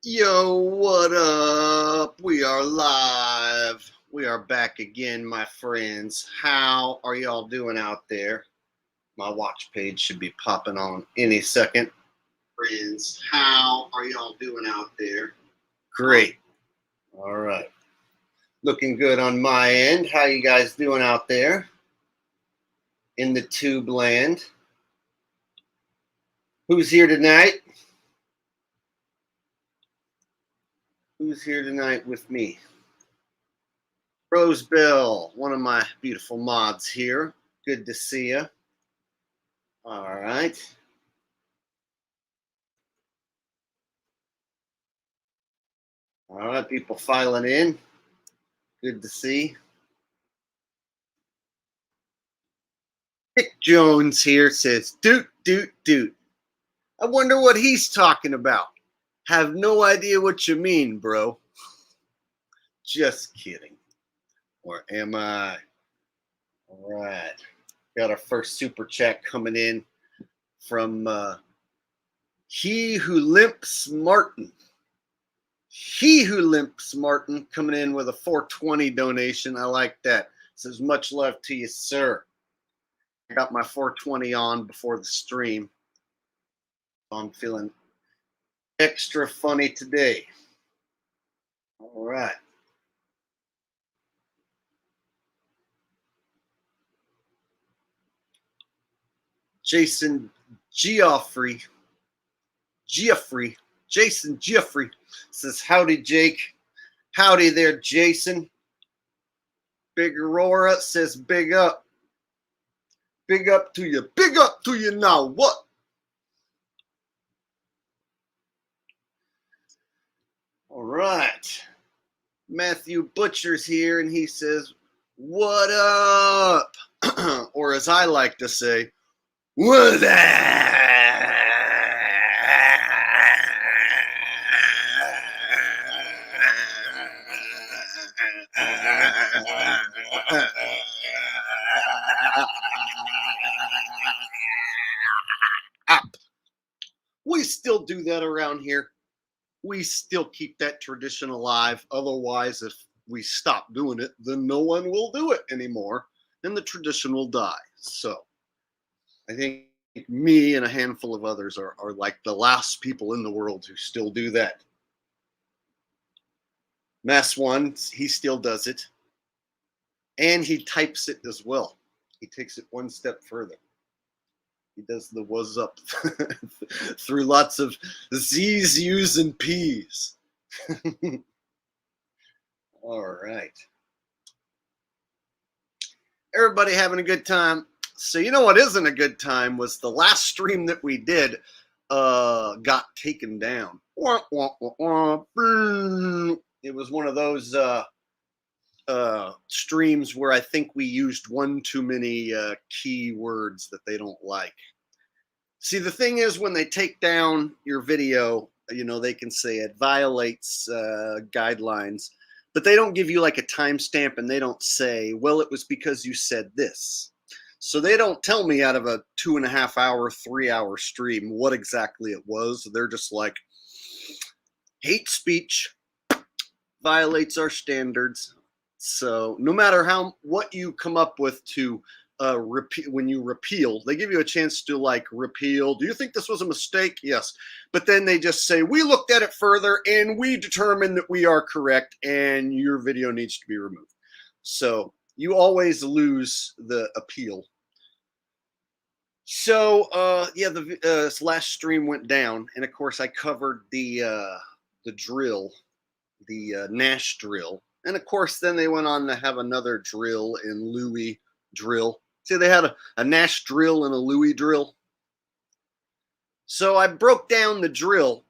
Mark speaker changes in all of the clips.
Speaker 1: Yo, what up? We are live. We are back again, my friends. How are y'all doing out there? My watch page should be popping on any second. Friends, how are y'all doing out there? Great. All right. Looking good on my end. How you guys doing out there in the tube land? Who's here tonight? Who's here tonight with me? Rosebell, one of my beautiful mods here. Good to see you. All right. All right, people filing in. Good to see. Dick Jones here says, doot, doot, doot. I wonder what he's talking about. Have no idea what you mean, bro. Just kidding. Or am I? All right. Got our first super chat coming in from He Who Limps Martin. He Who Limps Martin coming in with a 420 donation. I like that. Says, much love to you, sir. I got my 420 on before the stream. I'm feeling extra funny today. All right. Jason Geoffrey Jason Geoffrey says, howdy, Jake. Howdy there, Jason. Big Aurora says, big up. Big up to you. Big up to you now. What? All right. Matthew Butcher's here, and he says, what up? Or as I like to say, what up? We still do that around here. We still keep that tradition alive. Otherwise, if we stop doing it, then no one will do it anymore, and the tradition will die. So I think me and a handful of others are like the last people in the world who still do that. Mass One, he still does it. And he types it as well. He takes it one step further. He does the was up through lots of Z's, U's, and P's. All right. Everybody having a good time. So you know what isn't a good time was the last stream that we did got taken down. It was one of those streams where I think we used one too many keywords that they don't like. See, the thing is, when they take down your video, you know, they can say it violates guidelines, but they don't give you like a timestamp, and they don't say, well, it was because you said this. So they don't tell me out of a 2.5 hour, 3 hour stream what exactly it was. They're just like, hate speech violates our standards. So no matter what you come up with to repeal, when you repeal, they give you a chance to like repeal. Do you think this was a mistake? Yes. But then they just say, we looked at it further and we determined that we are correct and your video needs to be removed. So you always lose the appeal. So yeah, the last stream went down, and of course I covered the drill, the Nash drill. And of course, then they went on to have another drill in Louis drill. See, they had a Nash drill and a Louis drill. So I broke down the drill,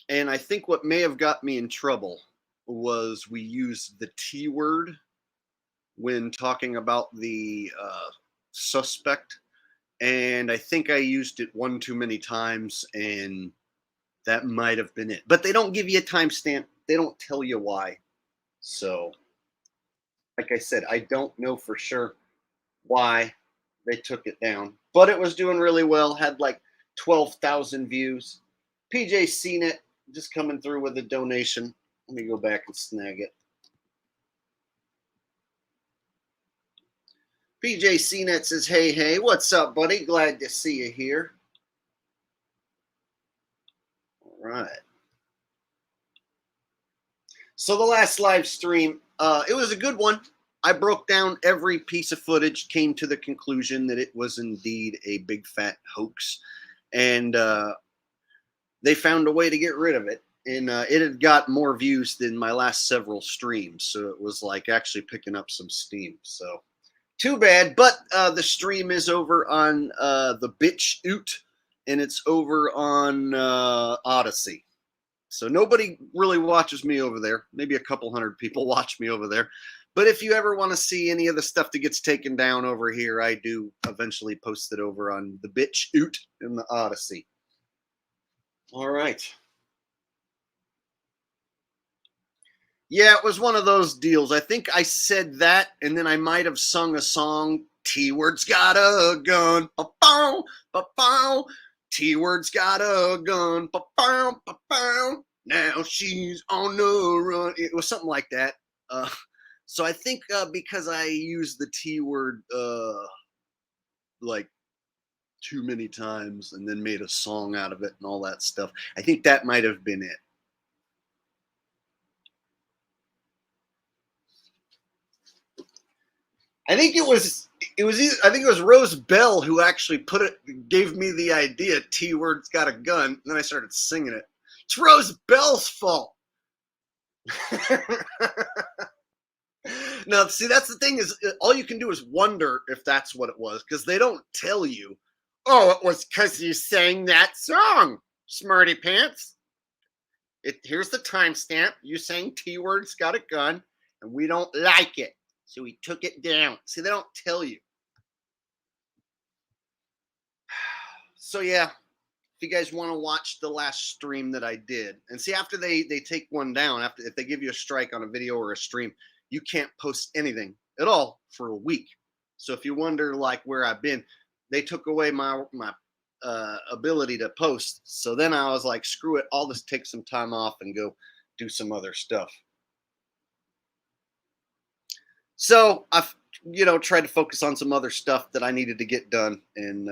Speaker 1: and I think what may have got me in trouble was we used the T word when talking about the suspect. And I think I used it one too many times, and that might have been it. But they don't give you a timestamp. They don't tell you why. So, like I said, I don't know for sure why they took it down. But it was doing really well. Had like 12,000 views. PJ seen it, just coming through with a donation. Let me go back and snag it. PJ CNET says, hey, what's up, buddy? Glad to see you here. All right. So the last live stream, it was a good one. I broke down every piece of footage, came to the conclusion that it was indeed a big fat hoax. And they found a way to get rid of it. And it had got more views than my last several streams. So it was like actually picking up some steam. So too bad. But the stream is over on the BITCHUTE, and it's over on Odyssey. So nobody really watches me over there. Maybe a couple hundred people watch me over there. But if you ever want to see any of the stuff that gets taken down over here, I do eventually post it over on the BITCHUTE in the Odyssey. All right. Yeah, it was one of those deals. I think I said that, and then I might have sung a song, T-Word's got a gun, ba-bow, ba-bow. T-Word's got a gun, ba-bow, ba-bow. Now she's on the run. It was something like that. So I think because I used the T-word like too many times and then made a song out of it and all that stuff, I think that might have been it. I think it was Rose Bell who actually gave me the idea, T-Word's got a gun, and then I started singing it. It's Rose Bell's fault. Now, see, that's the thing, is all you can do is wonder if that's what it was, because they don't tell you, oh, it was because you sang that song, smarty pants. Here's the timestamp. You sang T-Word's got a gun, and we don't like it. So we took it down. See, they don't tell you. So yeah, if you guys want to watch the last stream that I did, and see, after they take one down, if they give you a strike on a video or a stream, you can't post anything at all for a week. So if you wonder like where I've been, they took away my ability to post. So then I was like, screw it, I'll just take some time off and go do some other stuff. So I've, tried to focus on some other stuff that I needed to get done, and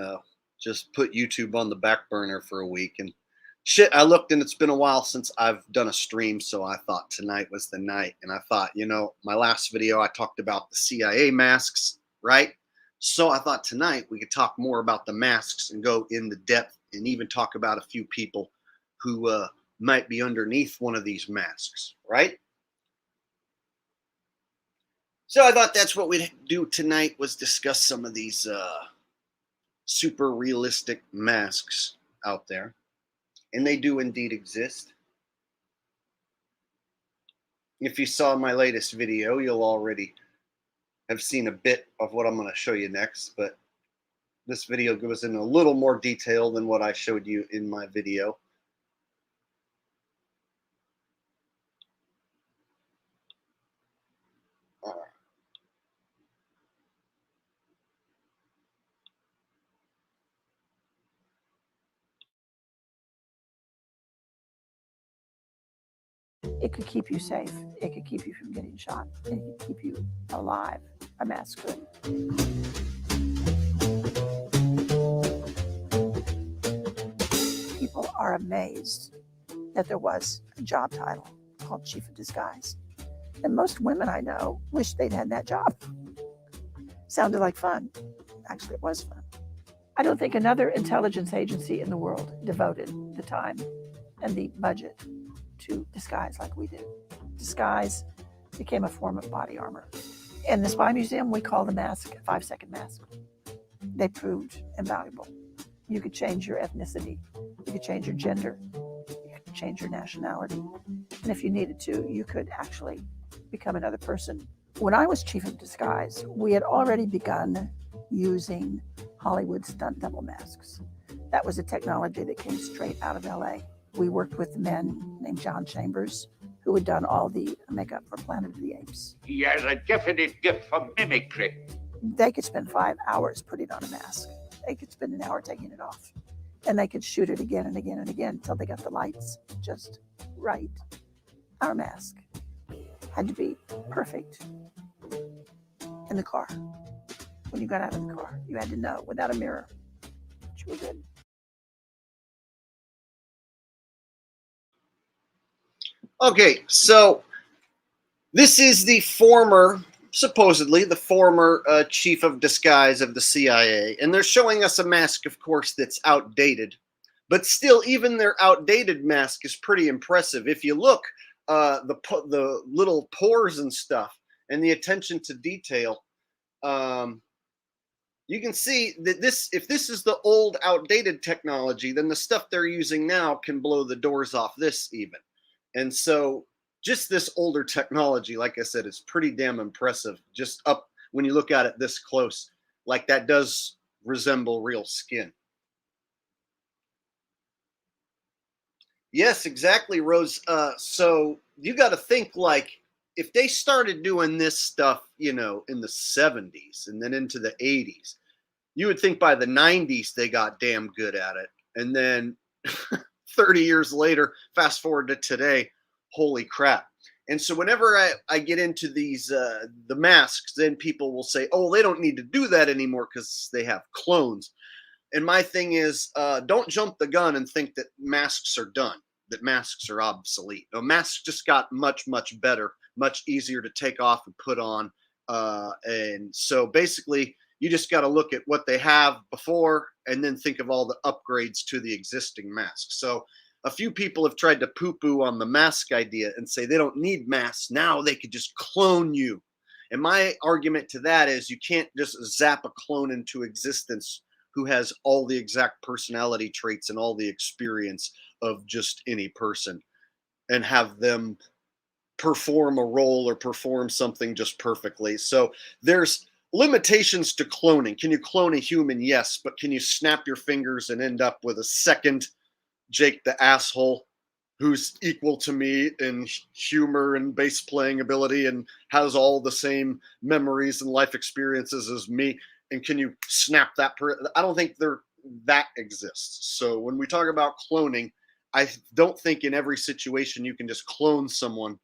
Speaker 1: just put YouTube on the back burner for a week. And shit, I looked and it's been a while since I've done a stream. So I thought tonight was the night. And I thought, my last video, I talked about the CIA masks, right? So I thought tonight we could talk more about the masks and go in the depth and even talk about a few people who might be underneath one of these masks, right? So I thought that's what we'd do tonight, was discuss some of these super realistic masks out there. And they do indeed exist. If you saw my latest video, you'll already have seen a bit of what I'm going to show you next. But this video goes in a little more detail than what I showed you in my video.
Speaker 2: It could keep you safe. It could keep you from getting shot. It could keep you alive. A mask could. People are amazed that there was a job title called Chief of Disguise. And most women I know wish they'd had that job. Sounded like fun. Actually, it was fun. I don't think another intelligence agency in the world devoted the time and the budget to disguise like we do. Disguise became a form of body armor. In the Spy Museum, we call the mask a 5-second mask. They proved invaluable. You could change your ethnicity. You could change your gender. You could change your nationality. And if you needed to, you could actually become another person. When I was chief of disguise, we had already begun using Hollywood stunt double masks. That was a technology that came straight out of LA. We worked with a man named John Chambers, who had done all the makeup for Planet of the Apes.
Speaker 3: He has a definite gift for mimicry.
Speaker 2: They could spend 5 hours putting on a mask. They could spend an hour taking it off. And they could shoot it again and again and again until they got the lights just right. Our mask had to be perfect in the car. When you got out of the car, you had to know without a mirror that you were good.
Speaker 1: Okay, so this is the former, supposedly, the former chief of disguise of the CIA. And they're showing us a mask, of course, that's outdated. But still, even their outdated mask is pretty impressive. If you look, the little pores and stuff and the attention to detail, you can see that if this is the old, outdated technology, then the stuff they're using now can blow the doors off this even. And so just this older technology, like I said, is pretty damn impressive. Just up when you look at it this close, like that does resemble real skin. Yes, exactly, Rose. So you got to think, like, if they started doing this stuff, you know, in the 70s and then into the 80s, you would think by the 90s they got damn good at it. And then 30 years later, fast forward to today, holy crap. And so whenever I get into these, the masks, then people will say, oh, they don't need to do that anymore because they have clones. And my thing is, don't jump the gun and think that masks are done, that masks are obsolete. No, masks just got much, much better, much easier to take off and put on. And so basically, you just got to look at what they have before and then think of all the upgrades to the existing masks. So a few people have tried to poo-poo on the mask idea and say they don't need masks. Now they could just clone you. And my argument to that is you can't just zap a clone into existence who has all the exact personality traits and all the experience of just any person and have them perform a role or perform something just perfectly. So there's limitations to cloning. Can you clone a human? Yes, but can you snap your fingers and end up with a second Jake the asshole who's equal to me in humor and bass playing ability and has all the same memories and life experiences as me? And can you snap that? I don't think that exists. So when we talk about cloning, I don't think in every situation you can just clone someone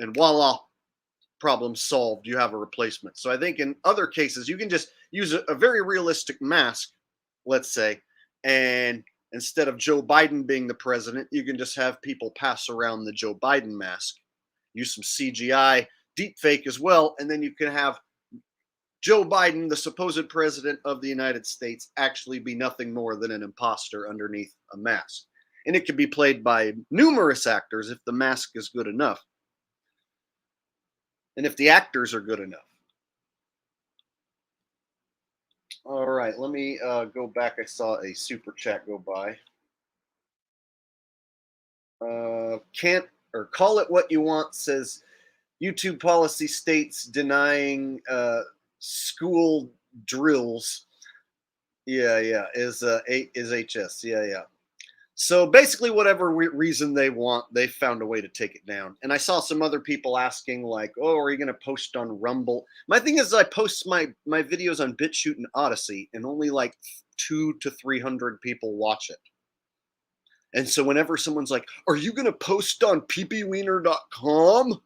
Speaker 1: and voila, problem solved. You have a replacement. So I think in other cases, you can just use a very realistic mask, let's say, and instead of Joe Biden being the president, you can just have people pass around the Joe Biden mask, use some CGI, deepfake as well, and then you can have Joe Biden, the supposed president of the United States, actually be nothing more than an imposter underneath a mask. And it can be played by numerous actors if the mask is good enough. And if the actors are good enough. All right, let me go back. I saw a super chat go by. Can't or call it what you want, says YouTube policy states denying school drills. Yeah, is HS. Yeah. So basically, whatever reason they want, they found a way to take it down. And I saw some other people asking, like, "Oh, are you going to post on Rumble?" My thing is, I post my videos on BitChute and Odyssey, and only like 200 to 300 people watch it. And so whenever someone's like, "Are you going to post on peepewiener.com?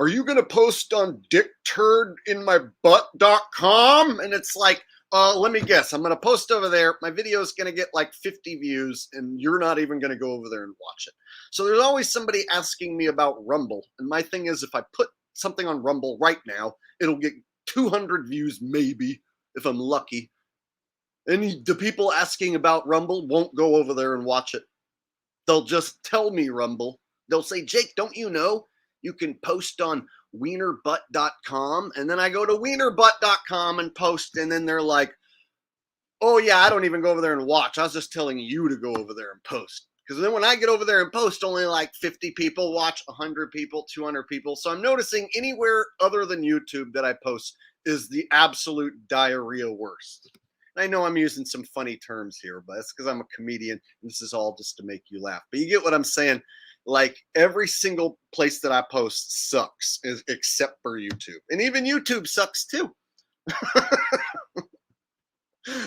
Speaker 1: Are you going to post on dickturdinmybutt.com?" And it's like, let me guess. I'm going to post over there. My video is going to get like 50 views, and you're not even going to go over there and watch it. So there's always somebody asking me about Rumble. And my thing is, if I put something on Rumble right now, it'll get 200 views, maybe, if I'm lucky. And the people asking about Rumble won't go over there and watch it. They'll just tell me Rumble. They'll say, "Jake, don't you know you can post on wienerbutt.com?" And then I go to wienerbutt.com and post, and then they're like, "Oh yeah, I don't even go over there and watch. I was just telling you to go over there and post." Because then when I get over there and post, only like 50 people watch, 100 people, 200 people. So I'm noticing anywhere other than YouTube that I post is the absolute diarrhea worst. I know I'm using some funny terms here, but it's because I'm a comedian. And this is all just to make you laugh. But you get what I'm saying. Like every single place that I post sucks, except for YouTube. And even YouTube sucks too.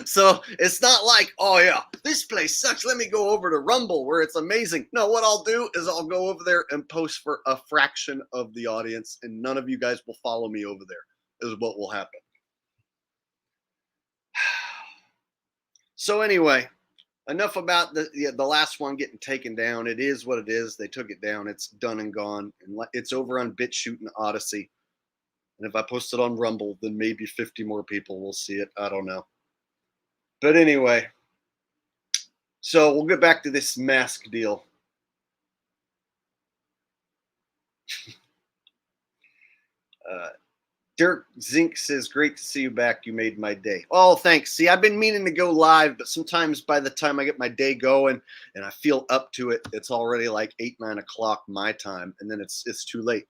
Speaker 1: So it's not like, oh yeah, this place sucks, let me go over to Rumble where it's amazing. No, what I'll do is I'll go over there and post for a fraction of the audience, and none of you guys will follow me over there, is what will happen. So anyway, enough about the last one getting taken down. It is what it is. They took it down. It's done and gone. And it's over on BitChute and Odyssey. And if I post it on Rumble, then maybe 50 more people will see it. I don't know. But anyway, so we'll get back to this mask deal. Dirk Zink says, great to see you back. You made my day. Oh, thanks. See, I've been meaning to go live, but sometimes by the time I get my day going and I feel up to it, it's already like 8, 9 o'clock my time, and then it's too late.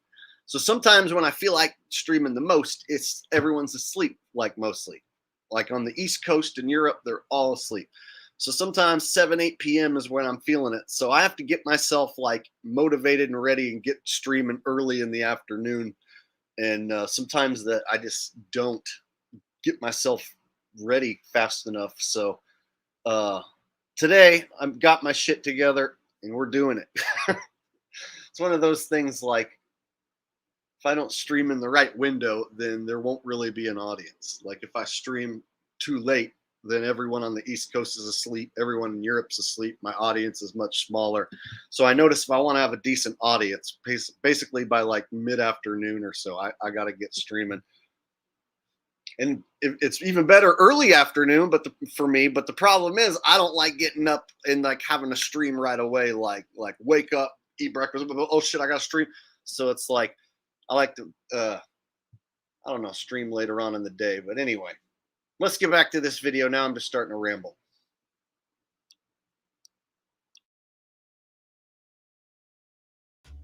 Speaker 1: So sometimes when I feel like streaming the most, it's everyone's asleep, like mostly. Like on the East Coast in Europe, they're all asleep. So sometimes 7, 8 p.m. is when I'm feeling it. So I have to get myself like motivated and ready and get streaming early in the afternoon. And sometimes that I just don't get myself ready fast enough. So today I've got my shit together and we're doing it. It's one of those things like if I don't stream in the right window, then there won't really be an audience. Like if I stream too late, then everyone on the East Coast is asleep. Everyone in Europe's asleep. My audience is much smaller. So I noticed if I want to have a decent audience, basically by like mid-afternoon or so, I got to get streaming. And it's even better early afternoon, but for me. But the problem is I don't like getting up and like having to stream right away. Like wake up, eat breakfast. Oh shit, I got to stream. So it's like I like to I don't know, stream later on in the day. But anyway. Let's get back to this video. Now I'm just starting to ramble.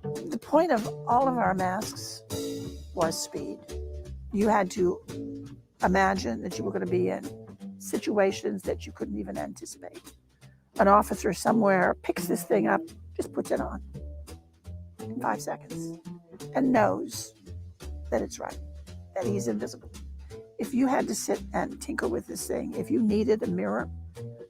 Speaker 2: The point of all of our masks was speed. You had to imagine that you were going to be in situations that you couldn't even anticipate. An officer somewhere picks this thing up, just puts it on in 5 seconds and knows that it's right, that he's invisible. If you had to sit and tinker with this thing, if you needed a mirror,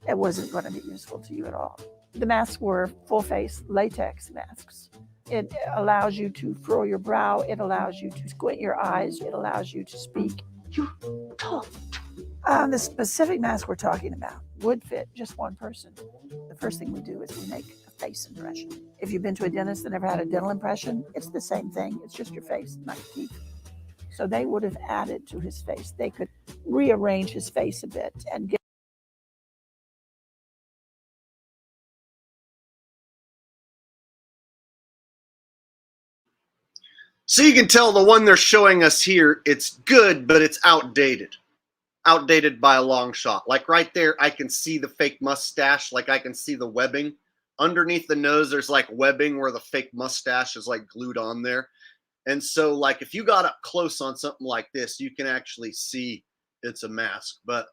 Speaker 2: it wasn't going to be useful to you at all. The masks were full-face latex masks. It allows you to furrow your brow. It allows you to squint your eyes. It allows you to speak. You talk. The specific mask we're talking about would fit just one person. The first thing we do is we make a face impression. If you've been to a dentist and never had a dental impression, it's the same thing. It's just your face, not your teeth. So they would have added to his face. They could rearrange his face a bit and get.
Speaker 1: So you can tell the one they're showing us here, it's good, but it's outdated. Outdated by a long shot. Like right there, I can see the fake mustache. Like I can see the webbing. Underneath the nose, there's like webbing where the fake mustache is like glued on there. And so like if you got up close on something like this, you can actually see it's a mask. But,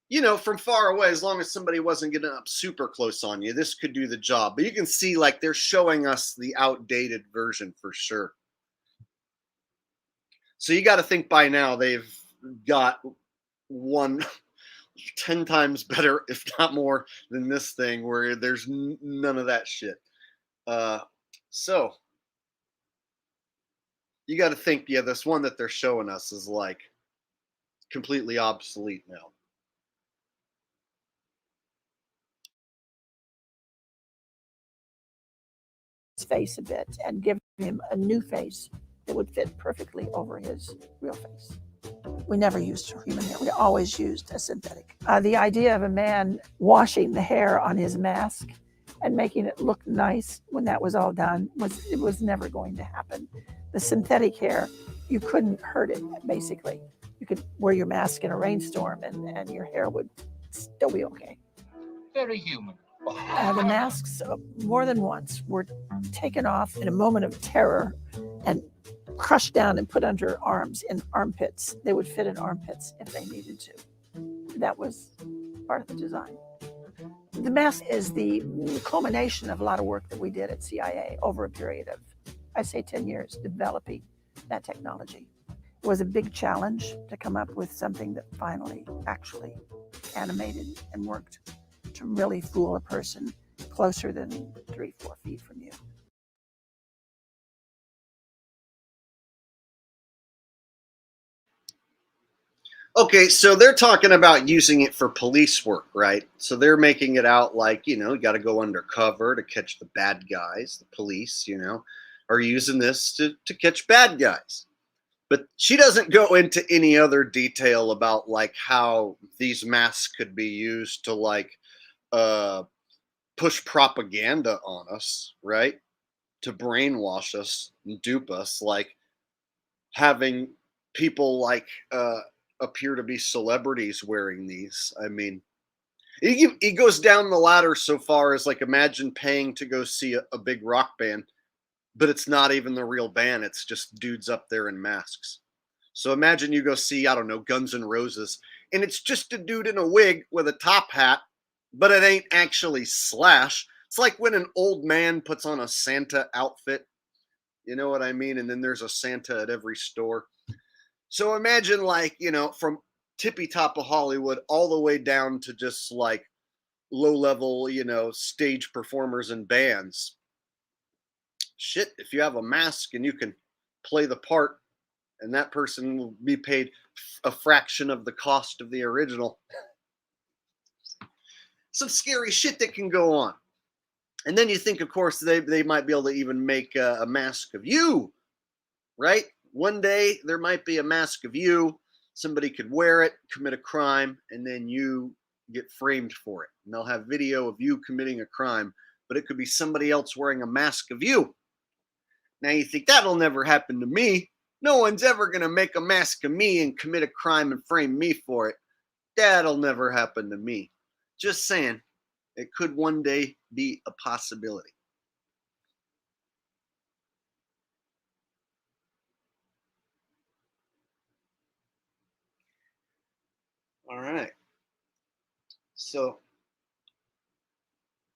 Speaker 1: you know, from far away, as long as somebody wasn't getting up super close on you, this could do the job. But you can see like they're showing us the outdated version for sure. So you got to think by now they've got one 10 times better, if not more, than this thing where there's none of that shit. So you got to think, yeah, this one that they're showing us is like completely obsolete now.
Speaker 2: His face a bit and give him a new face that would fit perfectly over his real face. We never used human hair. We always used a synthetic. The idea of a man washing the hair on his mask and making it look nice when that was all done was never going to happen. The synthetic hair, you couldn't hurt it, basically. You could wear your mask in a rainstorm and your hair would still be okay.
Speaker 3: Very human.
Speaker 2: The masks, more than once, were taken off in a moment of terror and crushed down and put under arms in armpits. They would fit in armpits if they needed to. That was part of the design. The mask is the culmination of a lot of work that we did at CIA over a period of, I'd say, 10 years, developing that technology. was a big challenge to come up with something that finally actually animated and worked to really fool a person closer than 3-4 feet from you.
Speaker 1: Okay, so they're talking about using it for police work, right? So they're making it out like, you got to go undercover to catch the bad guys. The police, are using this to catch bad guys. But she doesn't go into any other detail about like how these masks could be used to like push propaganda on us, right? To brainwash us and dupe us, like having people like appear to be celebrities wearing these. I mean, he goes down the ladder so far as like imagine paying to go see a big rock band, but it's not even the real band. It's just dudes up there in masks. So imagine you go see, I don't know, Guns N' Roses, and it's just a dude in a wig with a top hat, but it ain't actually Slash. It's like when an old man puts on a Santa outfit. You know what I mean? And then there's a Santa at every store. So imagine like, from tippy top of Hollywood all the way down to just like low level, stage performers and bands. Shit, if you have a mask and you can play the part and that person will be paid a fraction of the cost of the original. Some scary shit that can go on. And then you think, of course, they might be able to even make a mask of you, right? One day there might be a mask of you. Somebody could wear it, commit a crime, and then you get framed for it. And they'll have video of you committing a crime, but it could be somebody else wearing a mask of you. Now you think that'll never happen to me. No one's ever going to make a mask of me and commit a crime and frame me for it. That'll never happen to me. Just saying, it could one day be a possibility. All right. So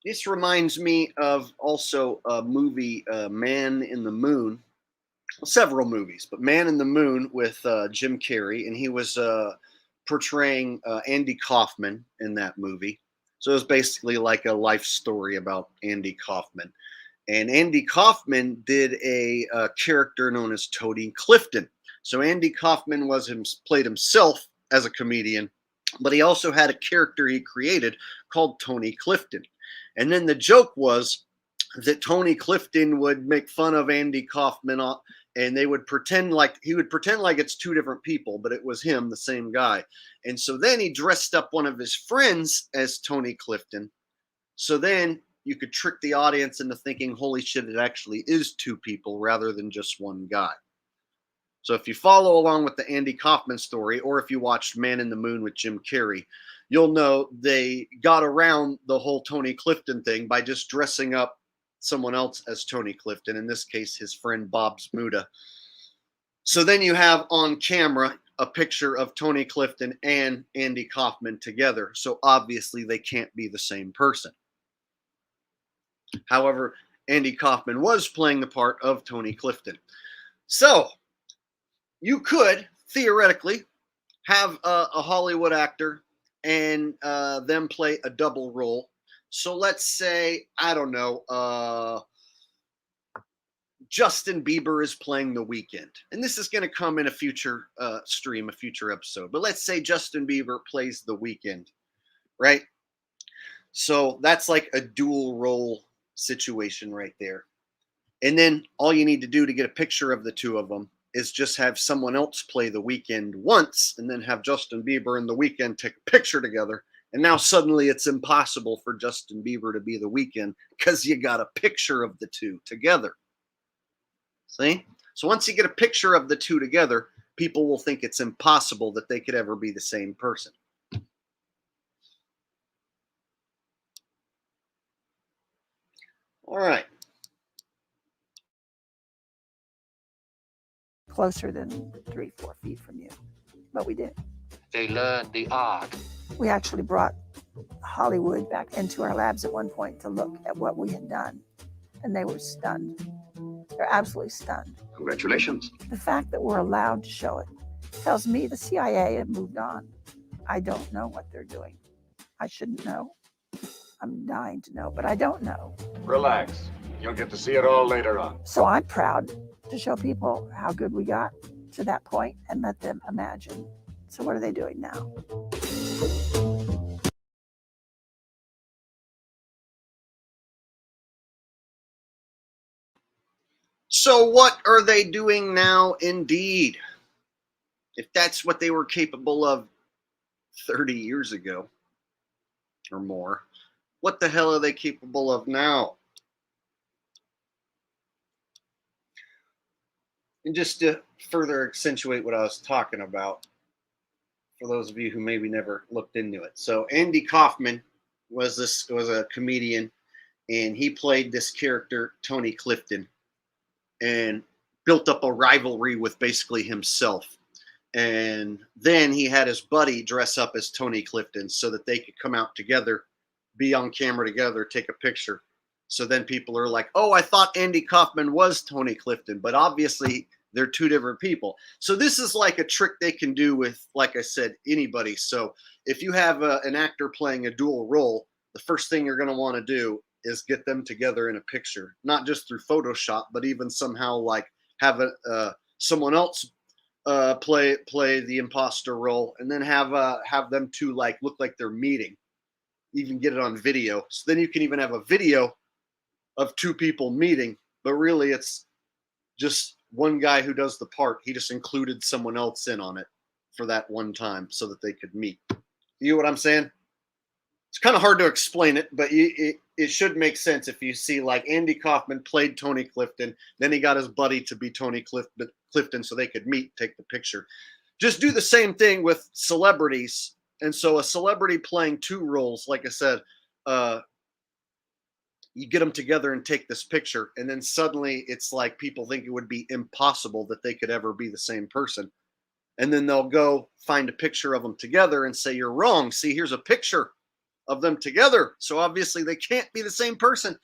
Speaker 1: this reminds me of also a movie, Man in the Moon. Well, several movies, but Man in the Moon with Jim Carrey, and he was portraying Andy Kaufman in that movie. So it was basically like a life story about Andy Kaufman. And Andy Kaufman did a character known as Tony Clifton. So Andy Kaufman played himself as a comedian, but he also had a character he created called Tony Clifton. And then the joke was that Tony Clifton would make fun of Andy Kaufman, and he would pretend like it's two different people, but it was him, the same guy. And so then he dressed up one of his friends as Tony Clifton. So then you could trick the audience into thinking, holy shit, it actually is two people rather than just one guy. So if you follow along with the Andy Kaufman story, or if you watched Man in the Moon with Jim Carrey, you'll know they got around the whole Tony Clifton thing by just dressing up someone else as Tony Clifton, in this case, his friend Bob Smuda. So then you have on camera a picture of Tony Clifton and Andy Kaufman together. So obviously they can't be the same person. However, Andy Kaufman was playing the part of Tony Clifton. So you could theoretically have a Hollywood actor and them play a double role. So let's say, I don't know, Justin Bieber is playing The Weeknd. And this is going to come in a future stream, a future episode. But let's say Justin Bieber plays The Weeknd, right? So that's like a dual role situation right there. And then all you need to do to get a picture of the two of them is just have someone else play The Weeknd once, and then have Justin Bieber and The Weeknd take a picture together. And now suddenly it's impossible for Justin Bieber to be The Weeknd because you got a picture of the two together. See? So once you get a picture of the two together, people will think it's impossible that they could ever be the same person. All right.
Speaker 2: Closer than 3-4 feet from you, but we did.
Speaker 3: They learned the art.
Speaker 2: We actually brought Hollywood back into our labs at one point to look at what we had done, and they were stunned. They're absolutely stunned.
Speaker 3: Congratulations.
Speaker 2: The fact that we're allowed to show it tells me the CIA have moved on. I don't know what they're doing. I shouldn't know. I'm dying to know, but I don't know.
Speaker 4: Relax. You'll get to see it all later on.
Speaker 2: So I'm proud to show people how good we got to that point and let them imagine. So what are they doing now?
Speaker 1: So what are they doing now indeed? If that's what they were capable of 30 years ago or more, what the hell are they capable of now? And just to further accentuate what I was talking about, for those of you who maybe never looked into it. So Andy Kaufman was a comedian, and he played this character, Tony Clifton, and built up a rivalry with basically himself. And then he had his buddy dress up as Tony Clifton so that they could come out together, be on camera together, take a picture. So then people are like, oh, I thought Andy Kaufman was Tony Clifton, but obviously they're two different people. So this is like a trick they can do with, like I said, anybody. So if you have an actor playing a dual role, the first thing you're going to want to do is get them together in a picture, not just through Photoshop, but even somehow like have someone else play the imposter role, and then have them two like look like they're meeting. Even get it on video, so then you can even have a video of two people meeting, but really it's just one guy who does the part. He just included someone else in on it for that one time so that they could meet. You know what I'm saying? It's kind of hard to explain it, but it should make sense if you see like Andy Kaufman played Tony Clifton, then he got his buddy to be Tony Clifton so they could meet, take the picture. Just do the same thing with celebrities. And so a celebrity playing two roles, like I said, you get them together and take this picture, and then suddenly it's like people think it would be impossible that they could ever be the same person. And then they'll go find a picture of them together and say, you're wrong. See, here's a picture of them together. So obviously they can't be the same person.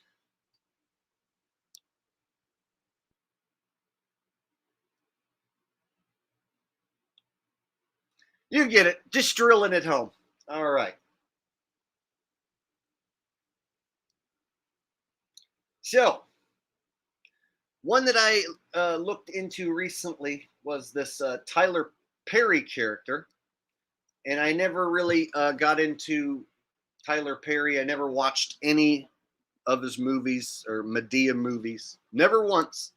Speaker 1: You get it. Just drilling it home. All right. So one that I looked into recently was this Tyler Perry character. And I never really got into Tyler Perry. I never watched any of his movies or Medea movies. Never once.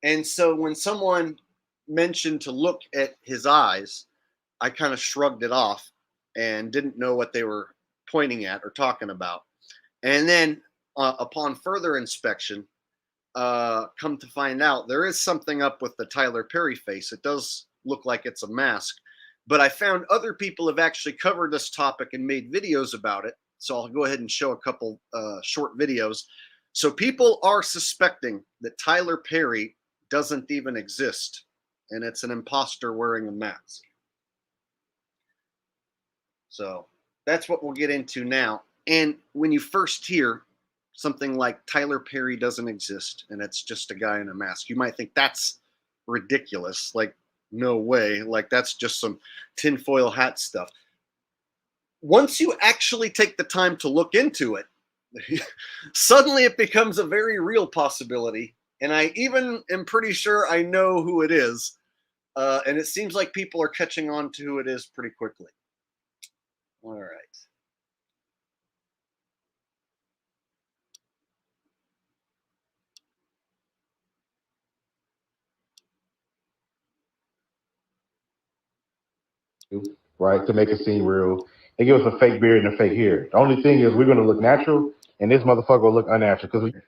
Speaker 1: And so when someone mentioned to look at his eyes, I kind of shrugged it off and didn't know what they were pointing at or talking about. And then upon further inspection, come to find out there is something up with the Tyler Perry face. It does look like it's a mask, but I found other people have actually covered this topic and made videos about it. So I'll go ahead and show a couple short videos. So people are suspecting that Tyler Perry doesn't even exist, and it's an imposter wearing a mask. So that's what we'll get into now. And when you first hear something like Tyler Perry doesn't exist and it's just a guy in a mask, you might think that's ridiculous. Like, no way. Like, that's just some tinfoil hat stuff. Once you actually take the time to look into it, suddenly it becomes a very real possibility. And I even am pretty sure I know who it is. And it seems like people are catching on to who it is pretty quickly. All right.
Speaker 5: Right, to make it seem real. They give us a fake beard and a fake hair. The only thing is we're going to look natural, and this motherfucker will look unnatural. Because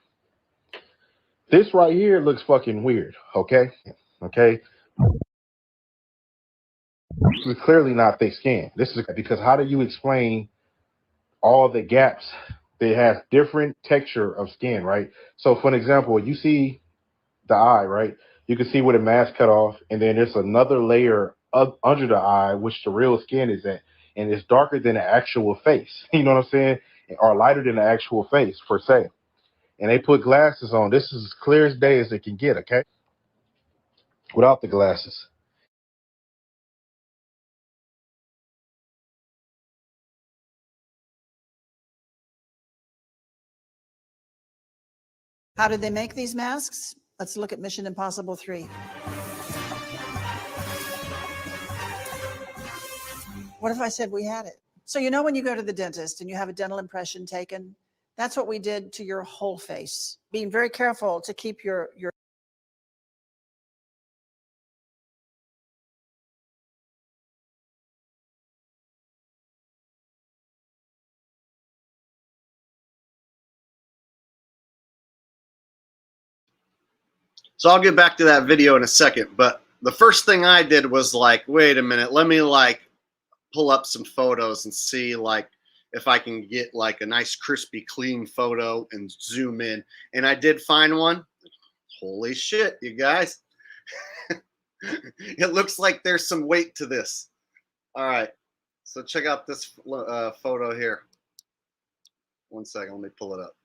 Speaker 5: this right here looks fucking weird, okay? Okay? This is clearly not thick skin. This is because how do you explain all the gaps that has different texture of skin, right? So for an example, you see the eye, right? You can see where the mask cut off, and then there's another layer under the eye, which the real skin is at, and it's darker than the actual face. You know what I'm saying? Or lighter than the actual face, per se. And they put glasses on. This is as clear as day as it can get, okay? Without the glasses.
Speaker 2: How did they make these masks? Let's look at Mission Impossible 3. What if I said we had it? So you know when you go to the dentist and you have a dental impression taken, that's what we did to your whole face. Being very careful to keep your
Speaker 1: So I'll get back to that video in a second, but the first thing I did was like, wait a minute, let me like pull up some photos and see like if I can get like a nice crispy clean photo and zoom in. And I did find one. Holy shit, you guys. It looks like there's some weight to this. All right, so check out this photo here. One second, let me pull it up.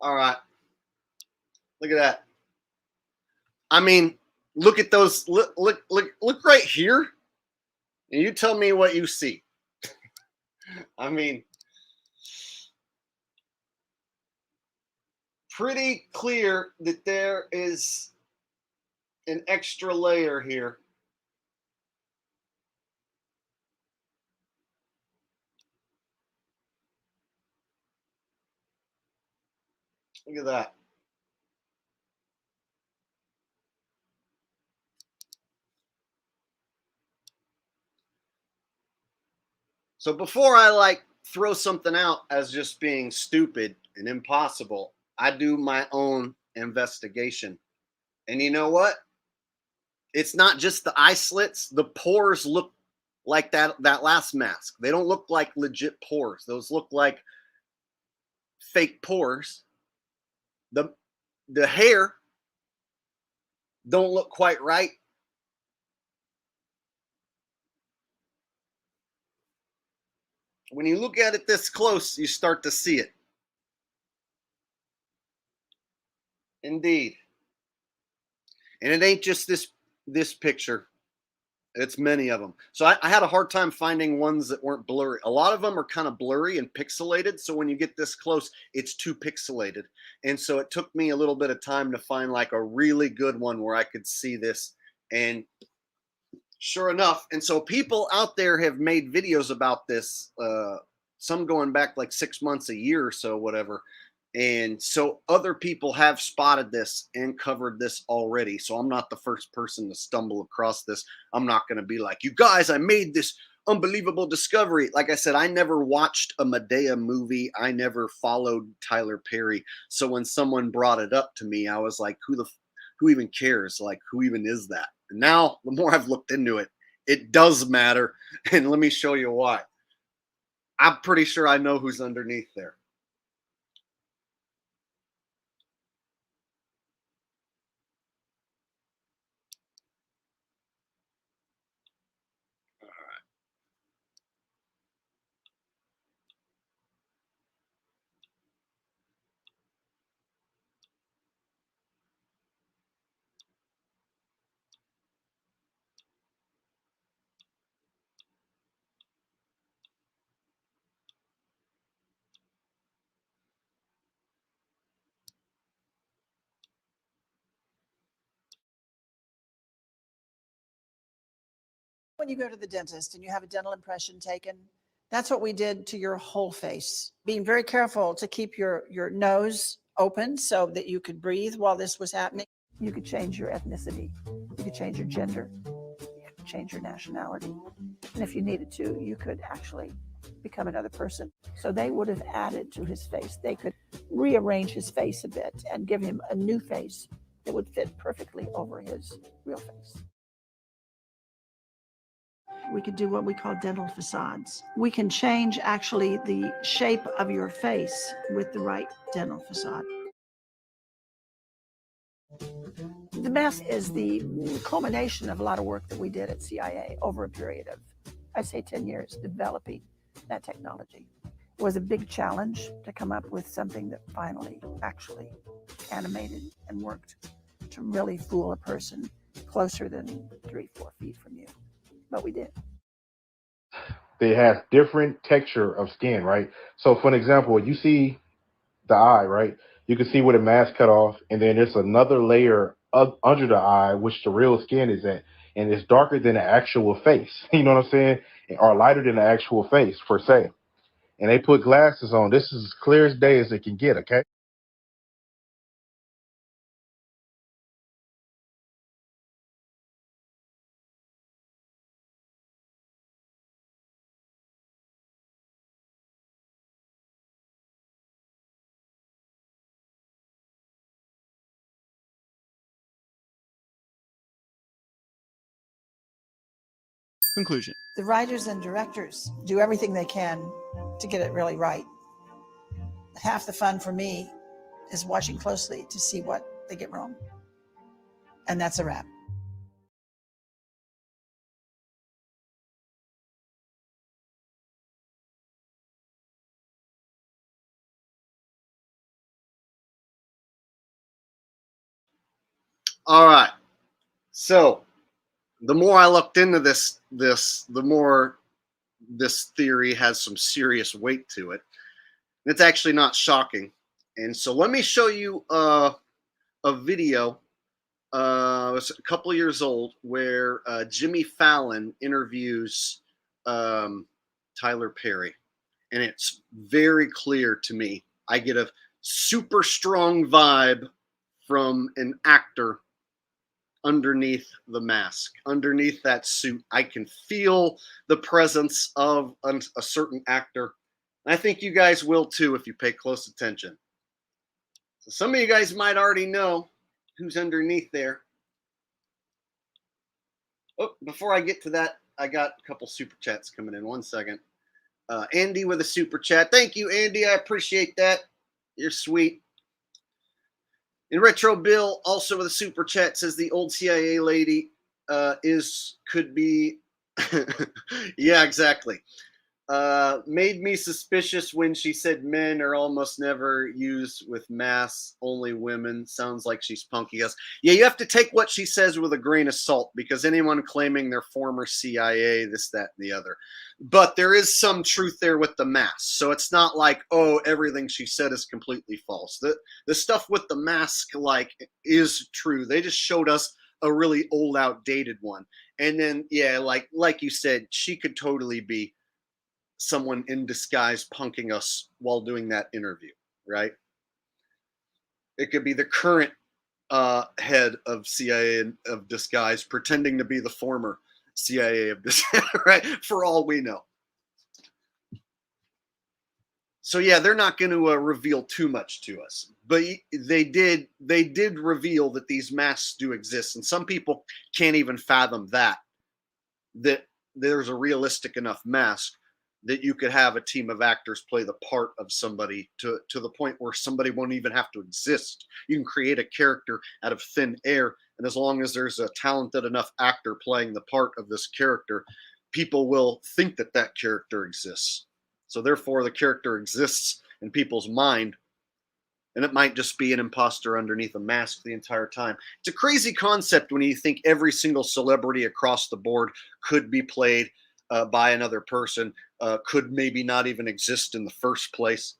Speaker 1: All right, look at that. I mean, look at those. Look right here, and you tell me what you see. I mean, pretty clear that there is an extra layer here. Look at that. So before I like throw something out as just being stupid and impossible, I do my own investigation. And you know what? It's not just the eye slits. The pores look like that last mask. They don't look like legit pores. Those look like fake pores. The hair don't look quite right. When you look at it this close, you start to see it. Indeed. And it ain't just this picture. It's many of them. So I had a hard time finding ones that weren't blurry. A lot of them are kind of blurry and pixelated. So when you get this close, it's too pixelated. And so it took me a little bit of time to find like a really good one where I could see this. And sure enough, and so people out there have made videos about this, some going back like 6 months, a year or so, whatever. And so other people have spotted this and covered this already. So I'm not the first person to stumble across this. I'm not going to be like, you guys, I made this unbelievable discovery. Like I said, I never watched a Medea movie. I never followed Tyler Perry. So when someone brought it up to me, I was like, who even cares? Like, who even is that? And now the more I've looked into it, it does matter. And let me show you why. I'm pretty sure I know who's underneath there.
Speaker 2: when you go to the dentist and you have a dental impression taken, that's what we did to your whole face. Being very careful to keep your nose open so that you could breathe while this was happening. You could change your ethnicity. You could change your gender. You could change your nationality. And if you needed to, you could actually become another person. So they would have added to his face. They could rearrange his face a bit and give him a new face that would fit perfectly over his real face. We could do what we call dental facades. We can change actually the shape of your face with the right dental facade. The mask is the culmination of a lot of work that we did at CIA over a period of, I'd say, 10 years, developing that technology. It was a big challenge to come up with something that finally actually animated and worked to really fool a person closer than 3-4 feet from you. But we did.
Speaker 5: They have different texture of skin, right? So for an example, you see the eye, right? You can see where the mask cut off, and then there's another layer under the eye, which the real skin is at, and it's darker than the actual face. You know what I'm saying? Or lighter than the actual face, per se. And they put glasses on. This is as clear as day as it can get, okay?
Speaker 6: Conclusion.
Speaker 2: The writers and directors do everything they can to get it really right. Half the fun for me is watching closely to see what they get wrong. And that's a wrap.
Speaker 1: All right. So the more I looked into this, the more this theory has some serious weight to it. It's actually not shocking. And so let me show you a video. It's a couple years old where Jimmy Fallon interviews Tyler Perry, and it's very clear to me. I get a super strong vibe from an actor underneath the mask, underneath that suit. I can feel the presence of a certain actor. I think you guys will too if you pay close attention. So some of you guys might already know who's underneath there. Oh, before I get to that, I got a couple super chats coming in. 1 second. Andy with a super chat. Thank you, Andy. I appreciate that. You're sweet. And Retro Bill also with a super chat says the old CIA lady could be yeah, exactly. Made me suspicious when she said men are almost never used with masks, only women. Sounds like she's punking us. Yeah, you have to take what she says with a grain of salt, because anyone claiming they're former CIA, this, that, and the other. But there is some truth there with the mask. So it's not like, oh, everything she said is completely false. The stuff with the mask, like, is true. They just showed us a really old, outdated one. And then, yeah, like you said, she could totally be someone in disguise punking us while doing that interview, right? It could be the current head of CIA of disguise pretending to be the former CIA of disguise, right? For all we know. So yeah, they're not going to reveal too much to us, but they did reveal that these masks do exist, and some people can't even fathom that there's a realistic enough mask that you could have a team of actors play the part of somebody to the point where somebody won't even have to exist. You can create a character out of thin air, and as long as there's a talented enough actor playing the part of this character, people will think that that character exists. So therefore, the character exists in people's mind, and it might just be an imposter underneath a mask the entire time. It's a crazy concept when you think every single celebrity across the board could be played by another person, could maybe not even exist in the first place.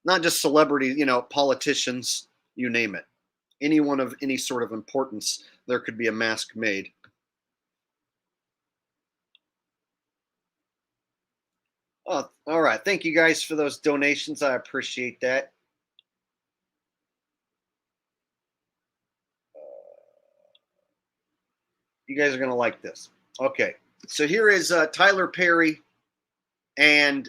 Speaker 1: Not just celebrities, politicians, you name it. Anyone of any sort of importance, there could be a mask made. Oh, all right. Thank you guys for those donations. I appreciate that. You guys are going to like this. Okay. So here is Tyler Perry, and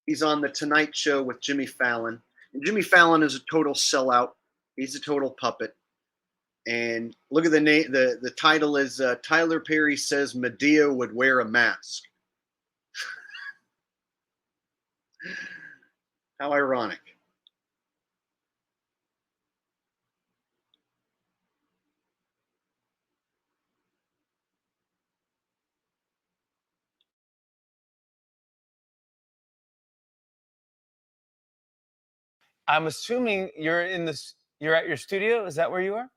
Speaker 1: he's on the Tonight Show with Jimmy Fallon. And Jimmy Fallon is a total sellout. He's a total puppet. And look at the name. The title is Tyler Perry says Madea would wear a mask. How ironic.
Speaker 7: I'm assuming you're in this. You're at your studio. Is that where you are?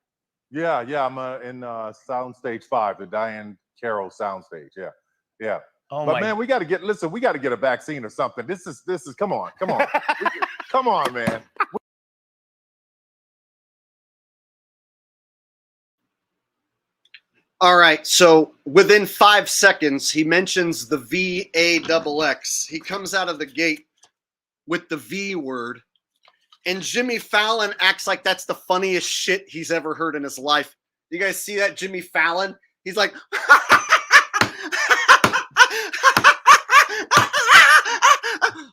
Speaker 8: Yeah, yeah. I'm in Soundstage 5, the Diane Carroll Soundstage. Yeah, yeah.
Speaker 7: Oh
Speaker 8: But
Speaker 7: my!
Speaker 8: man, we got to get. Listen, we got to get a vaccine or something. This is. Come on, come on, come on, man.
Speaker 1: All right, so within 5 seconds, he mentions the VAXX. He comes out of the gate with the V word, and Jimmy Fallon acts like that's the funniest shit he's ever heard in his life. You guys see that, Jimmy Fallon? He's like,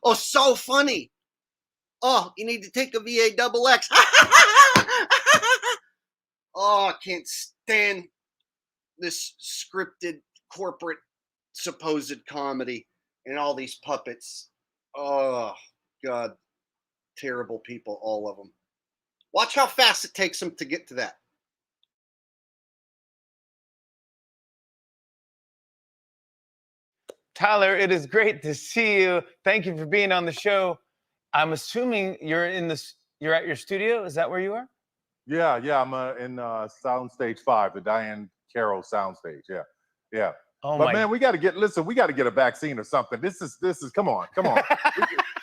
Speaker 1: oh, so funny. Oh, you need to take a VAXX. Oh, I can't stand this scripted corporate supposed comedy and all these puppets. Oh, God. Terrible people, all of them. Watch how fast it takes them to get to that.
Speaker 7: Tyler, it is great to see you. Thank you for being on the show. I'm assuming you're in this. You're at your studio. Is that where you are?
Speaker 8: Yeah, yeah. I'm in Soundstage 5, the Diane Carroll Soundstage. Yeah, yeah.
Speaker 7: Oh
Speaker 8: But
Speaker 7: my!
Speaker 8: man, we got to get. Listen, we got to get a vaccine or something. This is. Come on, come on,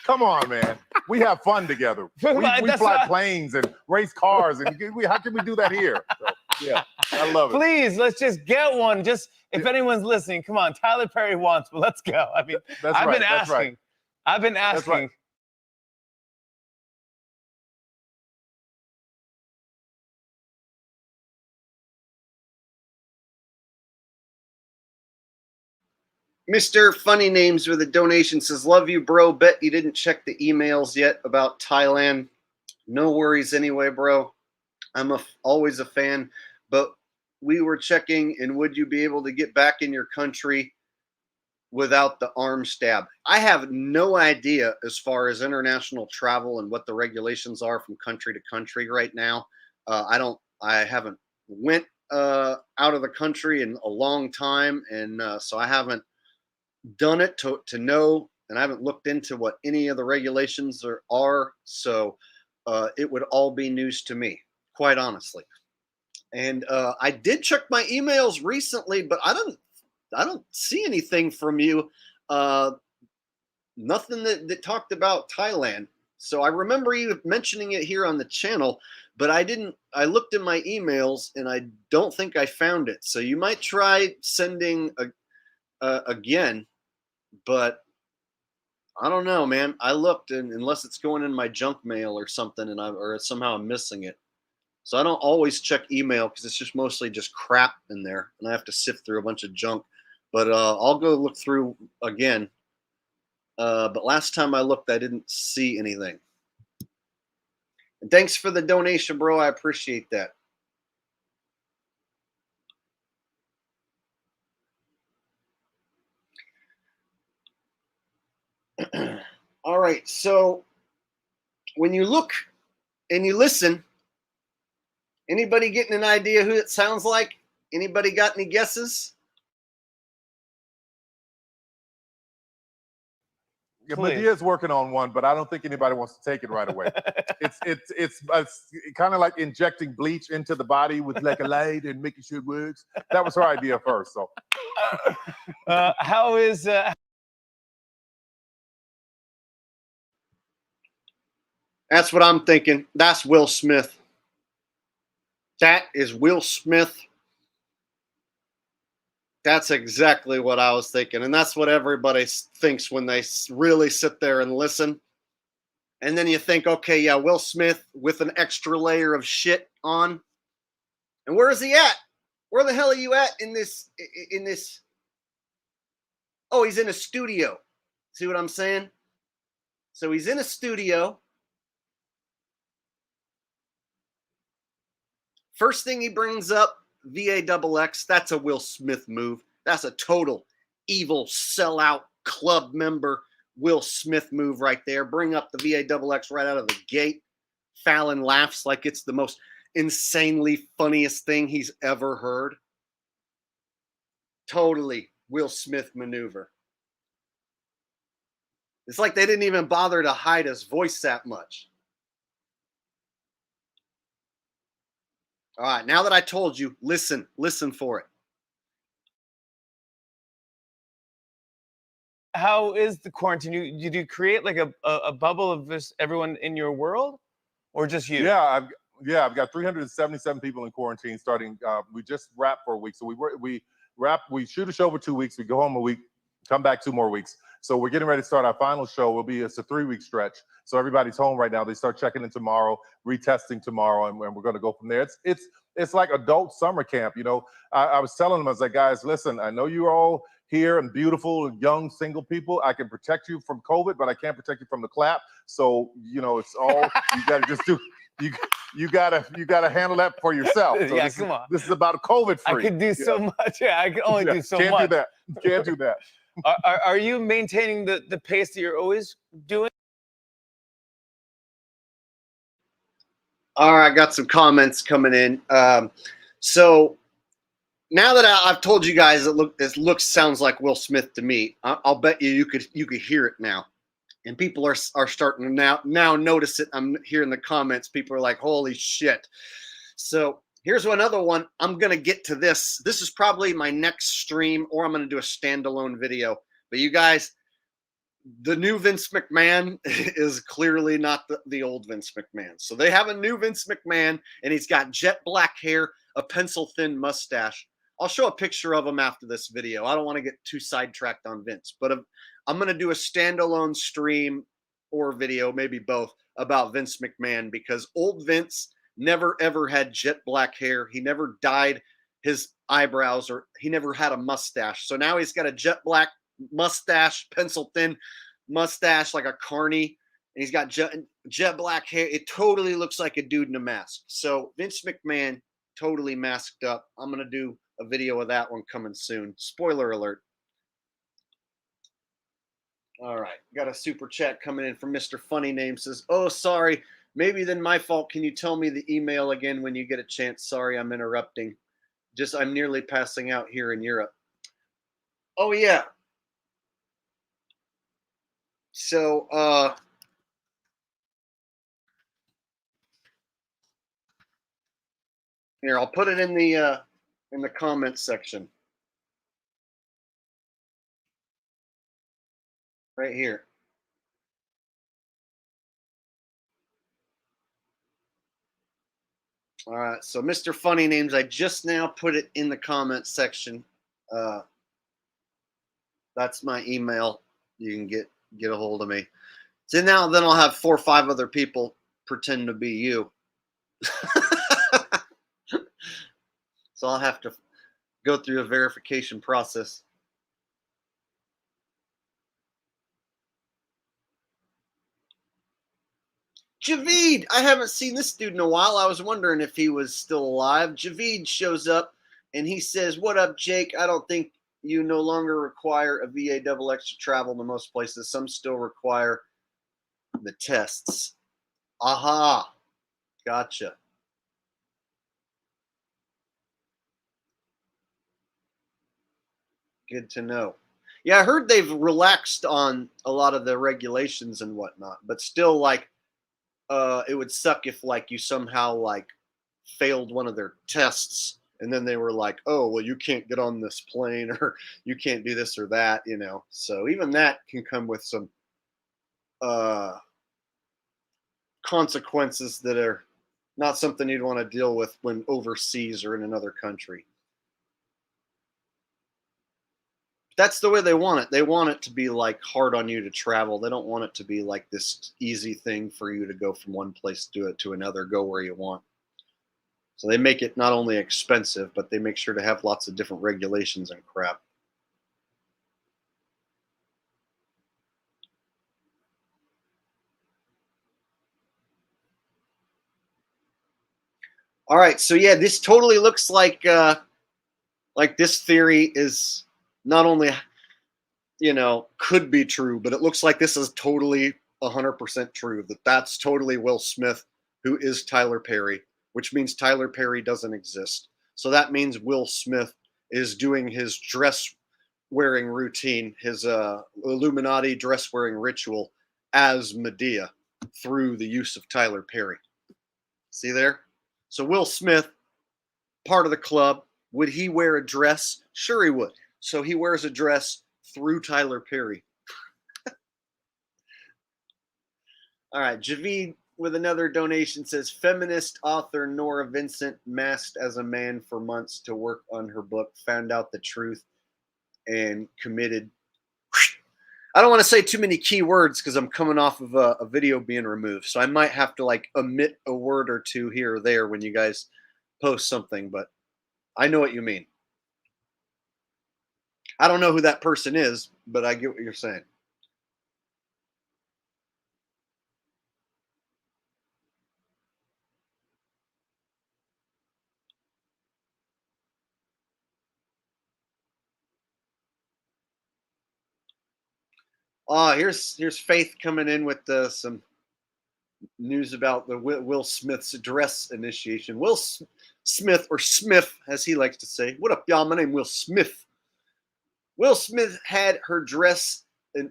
Speaker 8: come on, man. We have fun together. We fly planes and race cars, and how can we do that here? So, yeah, I love it.
Speaker 7: Please, let's just get one. Just if anyone's listening, come on. Tyler Perry wants, but let's go. I mean, I've been asking.
Speaker 8: Right.
Speaker 7: I've been asking.
Speaker 8: That's right.
Speaker 1: Mr. Funny Names with a donation says, love you, bro. Bet you didn't check the emails yet about Thailand. No worries anyway, bro. I'm always a fan, but we were checking, and would you be able to get back in your country without the arm stab? I have no idea as far as international travel and what the regulations are from country to country right now. I haven't went out of the country in a long time, and so I haven't done it to know, and I haven't looked into what any of the regulations are. So it would all be news to me, quite honestly. And I did check my emails recently, but I don't see anything from you. Nothing that talked about Thailand. So I remember you mentioning it here on the channel, but I didn't. I looked in my emails and I don't think I found it. So you might try sending again, but I don't know, man. I looked, and unless it's going in my junk mail or something, or somehow I'm missing it. So I don't always check email because it's just mostly just crap in there, and I have to sift through a bunch of junk. But I'll go look through again. But last time I looked, I didn't see anything. And thanks for the donation, bro. I appreciate that. All right. So when you look and you listen, anybody getting an idea who it sounds like? Anybody got any guesses?
Speaker 8: Yeah, Medea's working on one, but I don't think anybody wants to take it right away. it's kind of like injecting bleach into the body with like a light and making sure it works. That was her idea first. So,
Speaker 7: how is?
Speaker 1: That's what I'm thinking. That's Will Smith. That is Will Smith. That's exactly what I was thinking. And that's what everybody thinks when they really sit there and listen. And then you think, okay, yeah, Will Smith with an extra layer of shit on. And where is he at? Where the hell are you at in this? Oh, he's in a studio. See what I'm saying? So he's in a studio. First thing he brings up, VAXX, that's a Will Smith move. That's a total evil sellout club member Will Smith move right there. Bring up the VAXX right out of the gate. Fallon laughs like it's the most insanely funniest thing he's ever heard. Totally Will Smith maneuver. It's like they didn't even bother to hide his voice that much. All right, now that I told you, listen for it.
Speaker 7: How is the quarantine? Did you create like a bubble of this everyone in your world, or just you?
Speaker 8: Yeah, I've got 377 people in quarantine starting. We just wrapped for a week, so we shoot a show for 2 weeks. We go home a week, come back 2 more weeks. So we're getting ready to start our final show. It's a 3-week stretch. So everybody's home right now. They start checking in tomorrow, retesting tomorrow, and we're going to go from there. It's like adult summer camp. You know, I was telling them, I was like, guys, listen, I know you're all here and beautiful and young single people. I can protect you from COVID, but I can't protect you from the clap. So, you know, it's all you got to just do. You gotta handle that for yourself. So
Speaker 7: Yeah, come on.
Speaker 8: This is about COVID free.
Speaker 7: I could do so much. Yeah, I can only do so
Speaker 8: can't
Speaker 7: much.
Speaker 8: do that. Can't do that.
Speaker 7: Are you maintaining the pace that you're always doing?
Speaker 1: All right, I got some comments coming in. So now that I've told you guys it sounds like Will Smith to me, I'll bet you could hear it now, and people are starting to now notice it. I'm hearing the comments. People are like, "Holy shit!" So here's another one. I'm gonna get to this. This is probably my next stream, or I'm gonna do a standalone video. But you guys, the new Vince McMahon is clearly not the old Vince McMahon. So they have a new Vince McMahon, and he's got jet black hair, a pencil-thin mustache. I'll show a picture of him after this video. I don't want to get too sidetracked on Vince, but I'm going to do a standalone stream or video, maybe both, about Vince McMahon, because old Vince never ever had jet black hair. He never dyed his eyebrows, or he never had a mustache. So now he's got a jet black mustache, pencil thin mustache like a carny, and he's got jet black hair. It totally looks like a dude in a mask. So Vince McMahon totally masked up. I'm going to do a video of that one coming soon. Spoiler alert. All right, got a super chat coming in from Mr. Funny Name. Says, "Oh, sorry, maybe then my fault. Can you tell me the email again when you get a chance? Sorry, I'm interrupting. I'm nearly passing out here in Europe." Oh yeah. So here, I'll put it in the comments section. Right here. All right, so Mr. Funny Names, I just now put it in the comments section. That's my email. You can get a hold of me. So then I'll have 4 or 5 other people pretend to be you. So I'll have to go through a verification process. Javid, I haven't seen this dude in a while. I was wondering if he was still alive. Javid shows up and he says, "What up, Jake? I don't think you no longer require a VA double X to travel to most places. Some still require the tests." Aha. Gotcha. Good to know. Yeah, I heard they've relaxed on a lot of the regulations and whatnot, but still, like, it would suck if, like, you somehow, like, failed one of their tests and then they were like, "Oh, well, you can't get on this plane," or "You can't do this or that," you know. So even that can come with some consequences that are not something you'd want to deal with when overseas or in another country. That's the way they want it. They want it to be like hard on you to travel. They don't want it to be like this easy thing for you to go from one place to another, go where you want. So they make it not only expensive, but they make sure to have lots of different regulations and crap. All right, so yeah, this totally looks like this theory is not only, you know, could be true, but it looks like this is totally 100% true, that's totally Will Smith, who is Tyler Perry, which means Tyler Perry doesn't exist. So that means Will Smith is doing his dress wearing routine, his Illuminati dress wearing ritual as Medea through the use of Tyler Perry. See there? So Will Smith part of the club. Would he wear a dress? Sure he would. So he wears a dress through Tyler Perry. All right, Javid with another donation says, feminist author Nora Vincent masked as a man for months to work on her book, found out the truth, and committed. I don't want to say too many key words because I'm coming off of a video being removed. So I might have to like omit a word or two here or there when you guys post something, but I know what you mean. I don't know who that person is, but I get what you're saying. Here's Faith coming in with some news about the Will Smith's dress initiation. Will Smith, or Smith, as he likes to say. What up, y'all? My name is Will Smith. Will Smith had her dress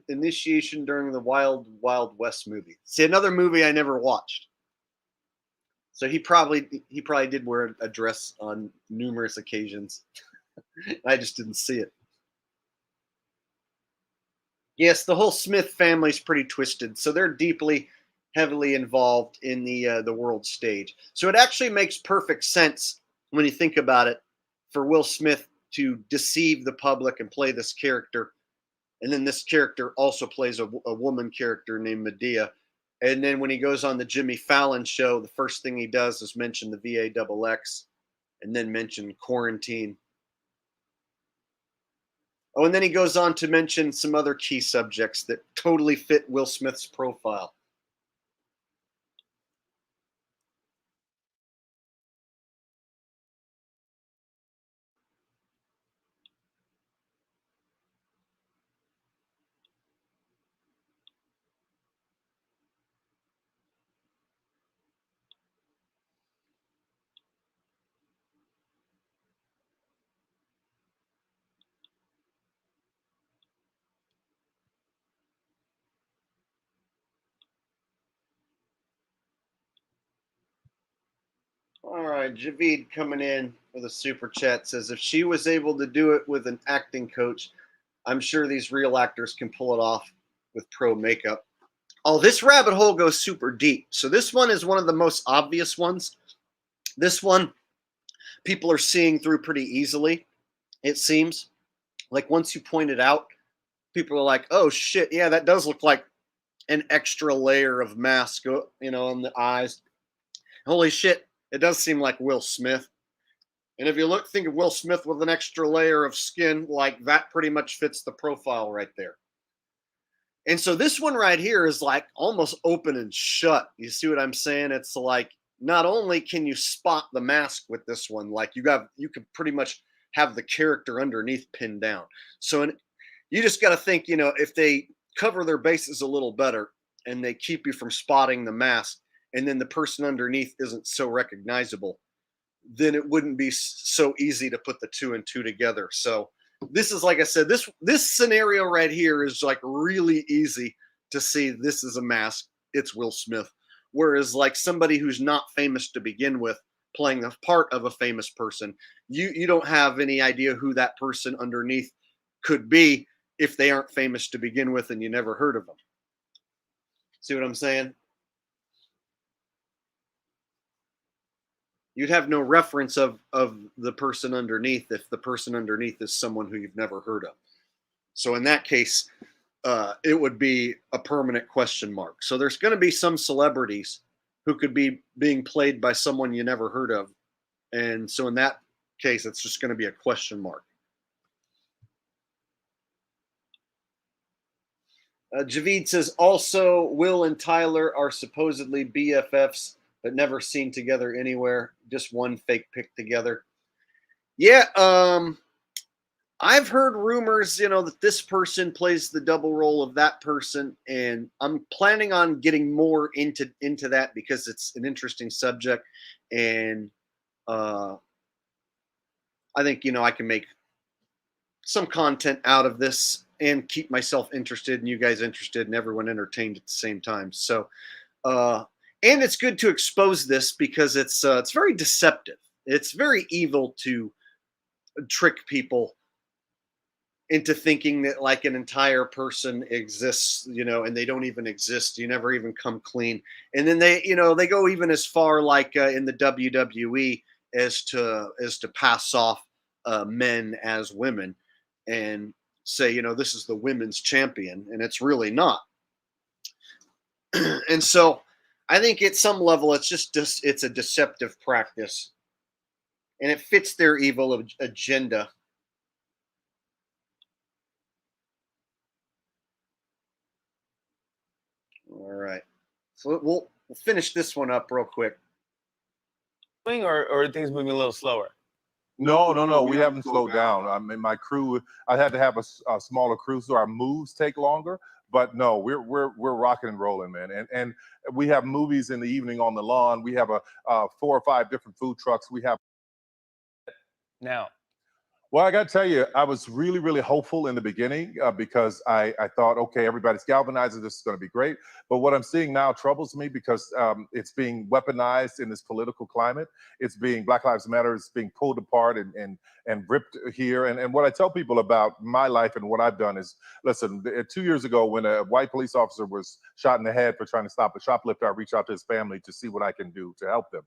Speaker 1: initiation during the Wild Wild West movie. See, another movie I never watched. So he probably did wear a dress on numerous occasions. I just didn't see it. Yes, the whole Smith family is pretty twisted. So they're deeply, heavily involved in the world stage. So it actually makes perfect sense when you think about it for Will Smith to deceive the public and play this character. And then this character also plays a woman character named Medea. And then when he goes on the Jimmy Fallon show, the first thing he does is mention the VAXX and then mention quarantine. Oh, and then he goes on to mention some other key subjects that totally fit Will Smith's profile. All right, Javid coming in with a super chat says, if she was able to do it with an acting coach, I'm sure these real actors can pull it off with pro makeup. Oh, this rabbit hole goes super deep. So this one is one of the most obvious ones. This one, people are seeing through pretty easily, it seems. Like once you point it out, people are like, oh shit, yeah, that does look like an extra layer of mask, you know, on the eyes. Holy shit, it does seem like Will Smith. And if you think of Will Smith with an extra layer of skin, like that pretty much fits the profile right there. And so this one right here is like almost open and shut. You see what I'm saying? It's like, not only can you spot the mask with this one, like you could pretty much have the character underneath pinned down. So you just got to think, you know, if they cover their bases a little better and they keep you from spotting the mask, and then the person underneath isn't so recognizable, then it wouldn't be so easy to put the two and two together. So this is, like I said, this scenario right here is like really easy to see this is a mask. It's Will Smith. Whereas like somebody who's not famous to begin with playing the part of a famous person, you don't have any idea who that person underneath could be if they aren't famous to begin with and you never heard of them. See what I'm saying? You'd have no reference of the person underneath if the person underneath is someone who you've never heard of. So in that case, it would be a permanent question mark. So there's going to be some celebrities who could be being played by someone you never heard of. And so in that case, it's just going to be a question mark. Javid says, also, Will and Tyler are supposedly BFFs, but never seen together anywhere. Just one fake pic together. Yeah, I've heard rumors, you know, that this person plays the double role of that person, and I'm planning on getting more into that because it's an interesting subject, and I think, you know, I can make some content out of this and keep myself interested and you guys interested and everyone entertained at the same time. So, and it's good to expose this because it's very deceptive. It's very evil to trick people into thinking that like an entire person exists, you know, and they don't even exist. You never even come clean. And then they, you know, they go even as far like in the WWE as to pass off men as women and say, you know, this is the women's champion, and it's really not. And so I think at some level it's just it's a deceptive practice, and it fits their evil agenda. All right. So we'll finish this one up real quick.
Speaker 7: Or are things moving a little slower?
Speaker 8: No. We haven't slowed down. I mean, my crew. I had to have a smaller crew, so our moves take longer. But no, we're rocking and rolling, man. And we have movies in the evening on the lawn. We have 4 or 5 different food trucks. We have.
Speaker 7: Now,
Speaker 8: Well, I got to tell you, I was really, really hopeful in the beginning because I thought, okay, everybody's galvanizing. This is going to be great. But what I'm seeing now troubles me because it's being weaponized in this political climate. It's being Black Lives Matter. It's being pulled apart and ripped here. And what I tell people about my life and what I've done is, listen, 2 years ago when a white police officer was shot in the head for trying to stop a shoplifter, I reached out to his family to see what I can do to help them.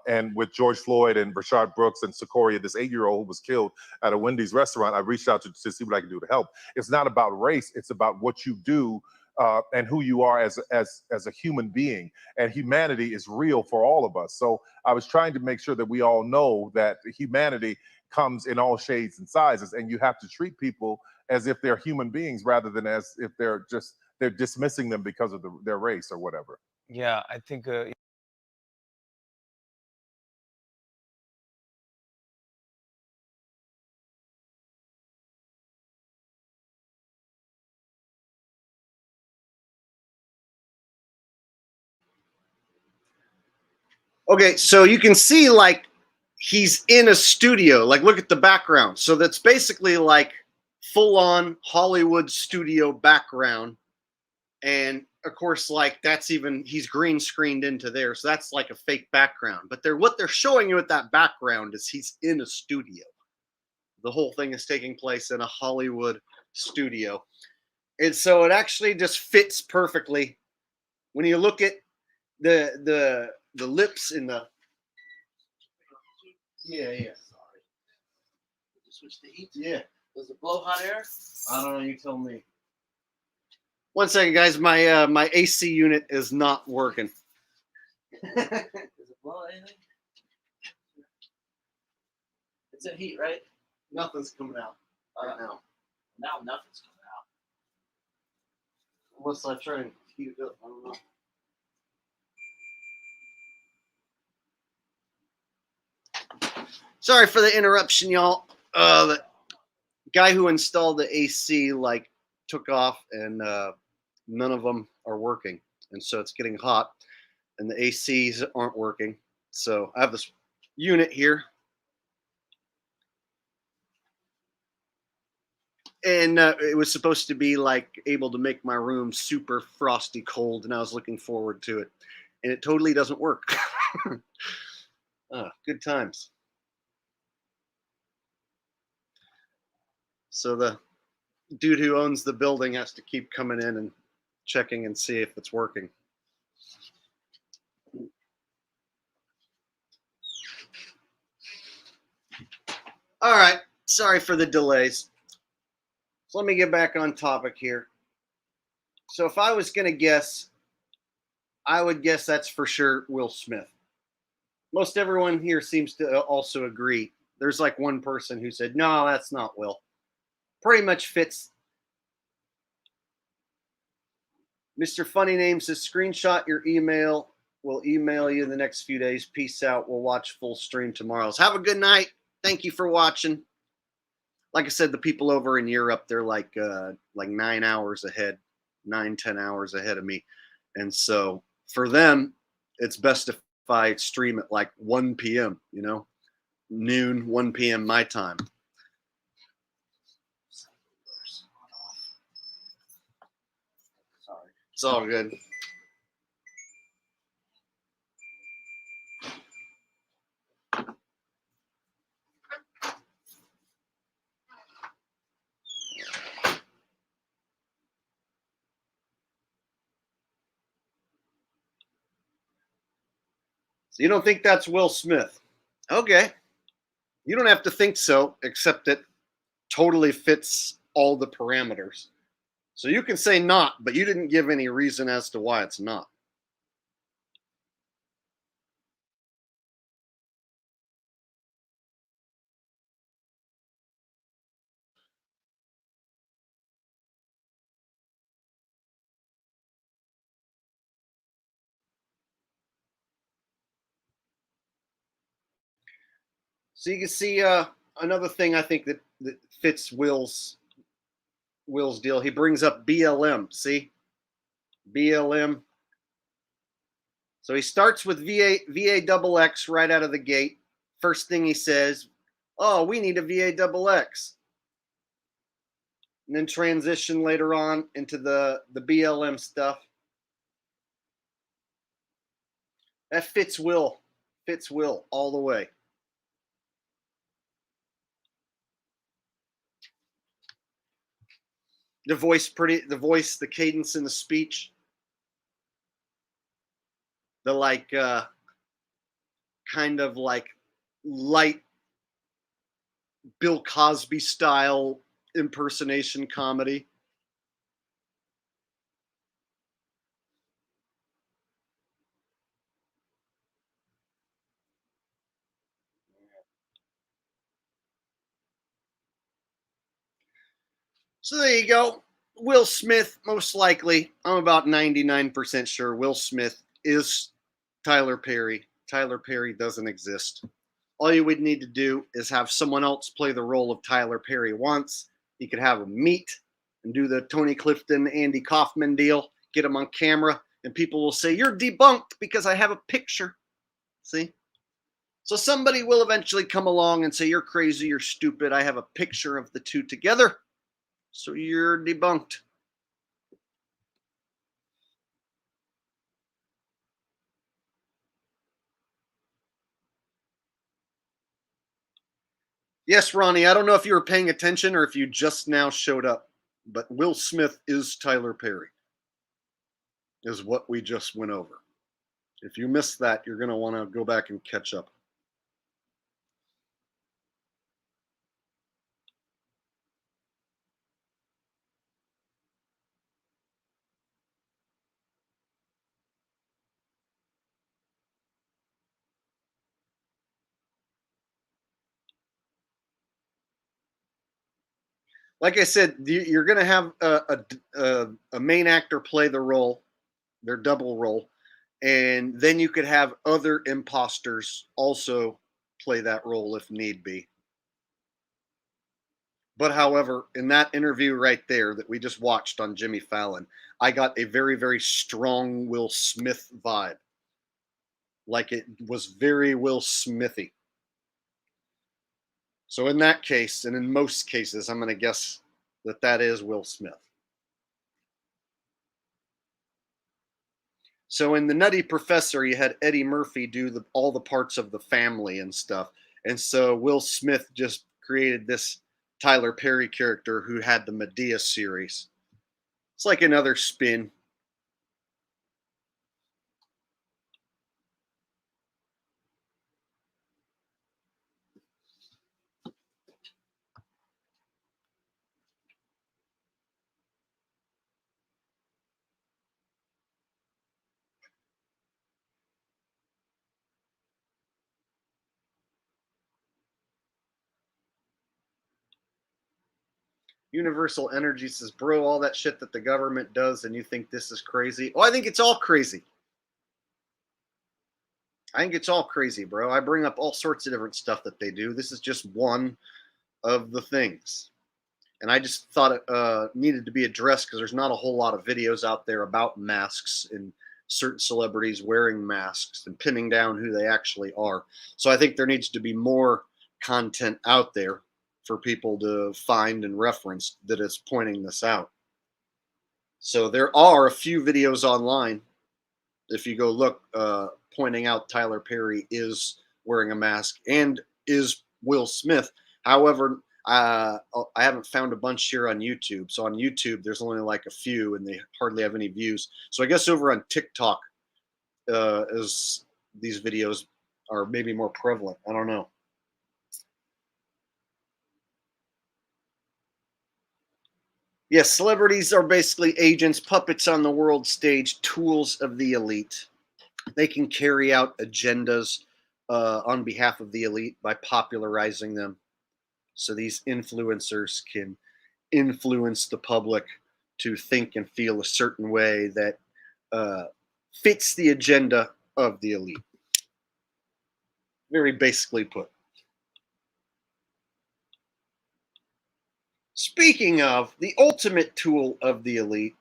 Speaker 8: And with George Floyd and Rashard Brooks and Sequoia, this 8-year-old who was killed at a Wendy's restaurant, I reached out to see what I can do to help. It's not about race. It's about what you do and who you are as a human being. And humanity is real for all of us. So I was trying to make sure that we all know that humanity comes in all shades and sizes, and you have to treat people as if they're human beings rather than as if they're dismissing them because of their race or whatever.
Speaker 7: yeah, I think
Speaker 1: Okay, so you can see like he's in a studio. Like look at the background. So that's basically like full on Hollywood studio background. And of course, like that's even he's green screened into there. So that's like a fake background. But what they're showing you with that background is he's in a studio. The whole thing is taking place in a Hollywood studio. And so it actually just fits perfectly when you look at the lips in the yeah. Sorry. Switch the heat. Yeah. Does it blow hot air? I don't know. You tell me. One second, guys. My my AC unit is not working. Does it blow anything? It's in heat, right? Nothing's coming out right now. Now nothing's coming out. Unless I try and heat it up. I don't know. Sorry for the interruption, y'all. The guy who installed the AC like took off, and none of them are working, and so it's getting hot, and the ACs aren't working. So I have this unit here, and it was supposed to be like able to make my room super frosty cold, and I was looking forward to it, and it totally doesn't work. Good times. So the dude who owns the building has to keep coming in and checking and see if it's working. All right, sorry for the delays. So let me get back on topic here. So if I was going to guess, I would guess that's for sure Will Smith. Most everyone here seems to also agree. There's like one person who said, no, that's not Will. Pretty much fits. Mr. Funny Name says, screenshot your email. We'll email you in the next few days. Peace out. We'll watch full stream tomorrow. So have a good night. Thank you for watching. Like I said, the people over in Europe, they're like 9 hours ahead, 9-10 hours ahead of me. And so for them, it's best if I stream at like 1 p.m., you know, noon, 1 p.m. my time. Sorry. It's all good. So you don't think that's Will Smith? Okay. You don't have to think so, except it totally fits all the parameters. So you can say not, but you didn't give any reason as to why it's not. So you can see another thing I think that fits Will's deal. He brings up BLM. See, BLM. So he starts with VA double X right out of the gate. First thing he says, "Oh, we need a VA double X," and then transition later on into the BLM stuff. That fits Will all the way. The voice, the cadence in the speech, the like kind of like light Bill Cosby style impersonation comedy. So there you go. Will Smith, most likely, I'm about 99% sure Will Smith is Tyler Perry. Tyler Perry doesn't exist. All you would need to do is have someone else play the role of Tyler Perry once. You could have him meet and do the Tony Clifton, Andy Kaufman deal, get him on camera, and people will say, "You're debunked because I have a picture." See? So somebody will eventually come along and say, "You're crazy, you're stupid. I have a picture of the two together. So you're debunked." Yes, Ronnie, I don't know if you were paying attention or if you just now showed up, but Will Smith is Tyler Perry, is what we just went over. If you missed that, you're going to want to go back and catch up. Like I said, you're going to have a main actor play the role, their double role, and then you could have other imposters also play that role if need be. But however, in that interview right there that we just watched on Jimmy Fallon, I got a very, very strong Will Smith vibe. Like it was very Will Smithy. So in that case, and in most cases, I'm going to guess that that is Will Smith. So in The Nutty Professor, you had Eddie Murphy do all the parts of the family and stuff. And so Will Smith just created this Tyler Perry character who had the Medea series. It's like another spin. Universal Energy says, "Bro, all that shit that the government does and you think this is crazy?" Oh, I think it's all crazy. I think it's all crazy, bro. I bring up all sorts of different stuff that they do. This is just one of the things. And I just thought it needed to be addressed because there's not a whole lot of videos out there about masks and certain celebrities wearing masks and pinning down who they actually are. So I think there needs to be more content out there for people to find and reference that is pointing this out. So there are a few videos online, if you go look, pointing out Tyler Perry is wearing a mask and is Will Smith. However, I haven't found a bunch here on YouTube. So on YouTube, there's only like a few and they hardly have any views. So I guess over on TikTok is these videos are maybe more prevalent. I don't know. Yes, celebrities are basically agents, puppets on the world stage, tools of the elite. They can carry out agendas on behalf of the elite by popularizing them. So these influencers can influence the public to think and feel a certain way that fits the agenda of the elite. Very basically put. Speaking of the ultimate tool of the elite,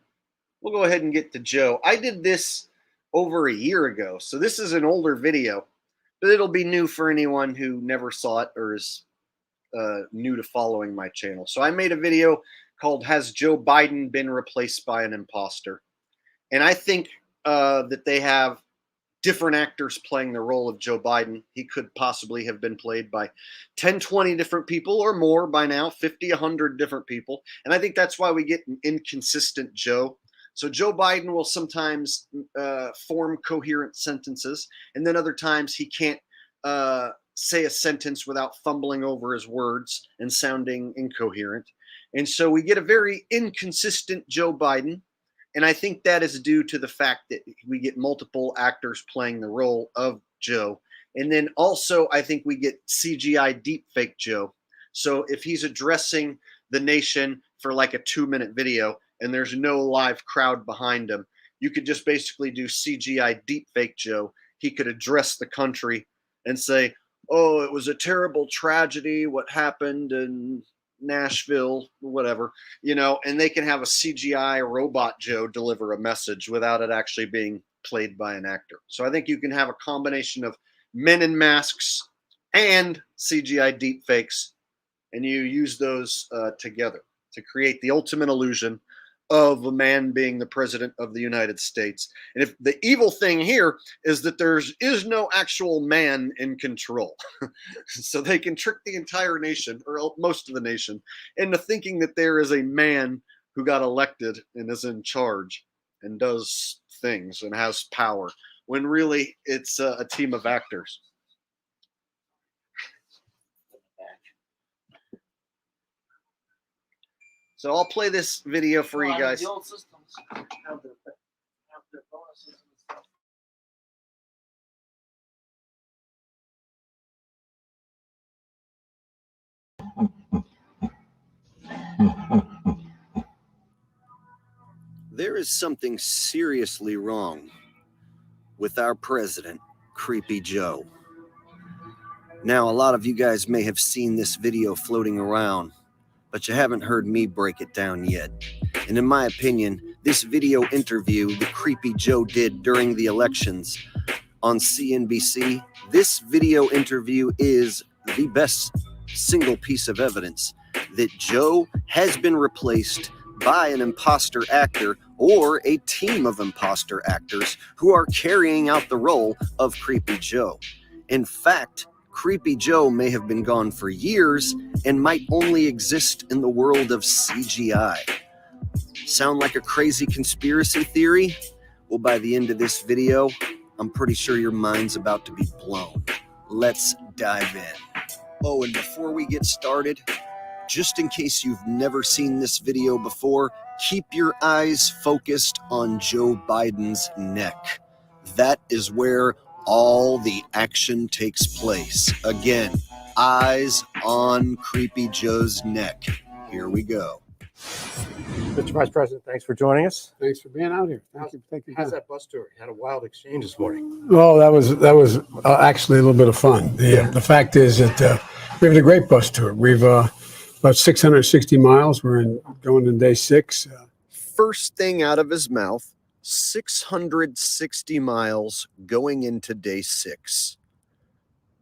Speaker 1: we'll go ahead and get to Joe. I did this over a year ago, so this is an older video, but it'll be new for anyone who never saw it or is new to following my channel. So I made a video called "Has Joe Biden Been Replaced by an Imposter?" And I think that they have different actors playing the role of Joe Biden. He could possibly have been played by 10, 20 different people or more by now, 50, 100 different people. And I think that's why we get an inconsistent Joe. So Joe Biden will sometimes form coherent sentences, and then other times he can't say a sentence without fumbling over his words and sounding incoherent. And so we get a very inconsistent Joe Biden. And I think that is due to the fact that we get multiple actors playing the role of Joe. And then also, I think we get CGI deepfake Joe. So if he's addressing the nation for like a 2-minute video and there's no live crowd behind him, you could just basically do CGI deepfake Joe. He could address the country and say, oh, it was a terrible tragedy, what happened in Nashville, whatever, you know, and they can have a CGI robot Joe deliver a message without it actually being played by an actor. So I think you can have a combination of men in masks and CGI deepfakes, and you use those together to create the ultimate illusion of a man being the president of the United States. And if the evil thing here is that there is no actual man in control. So they can trick the entire nation, or most of the nation, into thinking that there is a man who got elected and is in charge and does things and has power, when really it's a team of actors. So I'll play this video for you guys.
Speaker 9: The old systems have their bonuses and stuff.
Speaker 1: There is something seriously wrong with our president, Creepy Joe. Now, a lot of you guys may have seen this video floating around, but you haven't heard me break it down yet. And in my opinion, this video interview that Creepy Joe did during the elections on CNBC, this video interview is the best single piece of evidence that Joe has been replaced by an imposter actor or a team of imposter actors who are carrying out the role of Creepy Joe. In fact, Creepy Joe may have been gone for years and might only exist in the world of CGI. Sound like a crazy conspiracy theory? Well, by the end of this video, I'm pretty sure your mind's about to be blown. Let's dive in. Oh, and before we get started, just in case you've never seen this video before, keep your eyes focused on Joe Biden's neck. That is where all the action takes place. Again, eyes on Creepy Joe's neck. Here we go.
Speaker 10: Mr. Vice President, thanks for joining us.
Speaker 11: Thanks for being out here. Thank you.
Speaker 10: How's that bus tour? You had a wild exchange this morning.
Speaker 11: Well, that was actually a little bit of fun. The fact is that we have a great bus tour. We've about 660 miles. We're going to day 6.
Speaker 1: First thing out of his mouth, 660 miles going into day 6.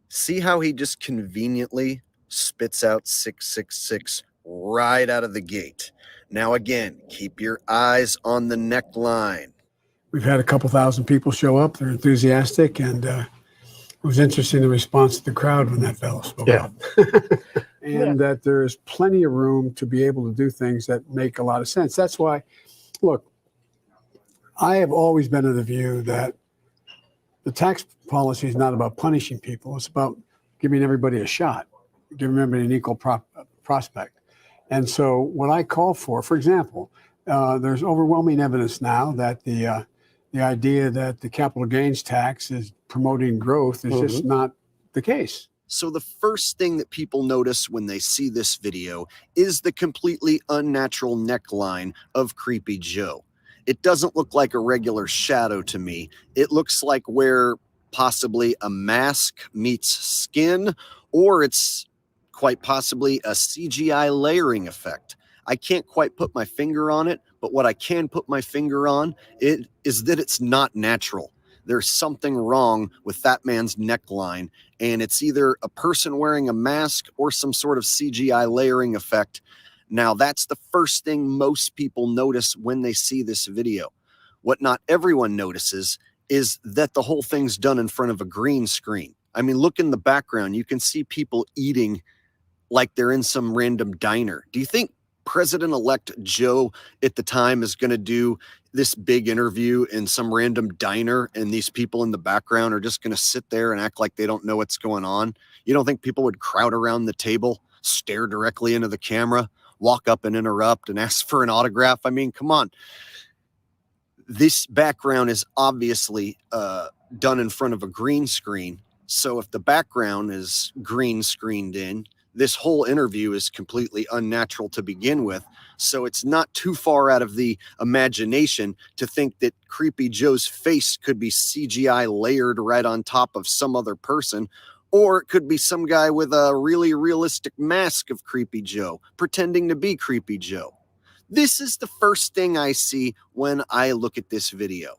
Speaker 1: See how he just conveniently spits out 666 right out of the gate. Now again, keep your eyes on the neckline.
Speaker 11: We've had a couple thousand people show up. They're enthusiastic, and it was interesting the response to the crowd when that fellow spoke up. And that there's plenty of room to be able to do things that make a lot of sense. That's why, look, I have always been of the view that The tax policy is not about punishing people. It's about giving everybody a shot, giving everybody an equal prospect. And so what I call for example, there's overwhelming evidence now that the idea that the capital gains tax is promoting growth is just not the case.
Speaker 1: So the first thing that people notice when they see this video is the completely unnatural neckline of Creepy Joe. It doesn't look like a regular shadow to me. It looks like where possibly a mask meets skin, or it's quite possibly a CGI layering effect. I can't quite put my finger on it, but what I can put my finger on is that it's not natural. There's something wrong with that man's neckline, and it's either a person wearing a mask or some sort of CGI layering effect. Now, that's the first thing most people notice when they see this video. What not everyone notices is that the whole thing's done in front of a green screen. I mean, look in the background. You can see people eating like they're in some random diner. Do you think President-elect Joe at the time is going to do this big interview in some random diner and these people in the background are just going to sit there and act like they don't know what's going on? You don't think people would crowd around the table, stare directly into the camera, walk up and interrupt and ask for an autograph? I mean, come on. This background is obviously done in front of a green screen. So if the background is green screened in, this whole interview is completely unnatural to begin with. So it's not too far out of the imagination to think that Creepy Joe's face could be CGI layered right on top of some other person, or it could be some guy with a really realistic mask of Creepy Joe pretending to be Creepy Joe. This is the first thing I see when I look at this video.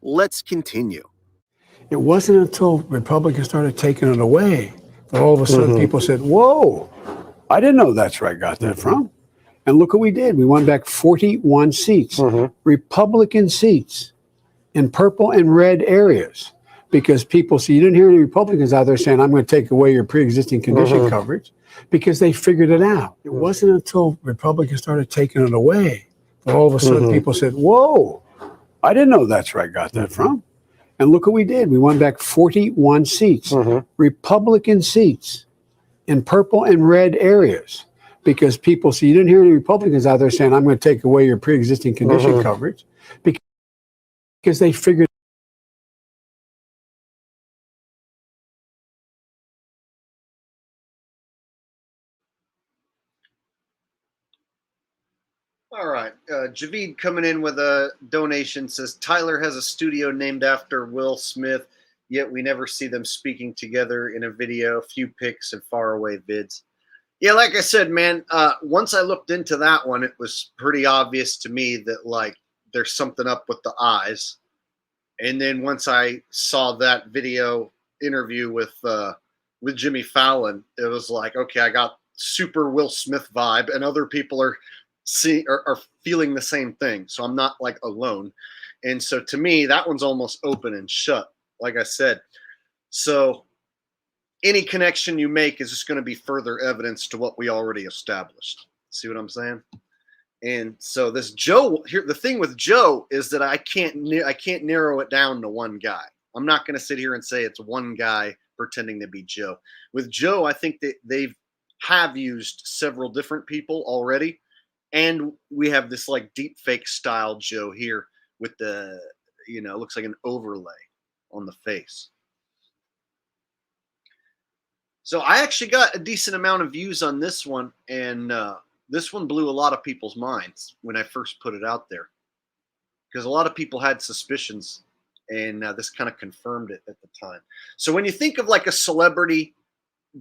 Speaker 1: Let's continue.
Speaker 11: It wasn't until Republicans started taking it away that all of a sudden people said, whoa, I didn't know that's where I got that from. And look what we did. We won back 41 seats, Republican seats in purple and red areas, because people see, you didn't hear any Republicans out there saying, I'm going to take away your pre-existing condition coverage, because they figured it out. It wasn't until Republicans started taking it away that all of a sudden people said, whoa, I didn't know that's where I got that from. And look what we did. We won back 41 seats, Republican seats in purple and red areas, because people see, you didn't hear any Republicans out there saying, I'm going to take away your pre-existing condition coverage, because they figured.
Speaker 1: All right. Javid coming in with a donation says, Tyler has a studio named after Will Smith, yet we never see them speaking together in a video, few pics and faraway vids. Yeah, like I said, man, once I looked into that one, it was pretty obvious to me that, like, there's something up with the eyes. And then once I saw that video interview with Jimmy Fallon, it was like, okay, I got super Will Smith vibe, and other people are feeling the same thing. So I'm not like alone. And so to me, that one's almost open and shut, like I said. So any connection you make is just going to be further evidence to what we already established. See what I'm saying? And so this Joe here, the thing with Joe is that I can't narrow it down to one guy. I'm not going to sit here and say it's one guy pretending to be Joe. With Joe, I think that they have used several different people already. And we have this like deep fake style Joe here with the, you know, looks like an overlay on the face. So I actually got a decent amount of views on this one. And this one blew a lot of people's minds when I first put it out there, because a lot of people had suspicions, and this kind of confirmed it at the time. So when you think of like a celebrity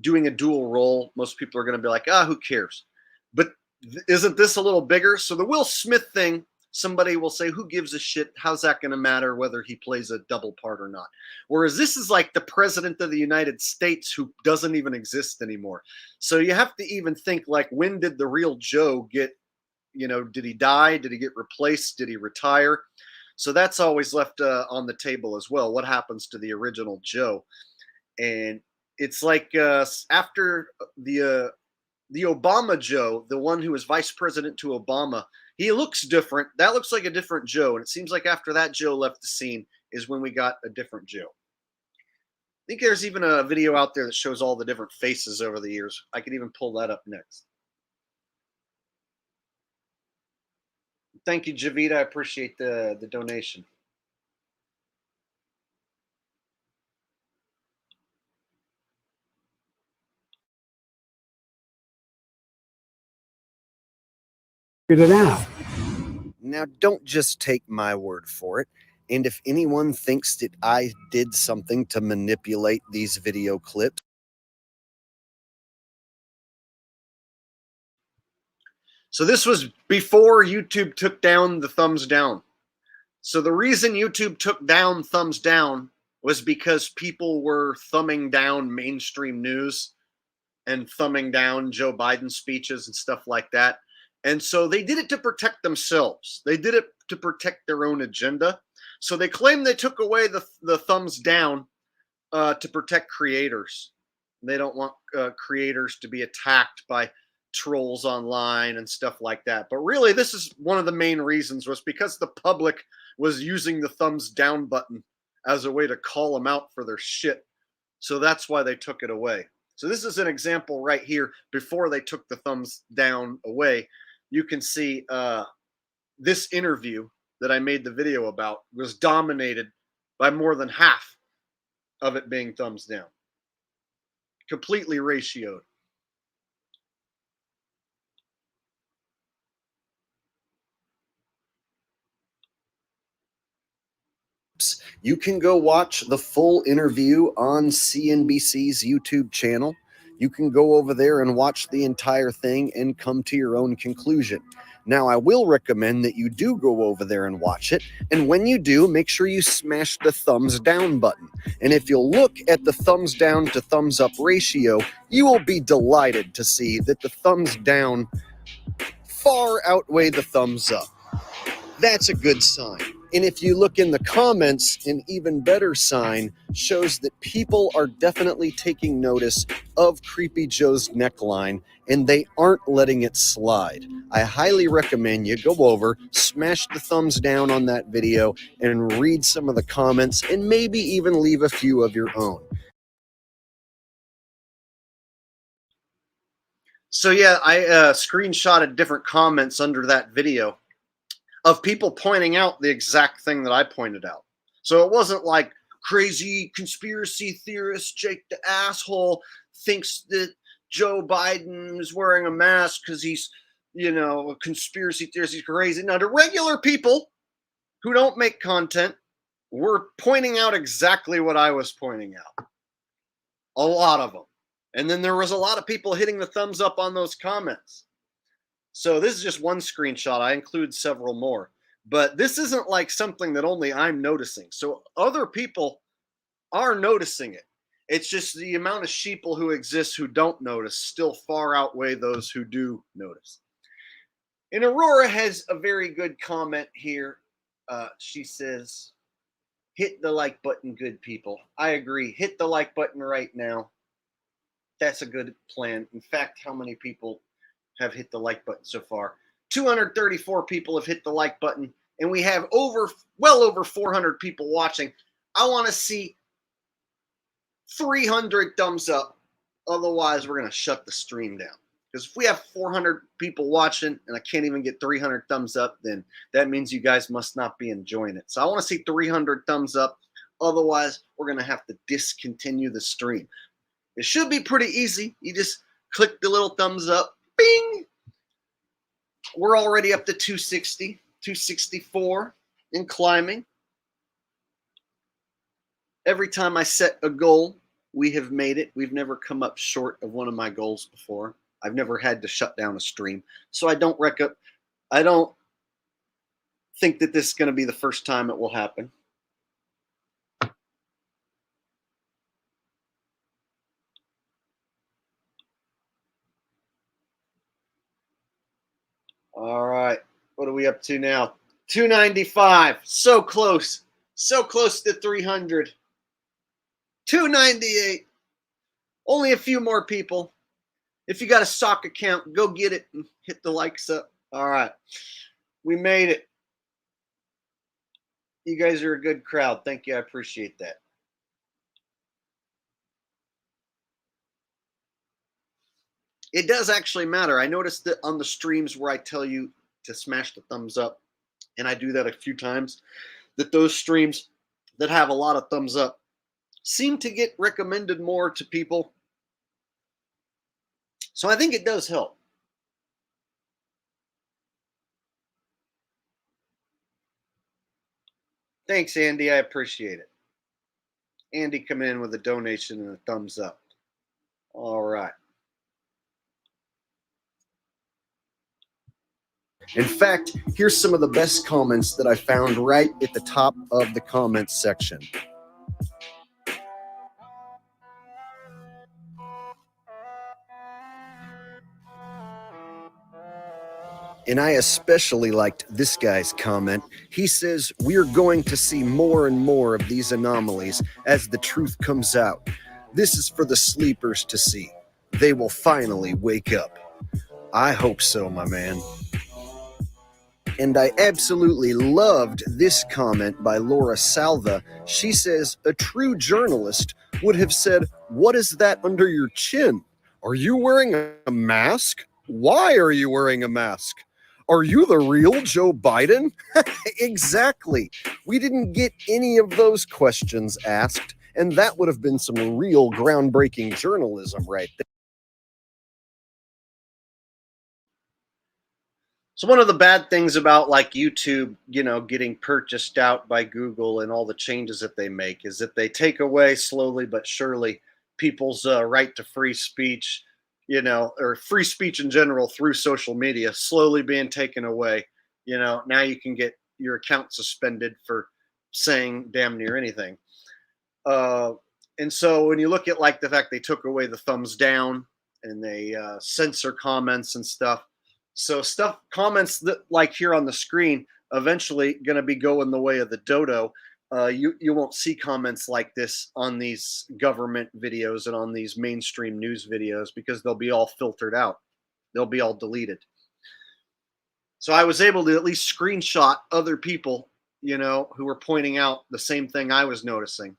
Speaker 1: doing a dual role, most people are going to be like, who cares? But isn't this a little bigger? So the Will Smith thing, somebody will say, who gives a shit? How's that going to matter whether he plays a double part or not? Whereas this is like the president of the United States who doesn't even exist anymore. So you have to even think, like, when did the real Joe get, you know, did he die? Did he get replaced? Did he retire? So that's always left on the table as well. What happens to the original Joe? And it's like after the Obama Joe, the one who was vice president to Obama, he looks different. That looks like a different Joe. And it seems like after that Joe left the scene, is when we got a different Joe. I think there's even a video out there that shows all the different faces over the years. I could even pull that up next. Thank you, Javita. I appreciate the donation.
Speaker 11: Figured it out.
Speaker 12: Now, don't just take my word for it. And if anyone thinks that I did something to manipulate these video clips,
Speaker 1: so this was before YouTube took down the thumbs down. So the reason YouTube took down thumbs down was because people were thumbing down mainstream news and thumbing down Joe Biden speeches and stuff like that. And so they did it to protect themselves. They did it to protect their own agenda. So they claim they took away the thumbs down to protect creators. They don't want creators to be attacked by trolls online and stuff like that. But really, this is one of the main reasons, was because the public was using the thumbs down button as a way to call them out for their shit. So that's why they took it away. So this is an example right here before they took the thumbs down away. You can see this interview that I made the video about was dominated by more than half of it being thumbs down. Completely ratioed.
Speaker 12: you can go watch the full interview on CNBC's YouTube channel. You can go over there and watch the entire thing and come to your own conclusion. Now, I will recommend that you do go over there and watch it. And when you do, make sure you smash the thumbs down button. And if you'll look at the thumbs down to thumbs up ratio, you will be delighted to see that the thumbs down far outweigh the thumbs up. That's a good sign. And if you look in the comments, an even better sign shows that people are definitely taking notice of Creepy Joe's neckline, and they aren't letting it slide. I highly recommend you go over, smash the thumbs down on that video, and read some of the comments, and maybe even leave a few of your own.
Speaker 1: So yeah, I screenshotted different comments under that video of people pointing out the exact thing that I pointed out. So it wasn't like crazy conspiracy theorist Jake the asshole thinks that Joe Biden is wearing a mask because he's, you know, a conspiracy theorist, he's crazy. Now, the regular people who don't make content were pointing out exactly what I was pointing out. A lot of them. And then there was a lot of people hitting the thumbs up on those comments. So this is just one screenshot. I include several more. But this isn't like something that only I'm noticing. So other people are noticing it. It's just the amount of sheeple who exist who don't notice still far outweigh those who do notice. And Aurora has a very good comment here. She says, hit the like button, good people. I agree. Hit the like button right now. That's a good plan. In fact, how many people have hit the like button so far? 234 people have hit the like button, and we have well over 400 people watching. I want to see 300 thumbs up. Otherwise, we're going to shut the stream down. Because if we have 400 people watching and I can't even get 300 thumbs up, then that means you guys must not be enjoying it. So I want to see 300 thumbs up. Otherwise, we're going to have to discontinue the stream. It should be pretty easy. You just click the little thumbs up. Bing! We're already up to 260, 264 and climbing. Every time I set a goal, we have made it. We've never come up short of one of my goals before. I've never had to shut down a stream. So I don't think that this is going to be the first time it will happen. All right. What are we up to now? 295. So close. So close to 300. 298. Only a few more people. If you got a sock account, go get it and hit the likes up. All right. We made it. You guys are a good crowd. Thank you. I appreciate that. It does actually matter. I noticed that on the streams where I tell you to smash the thumbs up, and I do that a few times, that those streams that have a lot of thumbs up seem to get recommended more to people. So I think it does help. Thanks, Andy. I appreciate it. Andy coming in with a donation and a thumbs up. All right.
Speaker 12: In fact, here's some of the best comments that I found right at the top of the comments section. And I especially liked this guy's comment. He says, "We're going to see more and more of these anomalies as the truth comes out. This is for the sleepers to see. They will finally wake up." I hope so, my man. And I absolutely loved this comment by Laura Salva. She says, "A true journalist would have said, 'What is that under your chin? Are you wearing a mask? Why are you wearing a mask? Are you the real Joe Biden?'" Exactly. We didn't get any of those questions asked, and that would have been some real groundbreaking journalism right there.
Speaker 1: So one of the bad things about like YouTube, getting purchased out by Google and all the changes that they make is that they take away slowly but surely people's right to free speech, or free speech in general through social media slowly being taken away. Now you can get your account suspended for saying damn near anything. And so when you look at like the fact they took away the thumbs down and they censor comments and stuff. So comments that like here on the screen, eventually going to be going the way of the dodo. You won't see comments like this on these government videos and on these mainstream news videos because they'll be all filtered out. They'll be all deleted. So I was able to at least screenshot other people, who were pointing out the same thing I was noticing.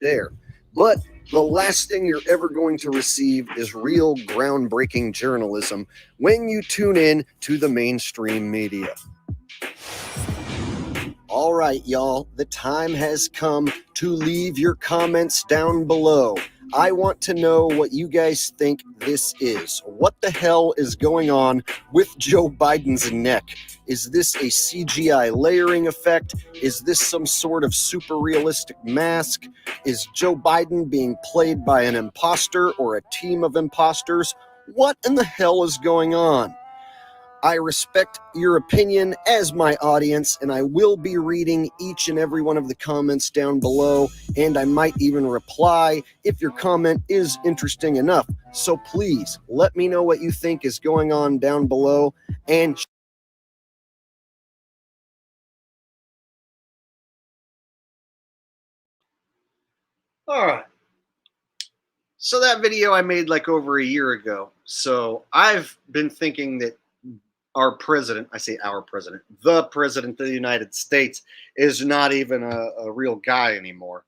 Speaker 12: There. But the last thing you're ever going to receive is real groundbreaking journalism when you tune in to the mainstream media. All right, y'all, the time has come to leave your comments down below. I want to know what you guys think this is. What the hell is going on with Joe Biden's neck? Is this a CGI layering effect? Is this some sort of super realistic mask? Is Joe Biden being played by an imposter or a team of imposters? What in the hell is going on? I respect your opinion as my audience, and I will be reading each and every one of the comments down below, and I might even reply if your comment is interesting enough. So please let me know what you think is going on down below, and
Speaker 1: all right. So that video I made like over a year ago. So I've been thinking that our president, I say our president, the president of the United States is not even a real guy anymore.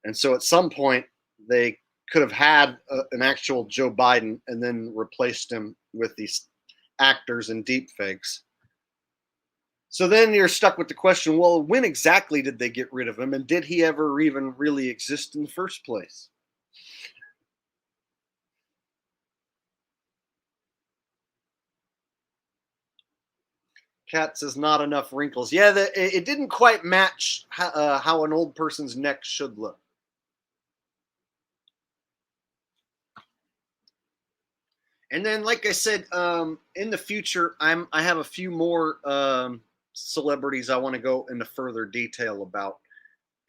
Speaker 1: And so at some point they could have had an actual Joe Biden and then replaced him with these actors and deep fakes. So then you're stuck with the question, well, when exactly did they get rid of him? And did he ever even really exist in the first place? Cat says not enough wrinkles. Yeah, it didn't quite match how an old person's neck should look. And then, like I said, in the future, I have a few more celebrities I want to go into further detail about.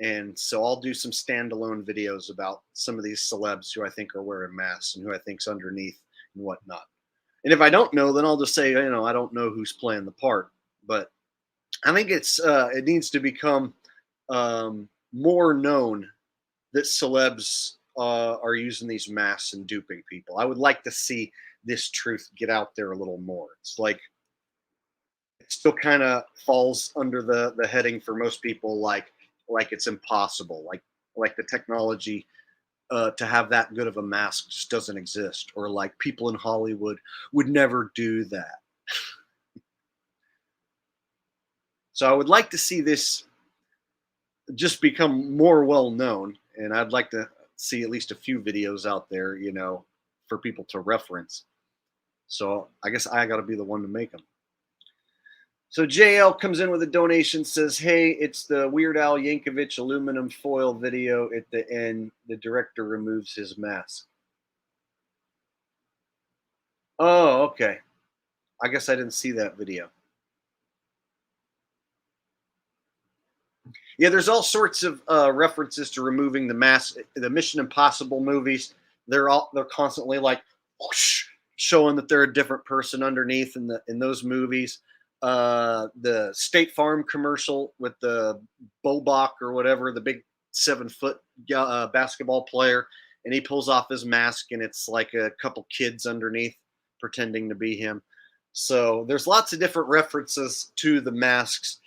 Speaker 1: And so I'll do some standalone videos about some of these celebs who I think are wearing masks and who I think's underneath and whatnot. And if I don't know, then I'll just say, I don't know who's playing the part. But I think it needs to become more known that celebs are using these masks and duping people. I would like to see this truth get out there a little more. It's like it still kind of falls under the heading for most people, like it's impossible, like the technology to have that good of a mask just doesn't exist, or like people in Hollywood would never do that. So I would like to see this just become more well known, and I'd like to see at least a few videos out there, you know, for people to reference. So I guess I got to be the one to make them. So JL comes in with a donation, says, hey, it's the Weird Al Yankovic aluminum foil video. At the end, the director removes his mask. Oh, okay. I guess I didn't see that video. Yeah, there's all sorts of references to removing the mask. The Mission Impossible movies, they're constantly like whoosh, showing that they're a different person underneath in those movies. The State Farm commercial with the Bobak or whatever, the big 7-foot basketball player, and he pulls off his mask and it's like a couple kids underneath pretending to be him. So there's lots of different references to the masks.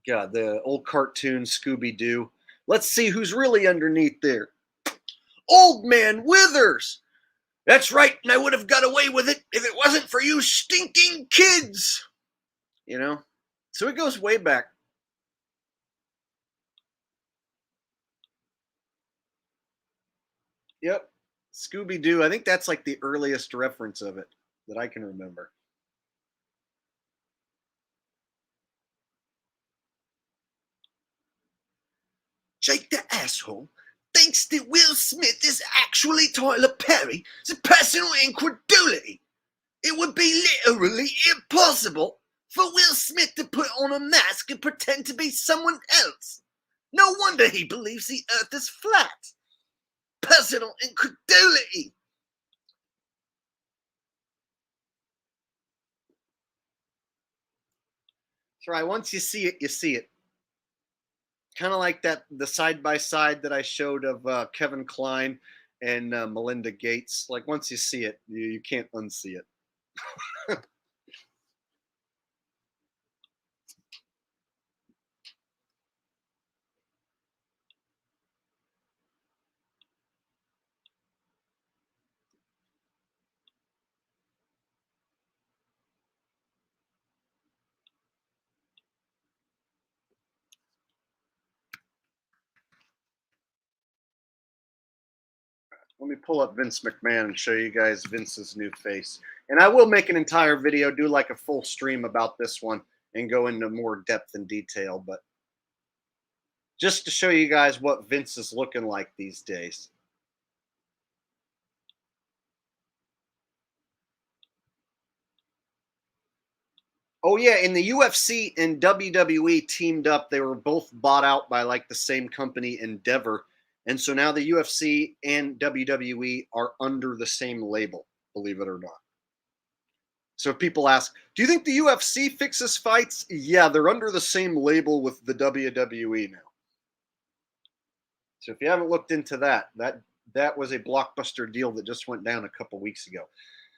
Speaker 1: God, the old cartoon Scooby-Doo. Let's see who's really underneath there. Old Man Withers. That's right, and I would have got away with it if it wasn't for you stinking kids. You know? So it goes way back. Yep. Scooby-Doo. I think that's like the earliest reference of it that I can remember. Jake the asshole thinks that Will Smith is actually Tyler Perry. It's a personal incredulity. It would be literally impossible for Will Smith to put on a mask and pretend to be someone else. No wonder he believes the earth is flat. Personal incredulity. That's right. Once you see it, you see it. Kind of like the side-by-side that I showed of Kevin Kline and Melinda Gates. Like once you see it, you can't unsee it. Let me pull up Vince McMahon and show you guys Vince's new face. And I will make an entire video, do like a full stream about this one and go into more depth and detail. But just to show you guys what Vince is looking like these days. Oh, yeah, and the UFC and WWE teamed up. They were both bought out by like the same company, Endeavor. And so now the UFC and WWE are under the same label, believe it or not. So if people ask, do you think the UFC fixes fights? Yeah, they're under the same label with the WWE now. So if you haven't looked into that, that was a blockbuster deal that just went down a couple weeks ago.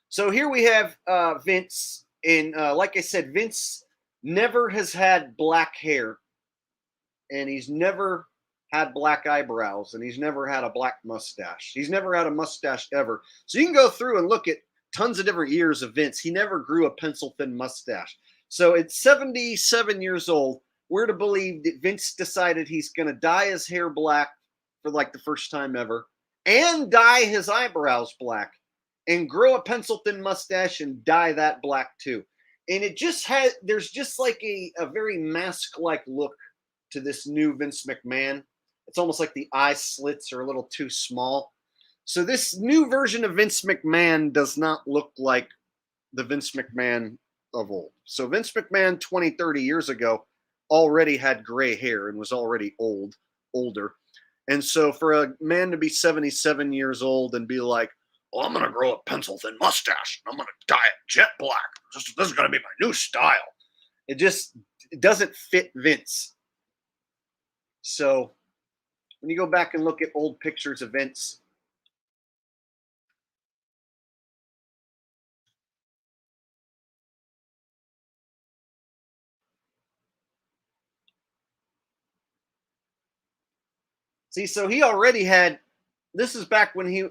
Speaker 1: So here we have Vince. And like I said, Vince never has had black hair. And he's never had black eyebrows, and he's never had a black mustache. He's never had a mustache ever. So you can go through and look at tons of different years of Vince. He never grew a pencil-thin mustache. So at 77 years old, we're to believe that Vince decided he's going to dye his hair black for like the first time ever, and dye his eyebrows black, and grow a pencil-thin mustache and dye that black too. And it just has, there's just like a very mask-like look to this new Vince McMahon. It's almost like the eye slits are a little too small. So this new version of Vince McMahon does not look like the Vince McMahon of old. So Vince McMahon 20, 30 years ago already had gray hair and was already older. And so for a man to be 77 years old and be like, well, I'm going to grow a pencil-thin mustache. I'm going to dye it jet black. This is going to be my new style. It doesn't fit Vince. So when you go back and look at old pictures of Vince, see, so he already had, this is back when he,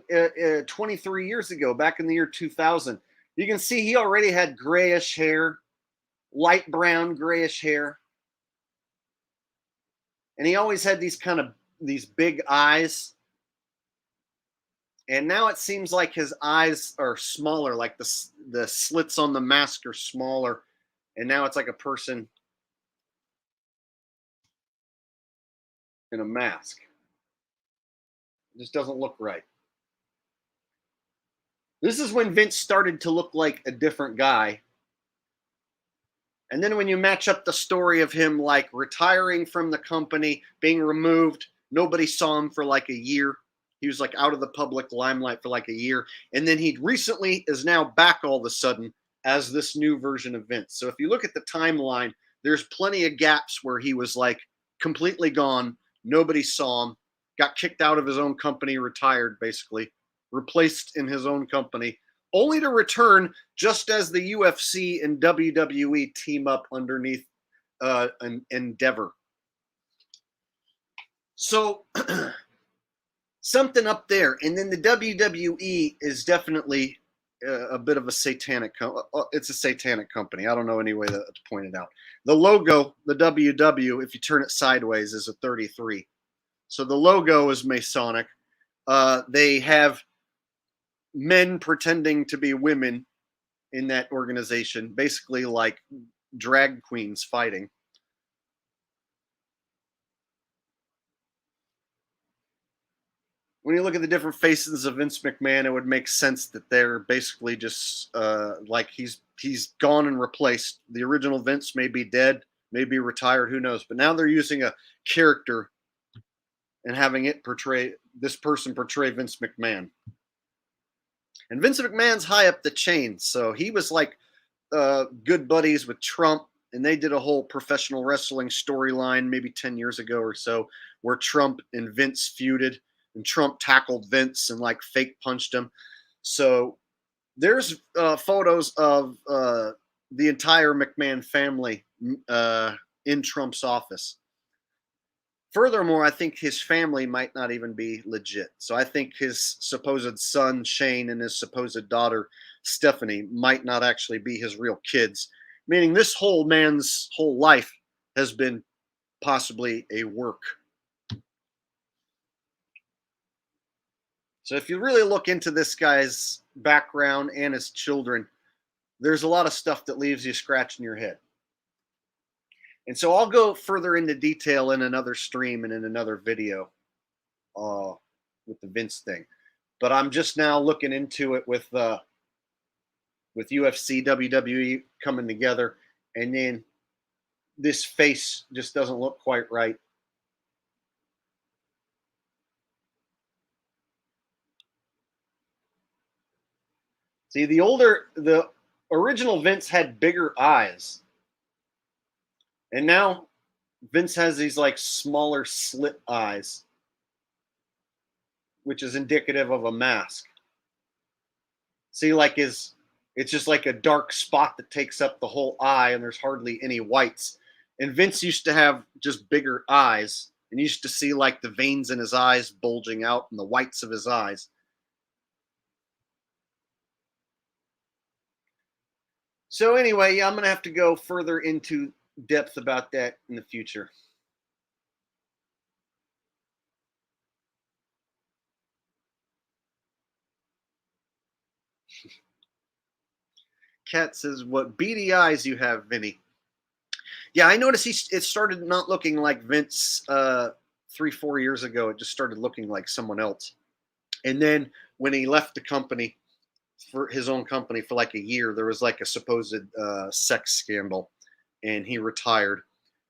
Speaker 1: 23 years ago, back in the year 2000. You can see he already had grayish hair, light brown grayish hair. And he always had these big eyes. And now it seems like his eyes are smaller, like the slits on the mask are smaller. And now it's like a person in a mask. It just doesn't look right. This is when Vince started to look like a different guy. And then when you match up the story of him like retiring from the company, being removed, nobody saw him for like a year. He was like out of the public limelight for like a year. And then he recently is now back all of a sudden as this new version of Vince. So if you look at the timeline, there's plenty of gaps where he was like completely gone. Nobody saw him, got kicked out of his own company, retired basically, replaced in his own company, only to return just as the UFC and WWE team up underneath an Endeavor. So something up there. And then the WWE is definitely a bit of a satanic, it's a satanic company. I don't know any way to point it out. The logo, the WW, if you turn it sideways, is a 33. So the logo is Masonic. They have men pretending to be women in that organization, basically like drag queens fighting. When you look at the different faces of Vince McMahon, it would make sense that they're basically just like he's gone and replaced. The original Vince may be dead, may be retired, who knows? But now they're using a character and having it portray, this person portray Vince McMahon. And Vince McMahon's high up the chain, so he was like good buddies with Trump, and they did a whole professional wrestling storyline maybe 10 years ago or so, where Trump and Vince feuded, and Trump tackled Vince and like fake punched him. So there's photos of the entire McMahon family in Trump's office. Furthermore, I think his family might not even be legit. So I think his supposed son, Shane, and his supposed daughter, Stephanie, might not actually be his real kids. Meaning this whole man's whole life has been possibly a work. So if you really look into this guy's background and his children, there's a lot of stuff that leaves you scratching your head. And so I'll go further into detail in another stream and in another video with the Vince thing. But I'm just now looking into it with UFC, WWE coming together. And then this face just doesn't look quite right. See, the original Vince had bigger eyes. And now Vince has these like smaller slit eyes, which is indicative of a mask. See, like it's just like a dark spot that takes up the whole eye, and there's hardly any whites. And Vince used to have just bigger eyes, and you used to see like the veins in his eyes bulging out and the whites of his eyes. So anyway, I'm going to have to go further into depth about that in the future. Kat says, what beady eyes you have, Vinny. Yeah, I noticed it started not looking like Vince 3-4 years ago. It just started looking like someone else. And then when he left the company, for his own company for like a year, there was like a supposed sex scandal, and he retired,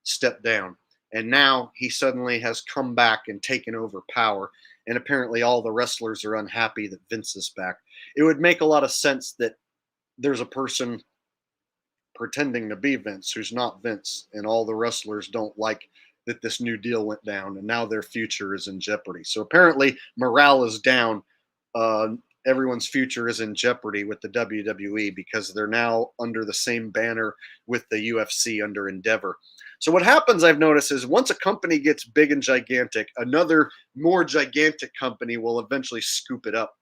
Speaker 1: stepped down. And now he suddenly has come back and taken over power. And apparently all the wrestlers are unhappy that Vince is back. It would make a lot of sense that there's a person pretending to be Vince who's not Vince, and all the wrestlers don't like that this new deal went down, and now their future is in jeopardy. So apparently morale is down. Everyone's future is in jeopardy with the WWE because they're now under the same banner with the UFC under Endeavor. So what happens, I've noticed, is once a company gets big and gigantic, another more gigantic company will eventually scoop it up.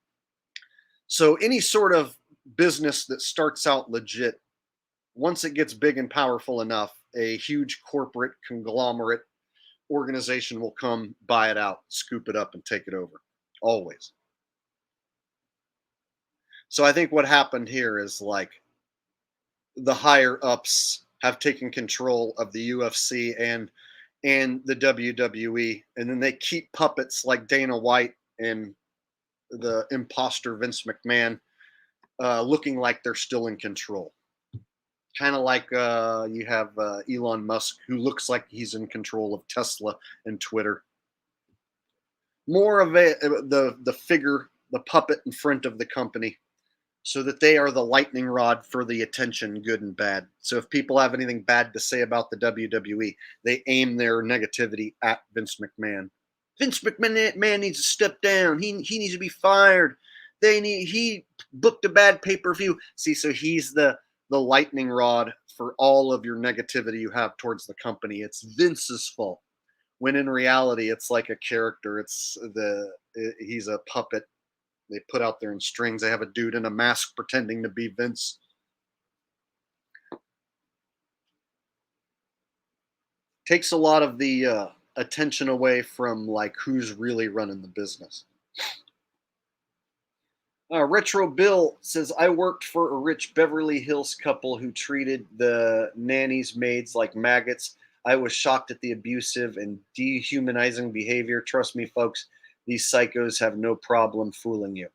Speaker 1: So any sort of business that starts out legit, once it gets big and powerful enough, a huge corporate conglomerate organization will come buy it out, scoop it up, and take it over. Always. So I think what happened here is like the higher ups have taken control of the UFC and the WWE, and then they keep puppets like Dana White and the imposter Vince McMahon looking like they're still in control. Kind of like you have Elon Musk, who looks like he's in control of Tesla and Twitter. More of the figure, the puppet in front of the company, so that they are the lightning rod for the attention, good and bad. So if people have anything bad to say about the WWE, they aim their negativity at Vince McMahon. Vince McMahon needs to step down. He needs to be fired. He booked a bad pay-per-view. See, so he's the lightning rod for all of your negativity you have towards the company. It's Vince's fault. When in reality, it's like a character. He's a puppet they put out there in strings. They have a dude in a mask pretending to be Vince. Takes a lot of the attention away from like who's really running the business. Retro Bill says, I worked for a rich Beverly Hills couple who treated the nannies' maids like maggots. I was shocked at the abusive and dehumanizing behavior. Trust me, folks, these psychos have no problem fooling you.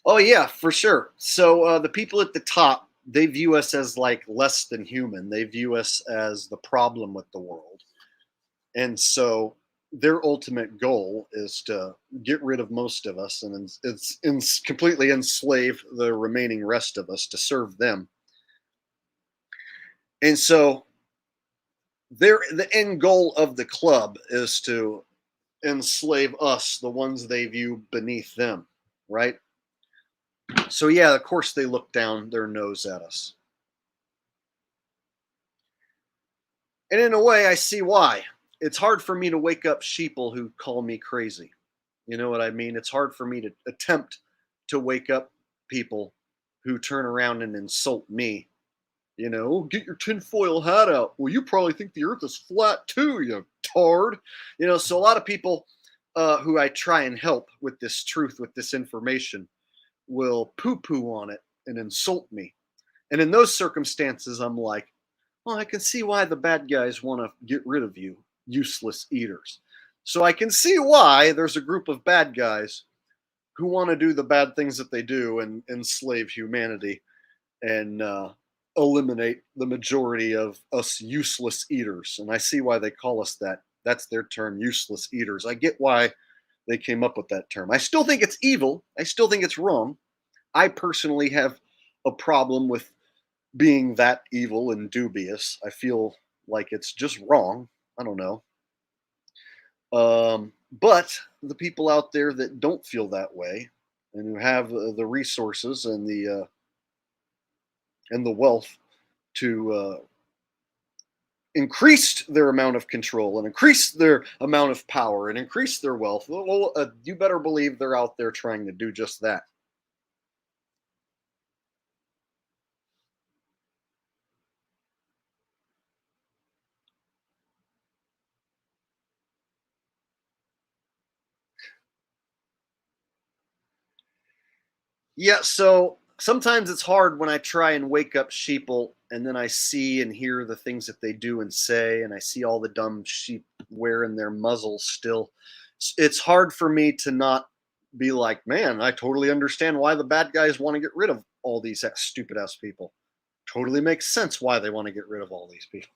Speaker 1: Oh, yeah, for sure. So the people at the top, they view us as like less than human. They view us as the problem with the world. And so their ultimate goal is to get rid of most of us and it's completely enslave the remaining rest of us to serve them. And so the end goal of the club is to enslave us, the ones they view beneath them, right? So yeah, of course they look down their nose at us. And in a way, I see why. It's hard for me to wake up sheeple who call me crazy. You know what I mean? It's hard for me to attempt to wake up people who turn around and insult me. You know, get your tinfoil hat out. Well, you probably think the earth is flat too, you tard. You know, so a lot of people who I try and help with this truth, with this information, will poo-poo on it and insult me. And in those circumstances, I'm like, well, I can see why the bad guys want to get rid of you, useless eaters. So I can see why there's a group of bad guys who want to do the bad things that they do and enslave humanity and eliminate the majority of us useless eaters. And I see why they call us that. That's their term, useless eaters. I get why they came up with that term. I still think it's evil. I still think it's wrong. I personally have a problem with being that evil and dubious. I feel like it's just wrong. I don't know. But the people out there that don't feel that way and who have the resources and the wealth to increase their amount of control and increase their amount of power and increase their wealth, well, you better believe they're out there trying to do just that. Yeah, so sometimes it's hard when I try and wake up sheeple and then I see and hear the things that they do and say, and I see all the dumb sheep wearing their muzzles still. It's hard for me to not be like, man, I totally understand why the bad guys want to get rid of all these stupid ass people. Totally makes sense why they want to get rid of all these people.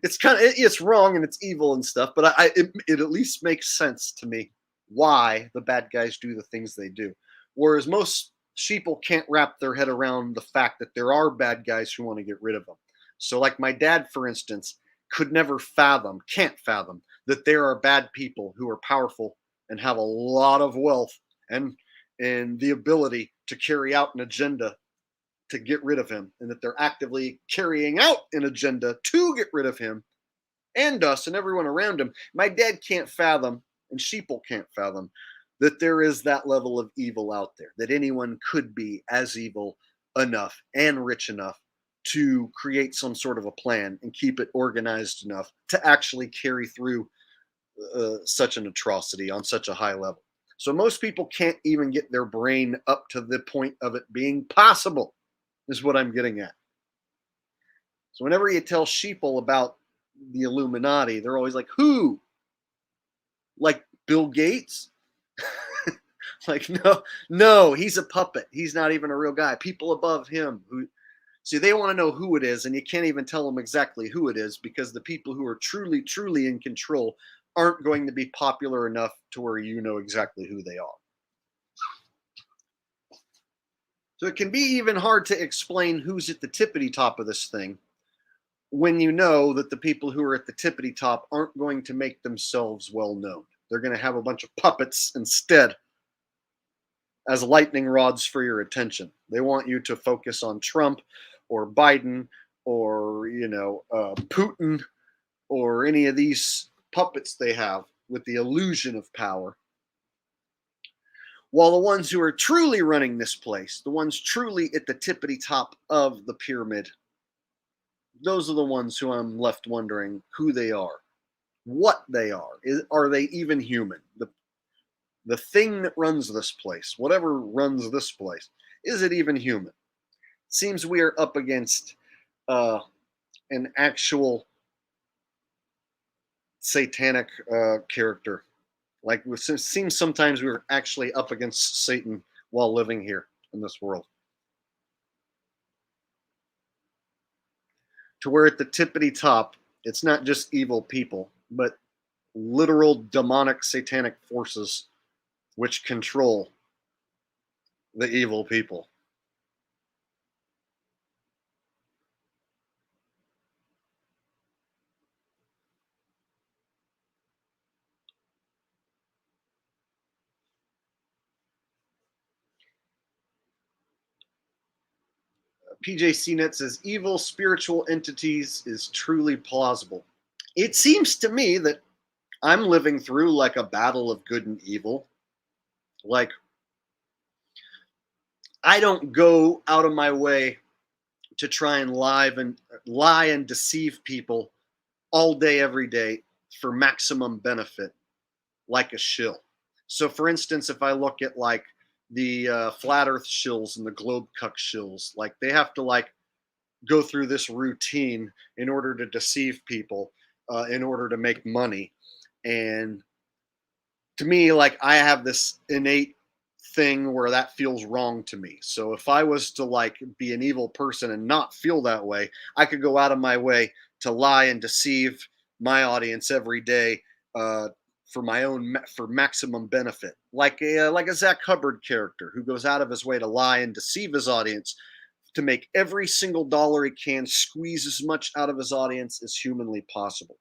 Speaker 1: It's it's wrong and it's evil and stuff, but it at least makes sense to me why the bad guys do the things they do. Whereas most sheeple can't wrap their head around the fact that there are bad guys who want to get rid of them. So like my dad, for instance, could never fathom, can't fathom that there are bad people who are powerful and have a lot of wealth and the ability to carry out an agenda to get rid of him, and that they're actively carrying out an agenda to get rid of him and us and everyone around him. My dad can't fathom, and sheeple can't fathom, that there is that level of evil out there, that anyone could be as evil enough and rich enough to create some sort of a plan and keep it organized enough to actually carry through such an atrocity on such a high level. So most people can't even get their brain up to the point of it being possible, is what I'm getting at. So whenever you tell sheeple about the Illuminati, they're always like, who? Like Bill Gates? Like, no, he's a puppet. He's not even a real guy. People above him who, see, they want to know who it is, and you can't even tell them exactly who it is, because the people who are truly, truly in control aren't going to be popular enough to where you know exactly who they are. So it can be even hard to explain who's at the tippity top of this thing when you know that the people who are at the tippity top aren't going to make themselves well known. They're going to have a bunch of puppets instead as lightning rods for your attention. They want you to focus on Trump or Biden or, Putin or any of these puppets they have with the illusion of power. While the ones who are truly running this place, the ones truly at the tippity top of the pyramid, those are the ones who I'm left wondering who they are, what they are they even human? The thing that runs this place, whatever runs this place, is it even human? Seems we are up against an actual satanic character. Like, it seems sometimes we're actually up against Satan while living here in this world. To where at the tippity top, it's not just evil people, but literal demonic satanic forces which control the evil people. PJ CNET says, evil spiritual entities is truly plausible. It seems to me that I'm living through like a battle of good and evil. Like, I don't go out of my way to try and lie and deceive people all day, every day for maximum benefit, like a shill. So for instance, if I look at like the flat earth shills and the globe cuck shills, like they have to like go through this routine in order to deceive people, in order to make money. And to me, like, I have this innate thing where that feels wrong to me. So if I was to like be an evil person and not feel that way, I could go out of my way to lie and deceive my audience every day for maximum benefit, like a Zach Hubbard character who goes out of his way to lie and deceive his audience to make every single dollar he can, squeeze as much out of his audience as humanly possible.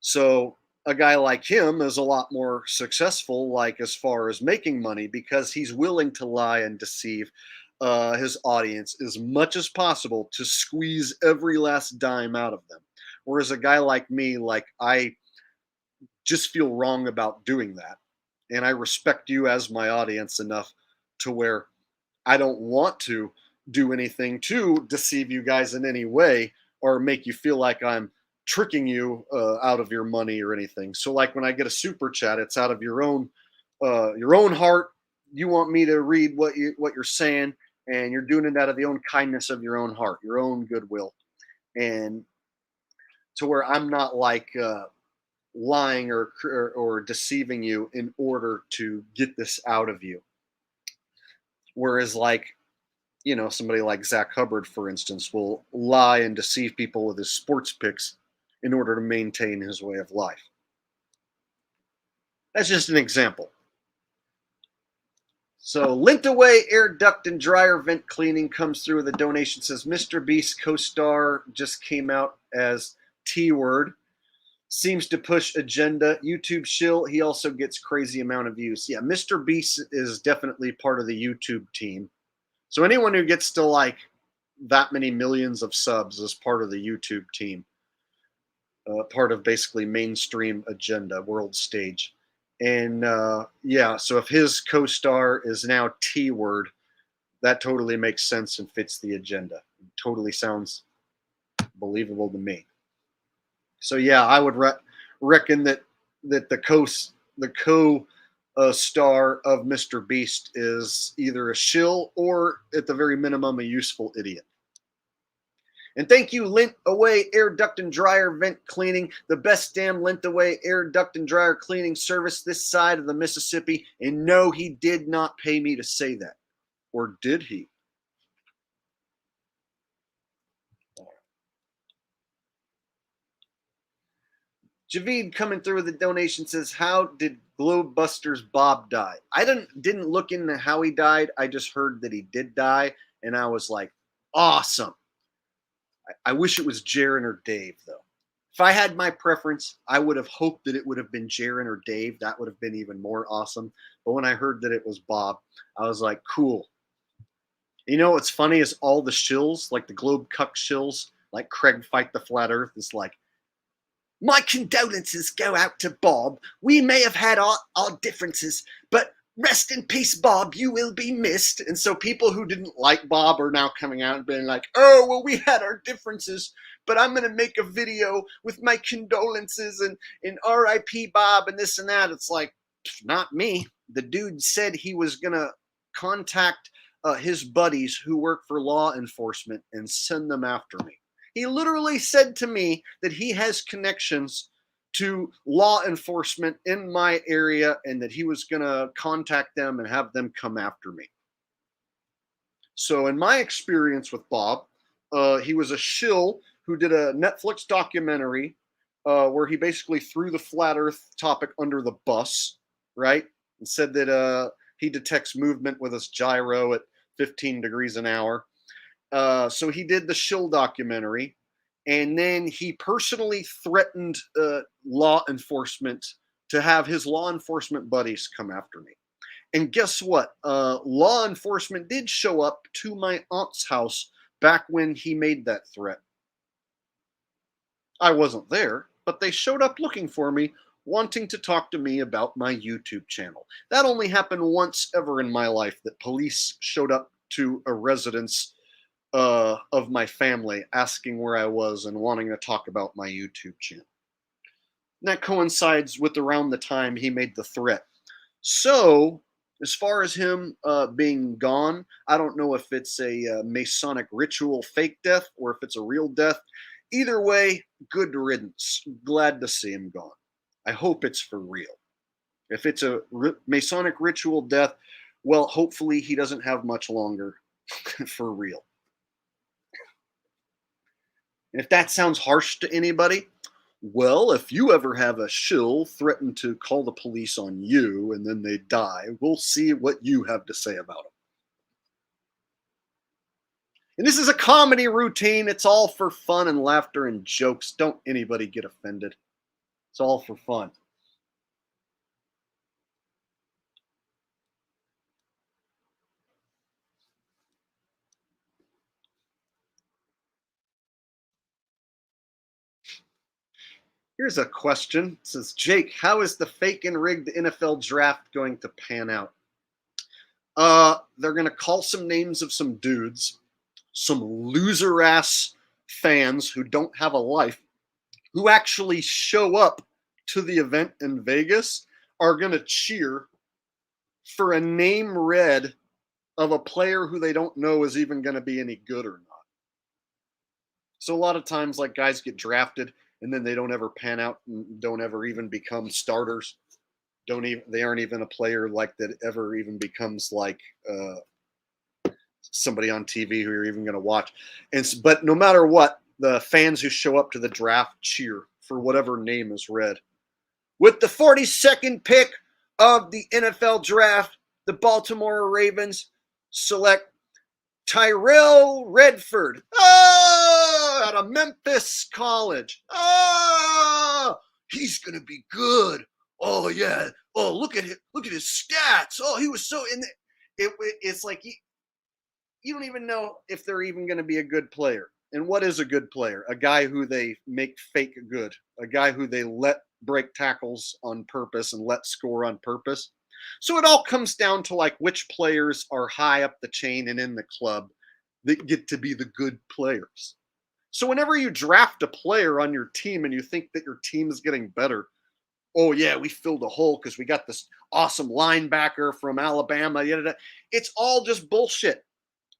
Speaker 1: So a guy like him is a lot more successful, like as far as making money, because he's willing to lie and deceive his audience as much as possible to squeeze every last dime out of them. Whereas a guy like me, like, I just feel wrong about doing that. And I respect you as my audience enough to where I don't want to do anything to deceive you guys in any way or make you feel like I'm tricking you out of your money or anything. So like when I get a super chat, it's out of your own heart. You want me to read what you're saying, and you're doing it out of the own kindness of your own heart, your own goodwill. And to where I'm not like lying or deceiving you in order to get this out of you. Whereas like, somebody like Zach Hubbard, for instance, will lie and deceive people with his sports picks in order to maintain his way of life. That's just an example. So Lint Away Air Duct and Dryer Vent Cleaning comes through with a donation. Says, Mr. Beast co-star just came out as T-word. Seems to push agenda. YouTube shill. He also gets crazy amount of views. Yeah, Mr. Beast is definitely part of the YouTube team. So anyone who gets to like that many millions of subs is part of the YouTube team. Part of basically mainstream agenda, world stage. And yeah, so if his co-star is now T-word, that totally makes sense and fits the agenda. It totally sounds believable to me. So yeah, I would reckon that the co-star of Mr. Beast is either a shill or at the very minimum a useful idiot. And thank you, Lint Away Air Duct and Dryer Vent Cleaning, the best damn Lint Away Air Duct and Dryer cleaning service this side of the Mississippi. And no, he did not pay me to say that. Or did he? Javid coming through with a donation says, how did Globebusters Bob die? I didn't look into how he died. I just heard that he did die. And I was like, awesome. I wish it was Jaron or Dave, though. If I had my preference, I would have hoped that it would have been Jaron or Dave. That would have been even more awesome. But when I heard that it was Bob, I was like, cool. You know what's funny is all the shills, like the Globe Cuck shills, like Craig Fight the Flat Earth, is like, my condolences go out to Bob. We may have had our differences, but rest in peace, Bob. You will be missed. And so people who didn't like Bob are now coming out and being like, oh, well, we had our differences, but I'm going to make a video with my condolences and R.I.P. Bob and this and that. It's like, not me. The dude said he was going to contact his buddies who work for law enforcement and send them after me. He literally said to me that he has connections to law enforcement in my area and that he was going to contact them and have them come after me. So in my experience with Bob, he was a shill who did a Netflix documentary where he basically threw the flat earth topic under the bus, right? And said that he detects movement with his gyro at 15 degrees an hour. So he did the shill documentary, and then he personally threatened law enforcement to have his law enforcement buddies come after me. And guess what? Law enforcement did show up to my aunt's house back when he made that threat. I wasn't there, but they showed up looking for me, wanting to talk to me about my YouTube channel. That only happened once ever in my life, that police showed up to a residence of my family asking where I was and wanting to talk about my YouTube channel. And that coincides with around the time he made the threat. So as far as him being gone, I don't know if it's a Masonic ritual fake death or if it's a real death. Either way, good riddance. Glad to see him gone. I hope it's for real. If it's a Masonic ritual death, well, hopefully he doesn't have much longer for real. If that sounds harsh to anybody, well, if you ever have a shill threaten to call the police on you and then they die, we'll see what you have to say about them. And this is a comedy routine. It's all for fun and laughter and jokes. Don't anybody get offended. It's all for fun. Here's a question. It says, Jake, how is the fake and rigged NFL draft going to pan out? They're going to call some names of some dudes, some loser-ass fans who don't have a life, who actually show up to the event in Vegas, are going to cheer for a name read of a player who they don't know is even going to be any good or not. So a lot of times, like, guys get drafted and then they don't ever pan out and don't ever even become starters. They aren't even a player like that ever even becomes like somebody on TV who you're even going to watch. But no matter what, the fans who show up to the draft cheer for whatever name is read. With the 42nd pick of the NFL draft, the Baltimore Ravens select Tyrell Redford. out of Memphis College. Oh, he's gonna be good. Oh yeah. Oh, look at his stats. Oh, he was so in the, it's like you don't even know if they're even going to be a good player. And what is a good player? A guy who they make fake good, a guy who they let break tackles on purpose and let score on purpose. So it all comes down to like which players are high up the chain and in the club that get to be the good players. So whenever you draft a player on your team and you think that your team is getting better, oh yeah, we filled a hole because we got this awesome linebacker from Alabama. It's all just bullshit.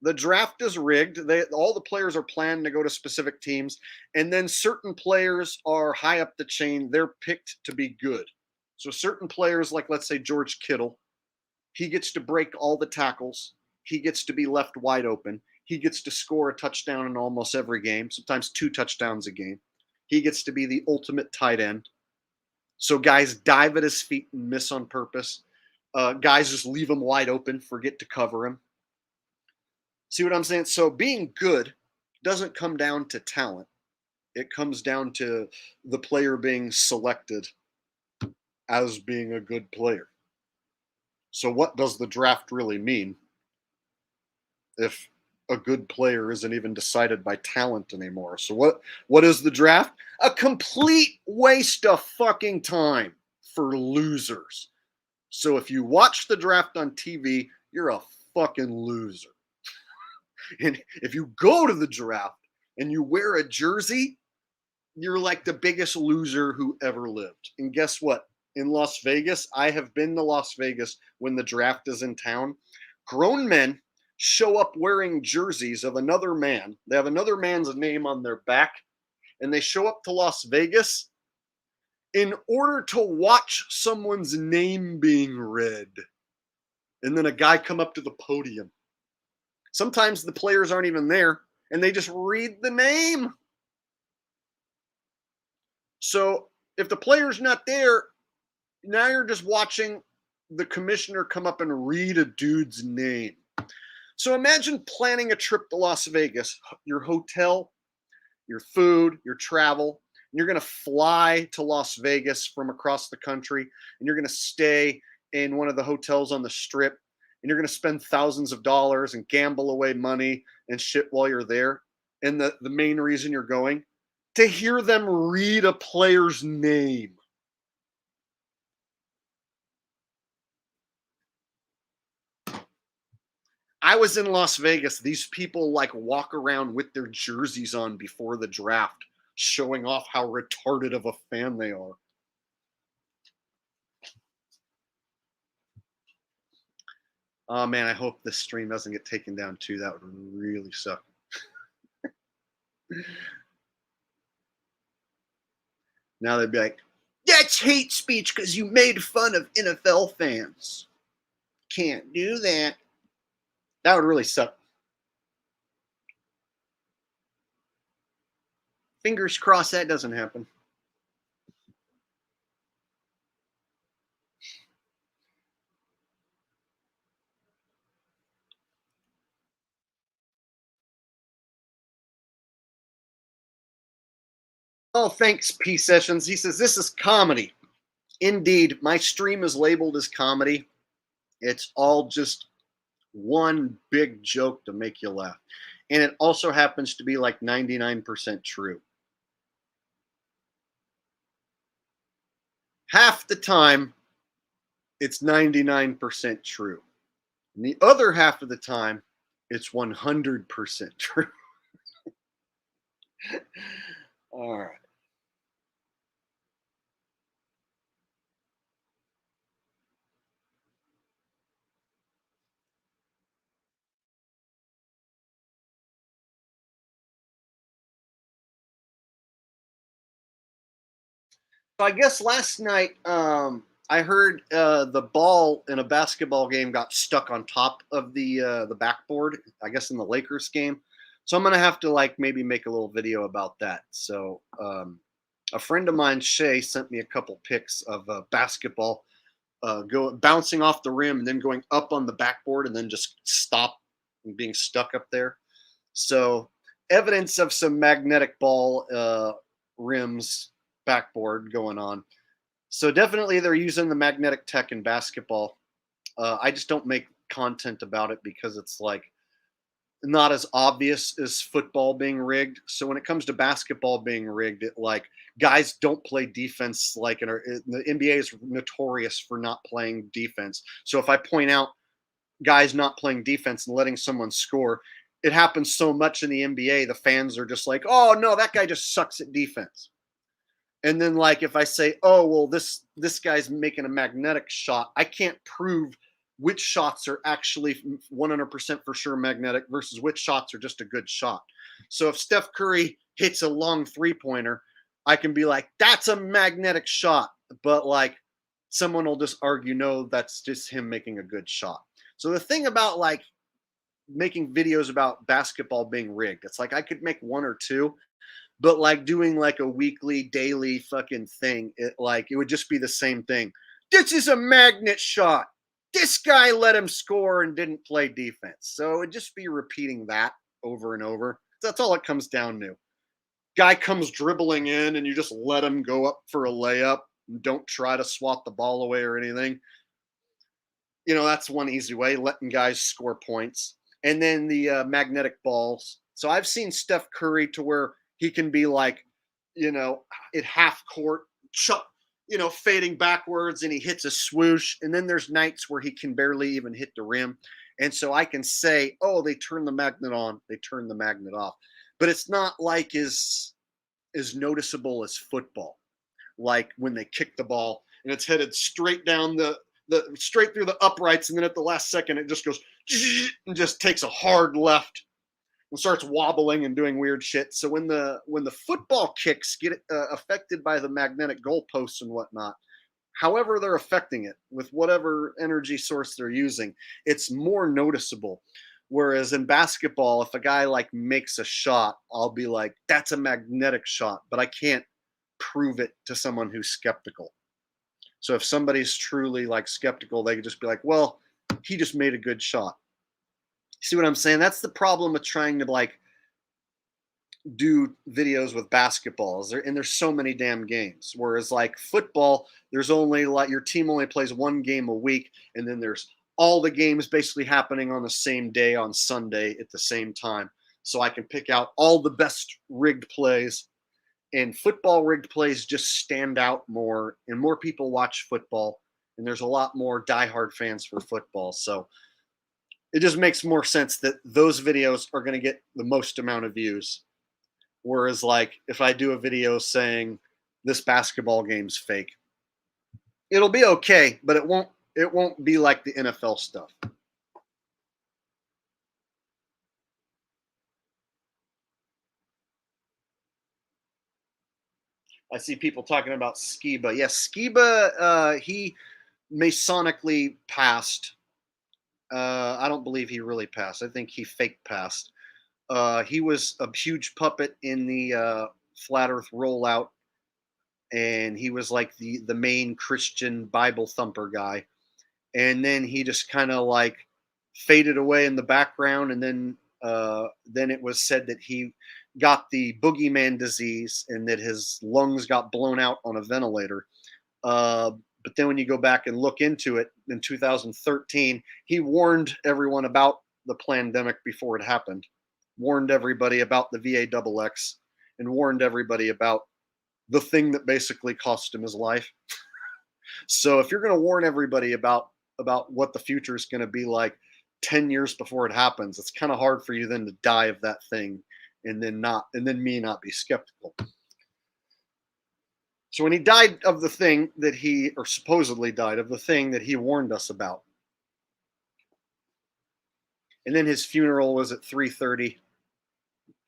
Speaker 1: The draft is rigged. All the players are planned to go to specific teams, and then certain players are high up the chain. They're picked to be good. So certain players, like let's say George Kittle, he gets to break all the tackles. He gets to be left wide open. He gets to score a touchdown in almost every game, sometimes 2 touchdowns a game. He gets to be the ultimate tight end. So guys dive at his feet and miss on purpose. Guys just leave him wide open, forget to cover him. See what I'm saying? So being good doesn't come down to talent. It comes down to the player being selected as being a good player. So what does the draft really mean if a good player isn't even decided by talent anymore? So what is the draft? A complete waste of fucking time for losers. So if you watch the draft on TV, you're a fucking loser. And if you go to the draft and you wear a jersey, you're like the biggest loser who ever lived. And guess what? In Las Vegas, I have been to Las Vegas when the draft is in town. Grown men show up wearing jerseys of another man. They have another man's name on their back, and they show up to Las Vegas in order to watch someone's name being read. And then a guy come up to the podium. Sometimes the players aren't even there, and they just read the name. So if the player's not there, now you're just watching the commissioner come up and read a dude's name. So imagine planning a trip to Las Vegas, your hotel, your food, your travel. And you're going to fly to Las Vegas from across the country, and you're going to stay in one of the hotels on the Strip. And you're going to spend thousands of dollars and gamble away money and shit while you're there. And the main reason you're going, to hear them read a player's name. I was in Las Vegas. These people like walk around with their jerseys on before the draft, showing off how retarded of a fan they are. Oh man, I hope this stream doesn't get taken down too. That would really suck. Now they'd be like, that's hate speech because you made fun of NFL fans. Can't do that. That would really suck. Fingers crossed that doesn't happen. Oh, thanks, P Sessions. He says, this is comedy. Indeed, my stream is labeled as comedy. It's all just one big joke to make you laugh. And it also happens to be like 99% true. Half the time, it's 99% true. And the other half of the time, it's 100% true. All right. So I guess last night I heard the ball in a basketball game got stuck on top of the backboard, I guess in the Lakers game. So I'm going to have to like maybe make a little video about that. So a friend of mine, Shay, sent me a couple pics of basketball bouncing off the rim and then going up on the backboard and then just stop and being stuck up there. So evidence of some magnetic ball rims backboard going on. So definitely they're using the magnetic tech in basketball. I just don't make content about it because it's like not as obvious as football being rigged. So when it comes to basketball being rigged, it like guys don't play defense like the NBA is notorious for not playing defense. So if I point out guys not playing defense and letting someone score, it happens so much in the NBA, the fans are just like, "Oh no, that guy just sucks at defense." And then like if I say, "Oh, well this guy's making a magnetic shot," I can't prove which shots are actually 100% for sure magnetic versus which shots are just a good shot. So if Steph Curry hits a long three-pointer, I can be like, "That's a magnetic shot." But like someone will just argue, "No, that's just him making a good shot." So the thing about like making videos about basketball being rigged, it's like I could make one or two, but like doing like a weekly, daily fucking thing, it would just be the same thing. This is a magnet shot. This guy let him score and didn't play defense. So it'd just be repeating that over and over. That's all it comes down to. Guy comes dribbling in and you just let him go up for a layup and don't try to swat the ball away or anything. You know, that's one easy way, letting guys score points. And then the magnetic balls. So I've seen Steph Curry to where he can be like, you know, at half court, fading backwards and he hits a swoosh. And then there's nights where he can barely even hit the rim. And so I can say, "Oh, they turn the magnet on, they turn the magnet off." But it's not like as noticeable as football. Like when they kick the ball and it's headed straight down straight through the uprights, and then at the last second it just goes and just takes a hard left and starts wobbling and doing weird shit. So when the football kicks get affected by the magnetic goalposts and whatnot, however they're affecting it with whatever energy source they're using, it's more noticeable. Whereas in basketball, if a guy like makes a shot, I'll be like, "That's a magnetic shot," but I can't prove it to someone who's skeptical. So if somebody's truly like skeptical, they could just be like, "Well, he just made a good shot." See what I'm saying? That's the problem with trying to like do videos with basketball. There's so many damn games. Whereas like football, there's only like your team only plays one game a week, and then there's all the games basically happening on the same day on Sunday at the same time. So I can pick out all the best rigged plays. And football rigged plays just stand out more, and more people watch football, and there's a lot more diehard fans for football. So it just makes more sense that those videos are going to get the most amount of views. Whereas like if I do a video saying this basketball game's fake, it'll be okay, but it won't be like the NFL stuff. I see people talking about Skiba. Yes, Skiba, he Masonically passed. I don't believe he really passed. I think he fake passed. He was a huge puppet in the flat Earth rollout, and he was like the main Christian Bible thumper guy. And then he just kind of like faded away in the background, and then it was said that he got the boogeyman disease and that his lungs got blown out on a ventilator. But then when you go back and look into it in 2013, he warned everyone about the pandemic before it happened, warned everybody about the VAXX, and warned everybody about the thing that basically cost him his life. So if you're going to warn everybody about what the future is going to be like 10 years before it happens, it's kind of hard for you then to die of that thing and then me not be skeptical. So when he died of the thing that or supposedly died of the thing that he warned us about, and then his funeral was at 3:30.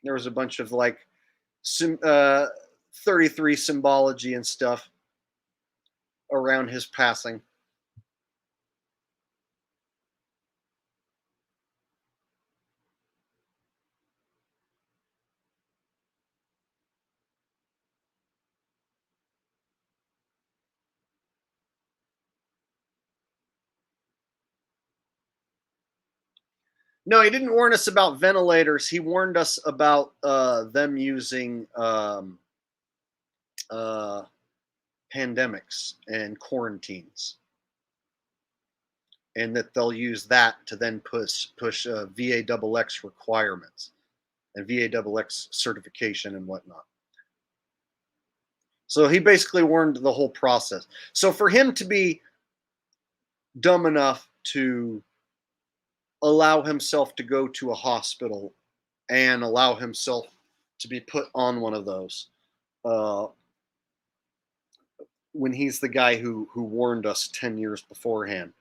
Speaker 1: There was a bunch of like 33 symbology and stuff around his passing. No, he didn't warn us about ventilators. He warned us about them using pandemics and quarantines, and that they'll use that to then push VAXX requirements and VAXX certification and whatnot. So he basically warned the whole process. So for him to be dumb enough to allow himself to go to a hospital and allow himself to be put on one of those, when he's the guy who warned us 10 years beforehand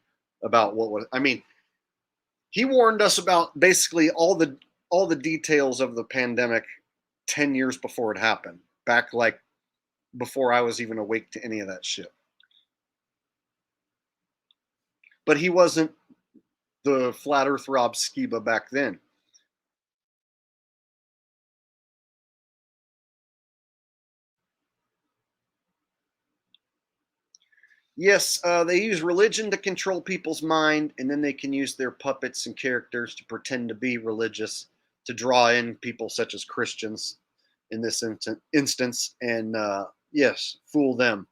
Speaker 1: about what was, I mean, he warned us about basically all the details of the pandemic 10 years before it happened, back like before I was even awake to any of that shit. But he wasn't the flat earth Rob Skiba back then. Yes, they use religion to control people's mind, and then they can use their puppets and characters to pretend to be religious to draw in people such as Christians in this instance, and yes, fool them.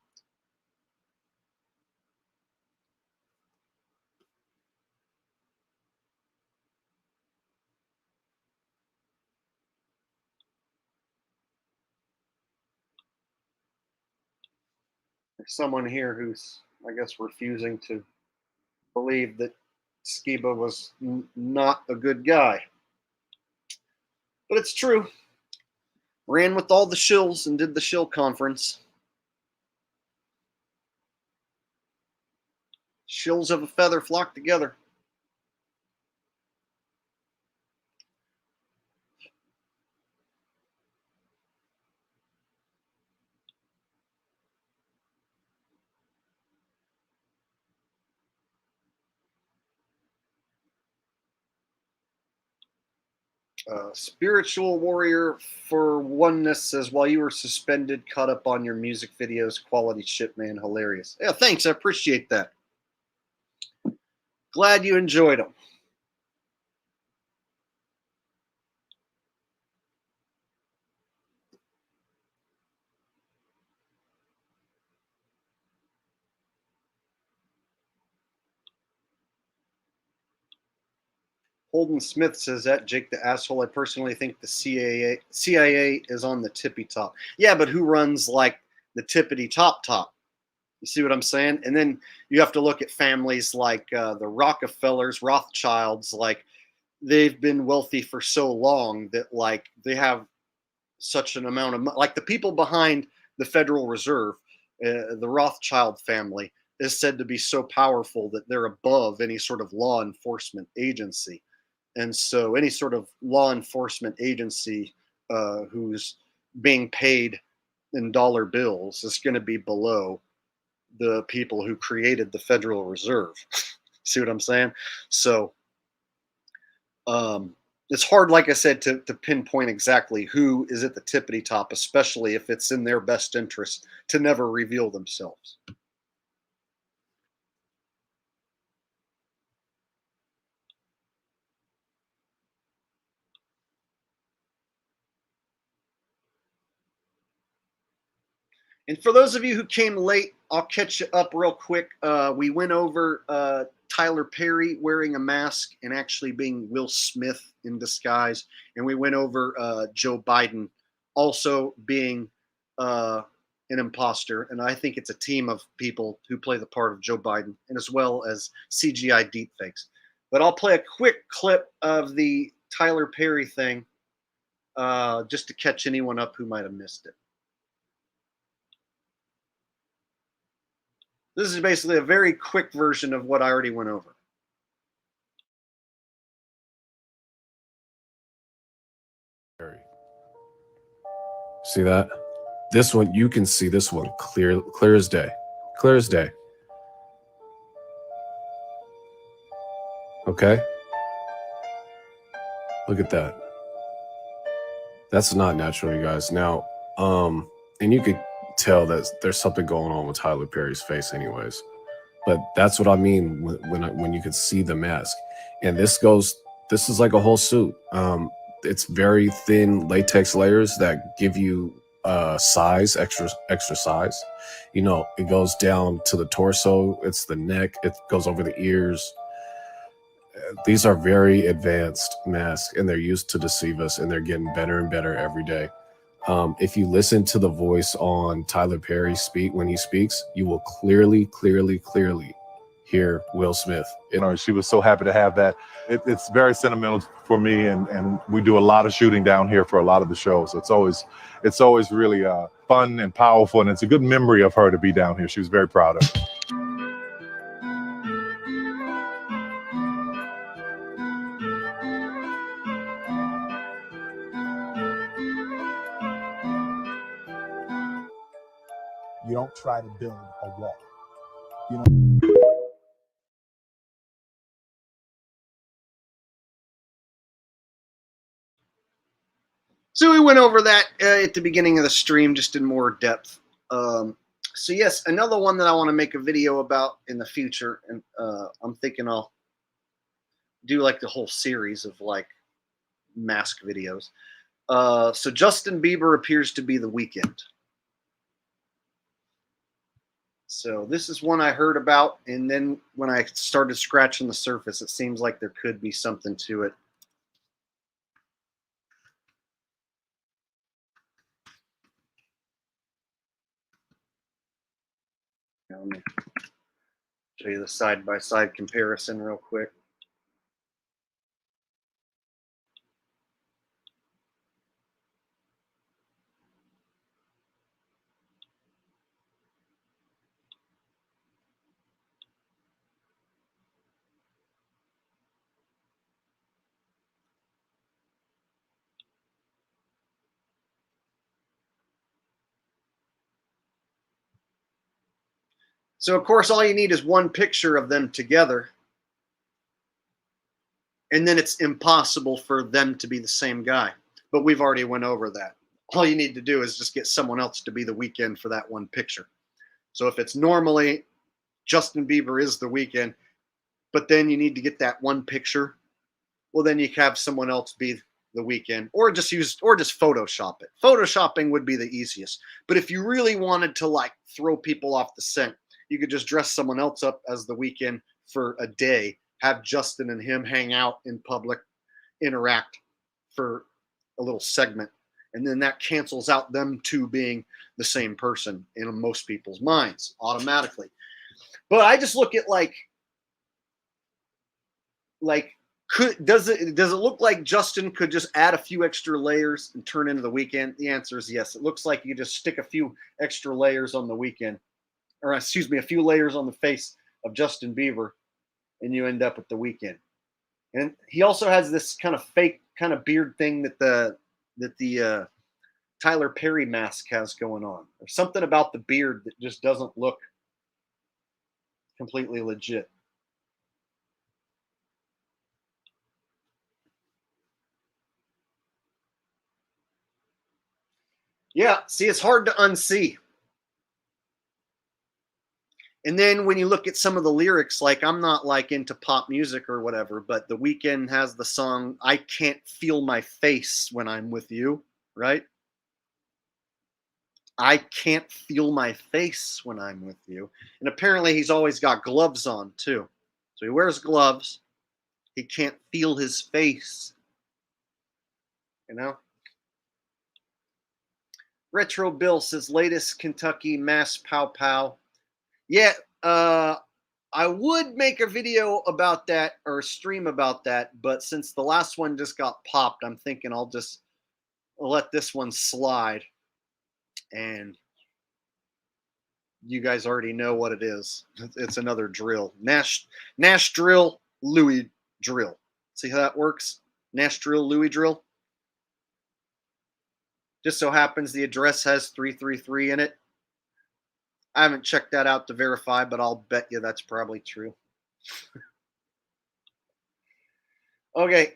Speaker 1: There's someone here who's, I guess, refusing to believe that Skiba was not a good guy. But it's true. Ran with all the shills and did the shill conference. Shills of a feather flock together. Spiritual warrior for oneness says, while you were suspended, caught up on your music videos. Quality shit, man. Hilarious. Yeah, thanks. I appreciate that. Glad you enjoyed them. Holden Smith says that, Jake the asshole. I personally think the CIA is on the tippy top. Yeah, but who runs like the tippity top? You see what I'm saying? And then you have to look at families like the Rockefellers, Rothschilds. Like, they've been wealthy for so long that like they have such an amount of money. Like the people behind the Federal Reserve, the Rothschild family, is said to be so powerful that they're above any sort of law enforcement agency. And so any sort of law enforcement agency who's being paid in dollar bills is going to be below the people who created the Federal Reserve. See what I'm saying? So it's hard, like I said, to pinpoint exactly who is at the tippity top, especially if it's in their best interest to never reveal themselves. And for those of you who came late, I'll catch you up real quick. We went over Tyler Perry wearing a mask and actually being Will Smith in disguise. And we went over Joe Biden also being an imposter. And I think it's a team of people who play the part of Joe Biden, and as well as CGI deepfakes. But I'll play a quick clip of the Tyler Perry thing just to catch anyone up who might have missed it. This is basically a very quick version of what I already went over.
Speaker 13: See that? This one, you can see this one clear as day. Clear as day. Okay? Look at that. That's not natural, you guys. Now, and you could tell that there's something going on with Tyler Perry's face anyways. But that's what I mean when you can see the mask. And this goes this is like a whole suit. It's very thin latex layers that give you size, extra size. You know, it goes down to the torso. It's the neck. It goes over the ears. These are very advanced masks, and they're used to deceive us, and they're getting better and better every day. If you listen to the voice on Tyler Perry speak when he speaks, you will clearly hear Will Smith.
Speaker 8: You know, she was so happy to have that. It's very sentimental for me, and we do a lot of shooting down here for a lot of the shows. So it's always really fun and powerful, and it's a good memory of her to be down here. She was very proud of it.
Speaker 14: You don't try to build a wall.
Speaker 1: So we went over that at the beginning of the stream, just in more depth. So yes, another one that I want to make a video about in the future, and I'm thinking I'll do like the whole series of like mask videos. So Justin Bieber appears to be The Weeknd. So this is one I heard about, and then when I started scratching the surface, it seems like there could be something to it. Let me show you the side-by-side comparison real quick. So, of course, all you need is one picture of them together, and then it's impossible for them to be the same guy. But we've already went over that. All you need to do is just get someone else to be The Weeknd for that one picture. So if it's normally Justin Bieber is The Weeknd, but then you need to get that one picture, well, then you can have someone else be The Weeknd, or just Photoshop it. Photoshopping would be the easiest. But if you really wanted to like throw people off the scent, you could just dress someone else up as The Weeknd for a day, have Justin and him hang out in public, interact for a little segment, and then that cancels out them two being the same person in most people's minds automatically. But I just look at does it look like Justin could just add a few extra layers and turn into The Weeknd? The answer is yes. It looks like you just stick a few extra layers on The Weeknd, or excuse me, a few layers on the face of Justin Bieber, and you end up with The Weeknd. And he also has this kind of fake kind of beard thing that the Tyler Perry mask has going on. There's something about the beard that just doesn't look completely legit. Yeah, see, it's hard to unsee. And then when you look at some of the lyrics, like I'm not like into pop music or whatever, but The Weeknd has the song, I Can't Feel My Face When I'm With You, right? I can't feel my face when I'm with you. And apparently he's always got gloves on too. So he wears gloves. He can't feel his face. You know? Retro Bill says, latest Kentucky mass pow pow. Yeah, I would make a video about that or a stream about that, but since the last one just got popped, I'm thinking I'll let this one slide. And you guys already know what it is. It's another drill. Nash drill, Louis drill. See how that works? Nash drill, Louis drill. Just so happens the address has 333 in it. I haven't checked that out to verify, but I'll bet you that's probably true. Okay,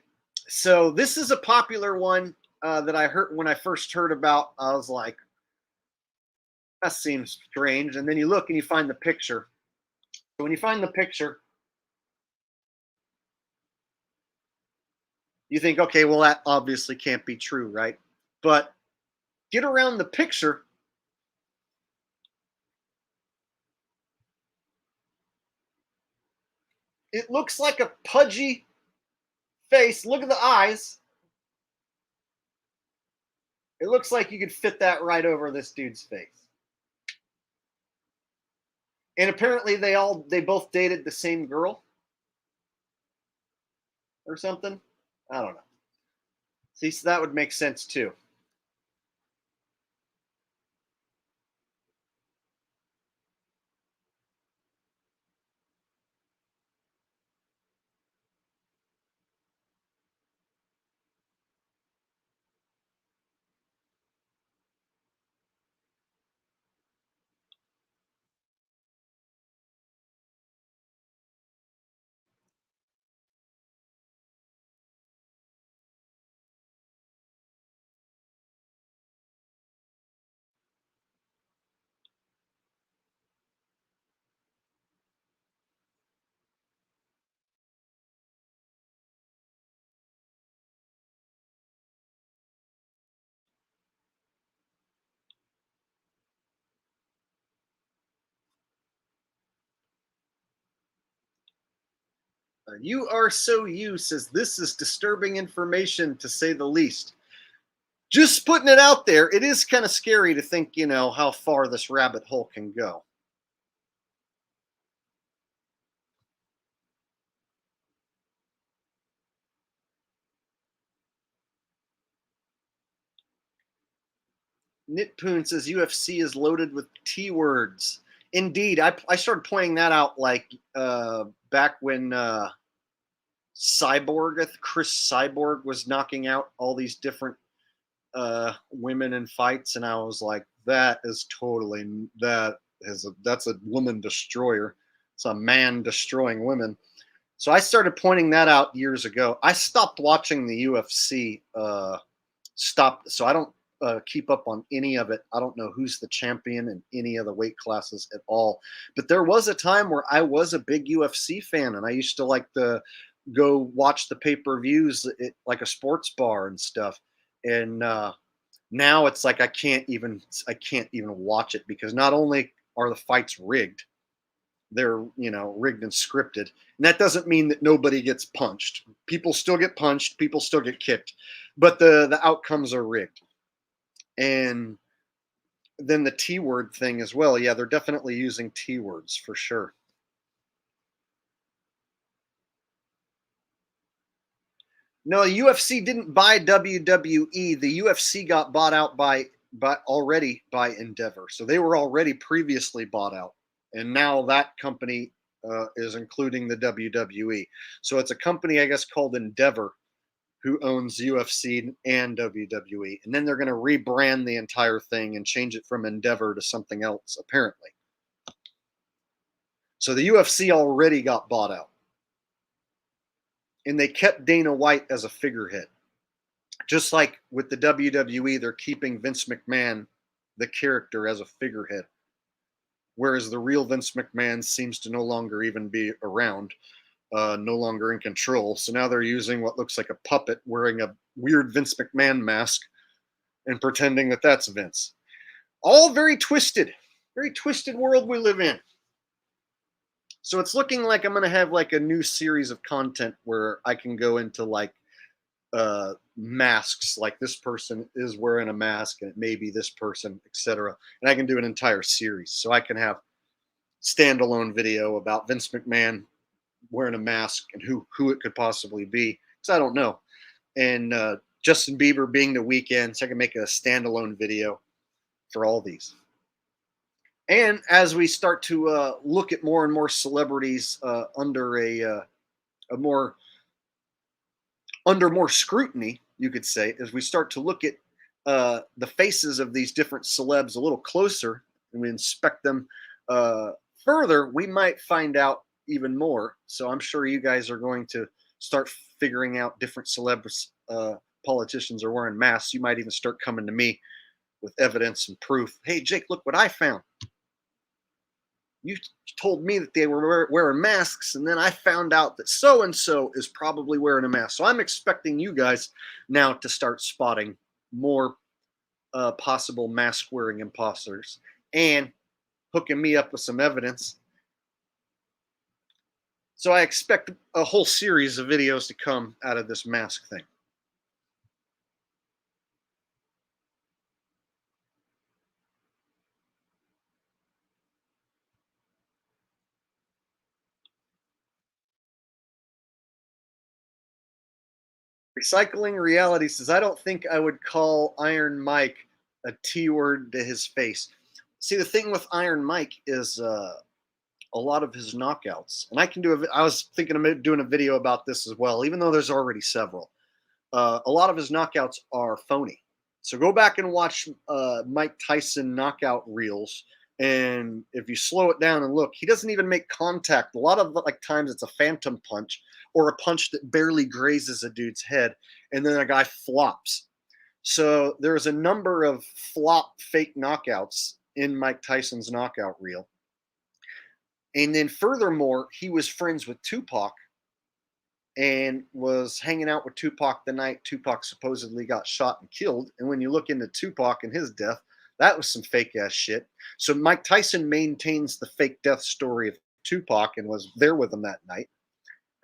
Speaker 1: so this is a popular one that I heard when I first heard about. I was like, that seems strange. And then you look and you find the picture. So when you find the picture, You think, okay, well, that obviously can't be true, right? But get around the picture. It looks like a pudgy face. Look at the eyes. It looks like you could fit that right over this dude's face. And apparently they both dated the same girl or something. I don't know. See, so that would make sense too. You are so you says this is disturbing information to say the least. Just putting it out there, it is kind of scary to think, how far this rabbit hole can go. Nitpoon says UFC is loaded with T words. Indeed, I started pointing that out like back when Chris Cyborg was knocking out all these different women in fights, and I was like, that's a woman destroyer. It's a man destroying women. So I started pointing that out years ago. I stopped watching the UFC. So I don't keep up on any of it. I don't know who's the champion in any of the weight classes at all. But there was a time where I was a big UFC fan, and I used to like to go watch the pay-per-views at like a sports bar and stuff. And now it's like I can't even watch it, because not only are the fights rigged, they're rigged and scripted, and that doesn't mean that nobody gets punched. People still get punched, people still get kicked, but the outcomes are rigged. And then the T word thing as well. Yeah, they're definitely using T words for sure. No, UFC didn't buy WWE. The UFC got bought out already by Endeavor. So they were already previously bought out. And now that company is including the WWE. So it's a company, I guess, called Endeavor, who owns UFC and WWE. And then they're going to rebrand the entire thing and change it from Endeavor to something else, apparently. So the UFC already got bought out. And they kept Dana White as a figurehead. Just like with the WWE, they're keeping Vince McMahon, the character, as a figurehead. Whereas the real Vince McMahon seems to no longer even be around. No longer in control. So now they're using what looks like a puppet wearing a weird Vince McMahon mask and pretending that that's Vince. All very twisted world we live in. So it's looking like I'm going to have like a new series of content where I can go into like masks, like this person is wearing a mask and it may be this person, etc. And I can do an entire series. So I can have standalone video about Vince McMahon wearing a mask and who it could possibly be, because I don't know. And Justin Bieber being The Weeknd, so I can make a standalone video for all these. And as we start to look at more and more celebrities under more scrutiny, you could say, as we start to look at the faces of these different celebs a little closer and we inspect them further, we might find out even more. So I'm sure you guys are going to start figuring out different celebs, politicians are wearing masks. You might even start coming to me with evidence and proof. Hey, Jake, look what I found. You told me that they were wearing masks, and then I found out that so-and-so is probably wearing a mask. So I'm expecting you guys now to start spotting more possible mask-wearing imposters and hooking me up with some evidence. So I expect a whole series of videos to come out of this mask thing. Recycling Reality says, I don't think I would call Iron Mike a T word to his face. See, the thing with Iron Mike is a lot of his knockouts, and I was thinking of doing a video about this as well, even though there's already several. A lot of his knockouts are phony. So go back and watch Mike Tyson knockout reels, and if you slow it down and look, he doesn't even make contact. A lot of times it's a phantom punch or a punch that barely grazes a dude's head, and then a guy flops. So there's a number of flop fake knockouts in Mike Tyson's knockout reel. And then furthermore, he was friends with Tupac and was hanging out with Tupac the night Tupac supposedly got shot and killed. And when you look into Tupac and his death, that was some fake ass shit. So Mike Tyson maintains the fake death story of Tupac and was there with him that night.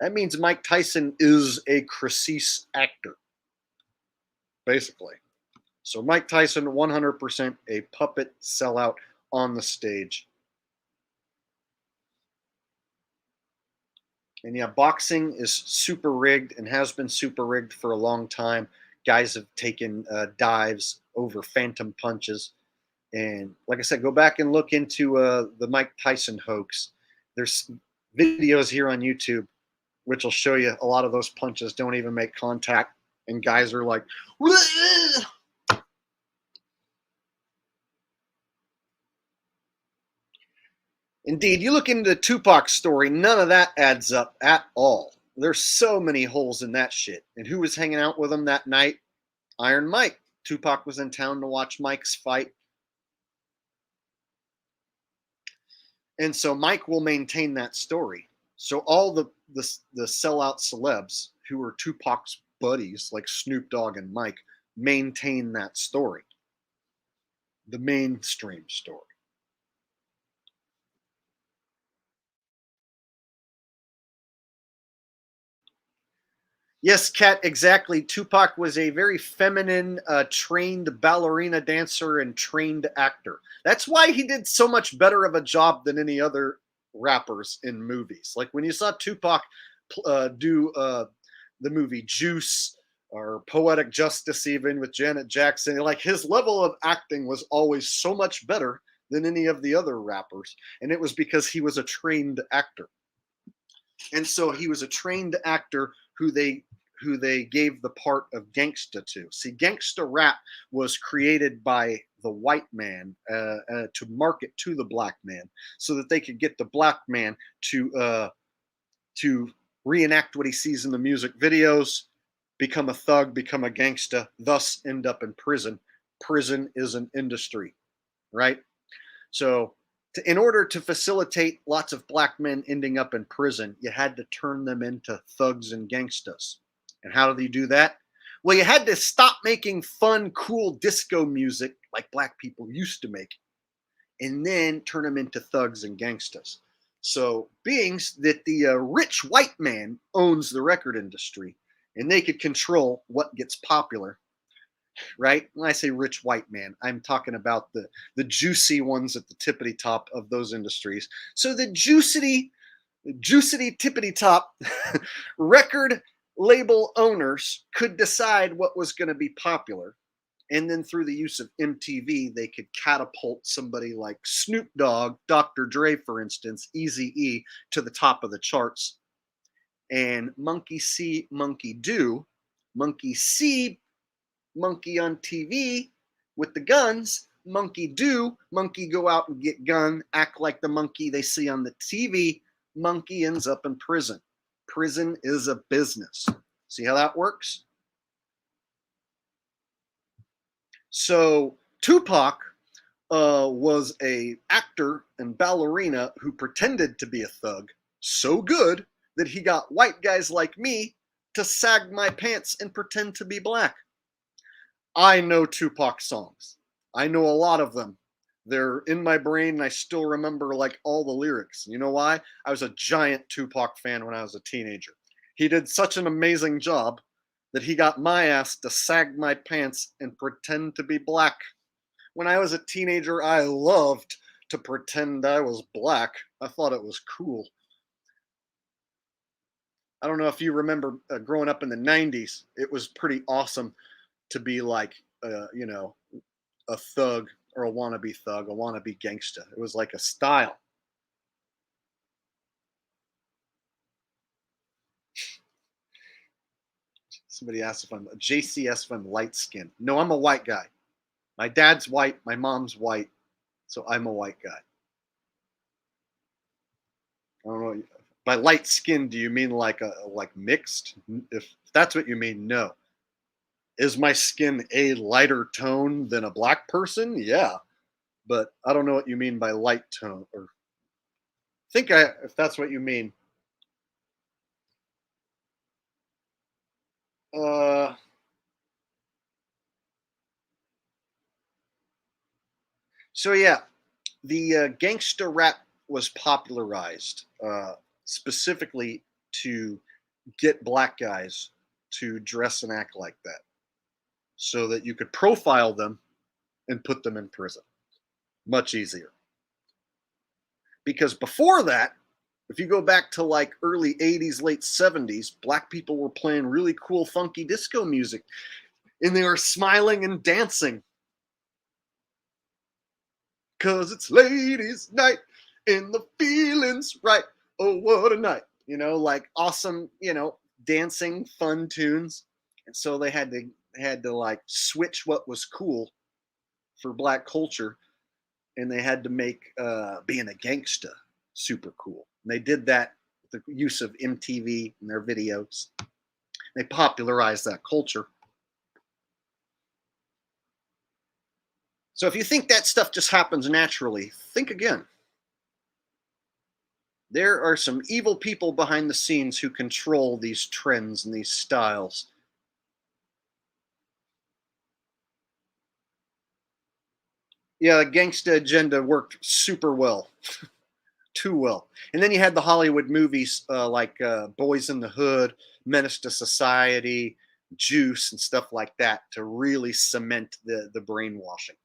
Speaker 1: That means Mike Tyson is a crisis actor, basically. So Mike Tyson, 100% a puppet sellout on the stage. And yeah, boxing is super rigged and has been super rigged for a long time. Guys have taken dives over phantom punches. And like I said, go back and look into the Mike Tyson hoax. There's videos here on YouTube which will show you a lot of those punches don't even make contact. And guys are like, "Wah!" Indeed, you look into the Tupac story, none of that adds up at all. There's so many holes in that shit. And who was hanging out with him that night? Iron Mike. Tupac was in town to watch Mike's fight. And so Mike will maintain that story. So all the sellout celebs who were Tupac's buddies, like Snoop Dogg and Mike, maintain that story. The mainstream story. Yes, Kat, exactly. Tupac was a very feminine, trained ballerina dancer and trained actor. That's why he did so much better of a job than any other rappers in movies. Like when you saw Tupac do the movie Juice or Poetic Justice, even with Janet Jackson, like his level of acting was always so much better than any of the other rappers. And it was because he was a trained actor. And so he was a trained actor who they gave the part of gangsta to. See, gangsta rap was created by the white man to market to the black man, so that they could get the black man to reenact what he sees in the music videos, become a thug, become a gangsta, thus end up in prison. Prison is an industry, right? So in order to facilitate lots of black men ending up in prison, you had to turn them into thugs and gangstas. And how do you do that? Well, you had to stop making fun, cool disco music like black people used to make, and then turn them into thugs and gangstas. So being that the rich white man owns the record industry, and they could control what gets popular, right? When I say rich white man, I'm talking about the juicy ones at the tippity top of those industries. So the juicy tippity top record label owners could decide what was going to be popular. And then through the use of MTV, they could catapult somebody like Snoop Dogg, Dr. Dre, for instance, Eazy-E, to the top of the charts. And monkey see, monkey do. Monkey see, monkey on TV with the guns. Monkey do. Monkey go out and get gun, act like the monkey they see on the TV. Monkey ends up in prison. Prison is a business. See how that works? So Tupac was a actor and ballerina who pretended to be a thug so good that he got white guys like me to sag my pants and pretend to be black. I know Tupac songs. I know a lot of them. They're in my brain and I still remember like all the lyrics. You know why? I was a giant Tupac fan when I was a teenager. He did such an amazing job that he got my ass to sag my pants and pretend to be black. When I was a teenager, I loved to pretend I was black. I thought it was cool. I don't know if you remember growing up in the 90s, it was pretty awesome to be like, you know, a thug or a wannabe thug, a wannabe gangsta. It was like a style. Somebody asked if I'm a JCS, if I'm light skinned. No, I'm a white guy. My dad's white, my mom's white, so I'm a white guy. I don't know. By light skin, do you mean like mixed? If that's what you mean, no. Is my skin a lighter tone than a black person? Yeah, but I don't know what you mean by light tone. Or if that's what you mean. So yeah, the gangster rap was popularized specifically to get black guys to dress and act like that, so that you could profile them and put them in prison. Much easier. Because before that, if you go back to like early 80s, late 70s, black people were playing really cool, funky disco music, and they were smiling and dancing. Cause it's ladies' night and the feeling's right. Oh, what a night. You know, like awesome, you know, dancing, fun tunes. And so they had to like switch what was cool for black culture, and they had to make being a gangsta super cool. And they did that with the use of MTV in their videos. They popularized that culture. So if you think that stuff just happens naturally, think again. There are some evil people behind the scenes who control these trends and these styles. Yeah, the gangsta agenda worked super well. Too well. And then you had the Hollywood movies like Boys in the Hood, Menace to Society, Juice, and stuff like that to really cement the brainwashing.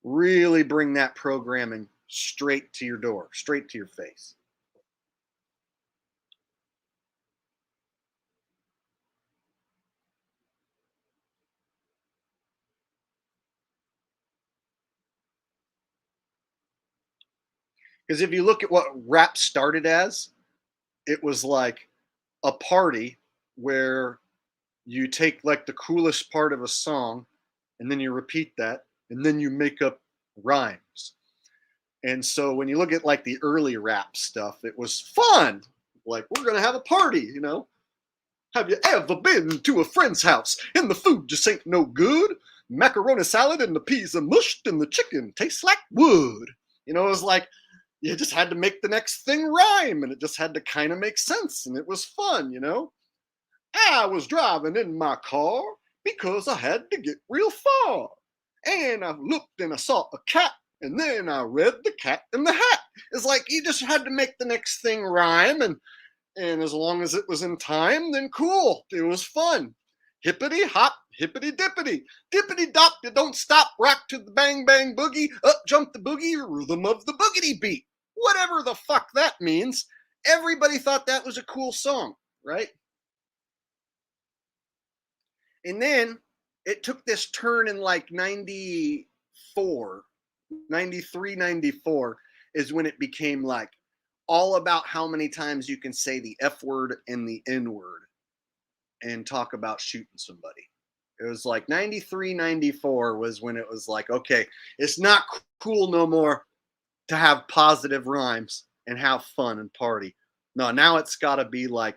Speaker 1: Really bring that programming straight to your door, straight to your face. Because if you look at what rap started as, it was like a party where you take like the coolest part of a song and then you repeat that and then you make up rhymes. And so when you look at like the early rap stuff, it was fun. Like, we're going to have a party, you know. Have you ever been to a friend's house and the food just ain't no good? Macaroni salad and the peas are mushed and the chicken tastes like wood. You know, it was like, you just had to make the next thing rhyme, and it just had to kind of make sense, and it was fun, you know. I was driving in my car because I had to get real far. And I looked and I saw a cat, and then I read The Cat in the Hat. It's like you just had to make the next thing rhyme, and as long as it was in time, then cool. It was fun. Hippity hop, hippity dippity, dippity dop, you don't stop, rock to the bang bang boogie, up jump the boogie, rhythm of the boogity beat. Whatever the fuck that means, everybody thought that was a cool song, right? And then it took this turn in like 94, 93, 94 is when it became like all about how many times you can say the F word and the N word and talk about shooting somebody. It was like 93, 94 was when it was like, okay, it's not cool no more to have positive rhymes and have fun and party. No, now it's got to be like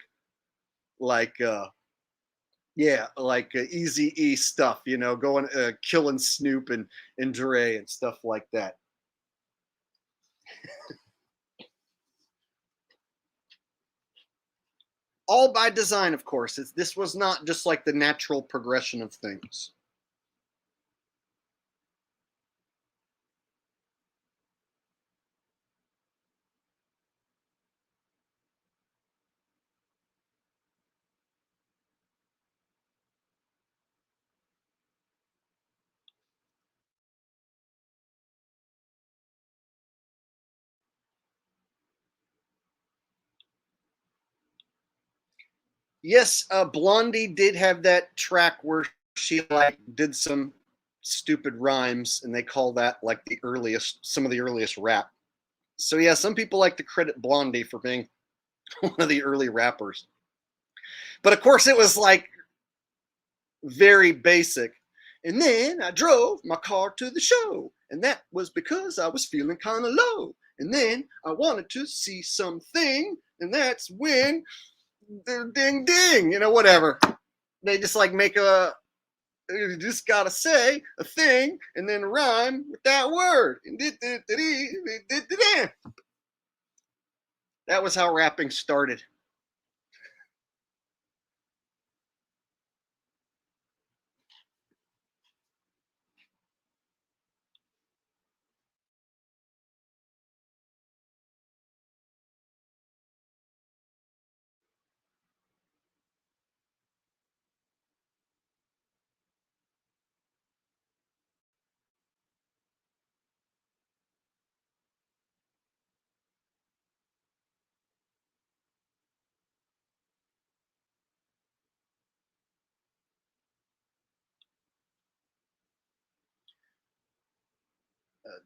Speaker 1: Yeah, like Easy-E stuff, you know, going killing Snoop and Dre and stuff like that. All by design, of course. This was not just like the natural progression of things. Yes, Blondie did have that track where she like did some stupid rhymes, and they call that like some of the earliest rap. So yeah, some people like to credit Blondie for being one of the early rappers. But of course, it was like very basic. And then I drove my car to the show, and that was because I was feeling kind of low. And then I wanted to see something, and that's when ding ding, you know, whatever. They just like make you just gotta say a thing and then rhyme with that word. That was how rapping started.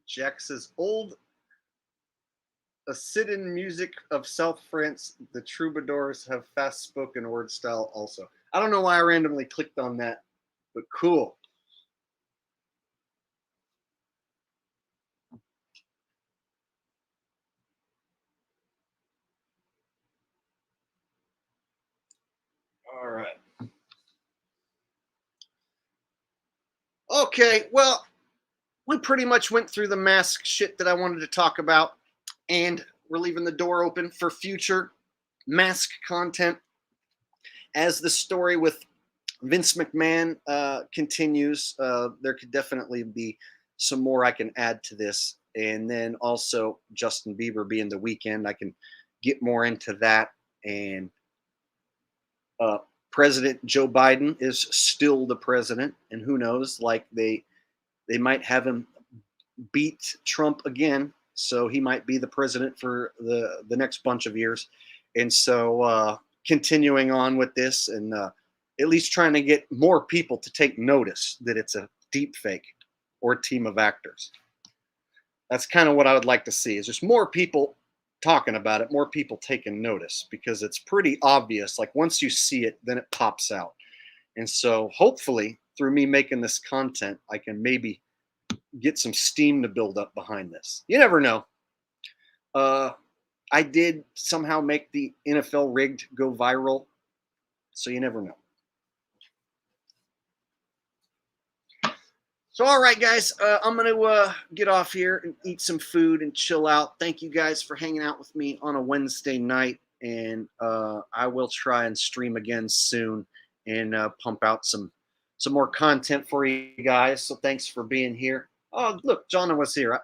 Speaker 1: Jack says, old Ascidian music of South France, the troubadours have fast spoken word style also. I don't know why I randomly clicked on that, but cool. All right. Okay, well, we pretty much went through the mask shit that I wanted to talk about, and we're leaving the door open for future mask content. As the story with Vince McMahon continues, there could definitely be some more I can add to this. And then also Justin Bieber being the weekend, I can get more into that. And President Joe Biden is still the president, and who knows, like they might have him beat Trump again, so he might be the president for the next bunch of years. And so continuing on with this, and at least trying to get more people to take notice that it's a deep fake or a team of actors. That's kind of what I would like to see, is just more people talking about it, more people taking notice, because it's pretty obvious. Like once you see it, then it pops out. And so hopefully through me making this content, I can maybe get some steam to build up behind this. You never know. I did somehow make the NFL rigged go viral, so you never know. So, all right, guys, I'm going to get off here and eat some food and chill out. Thank you guys for hanging out with me on a Wednesday night, and I will try and stream again soon and pump out some more content for you guys. So thanks for being here. Oh, look, Jonna was here. I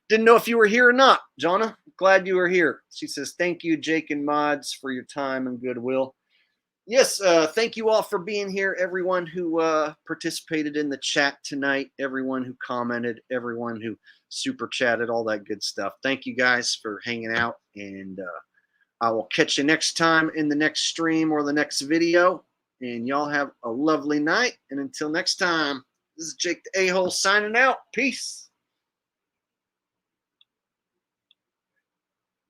Speaker 1: didn't know if you were here or not. Jonna, glad you were here. She says, thank you, Jake and Mods, for your time and goodwill. Yes, thank you all for being here, everyone who participated in the chat tonight, everyone who commented, everyone who super chatted, all that good stuff. Thank you guys for hanging out, and I will catch you next time in the next stream or the next video, and y'all have a lovely night, and until next time, this is Jake the A-Hole signing out. Peace.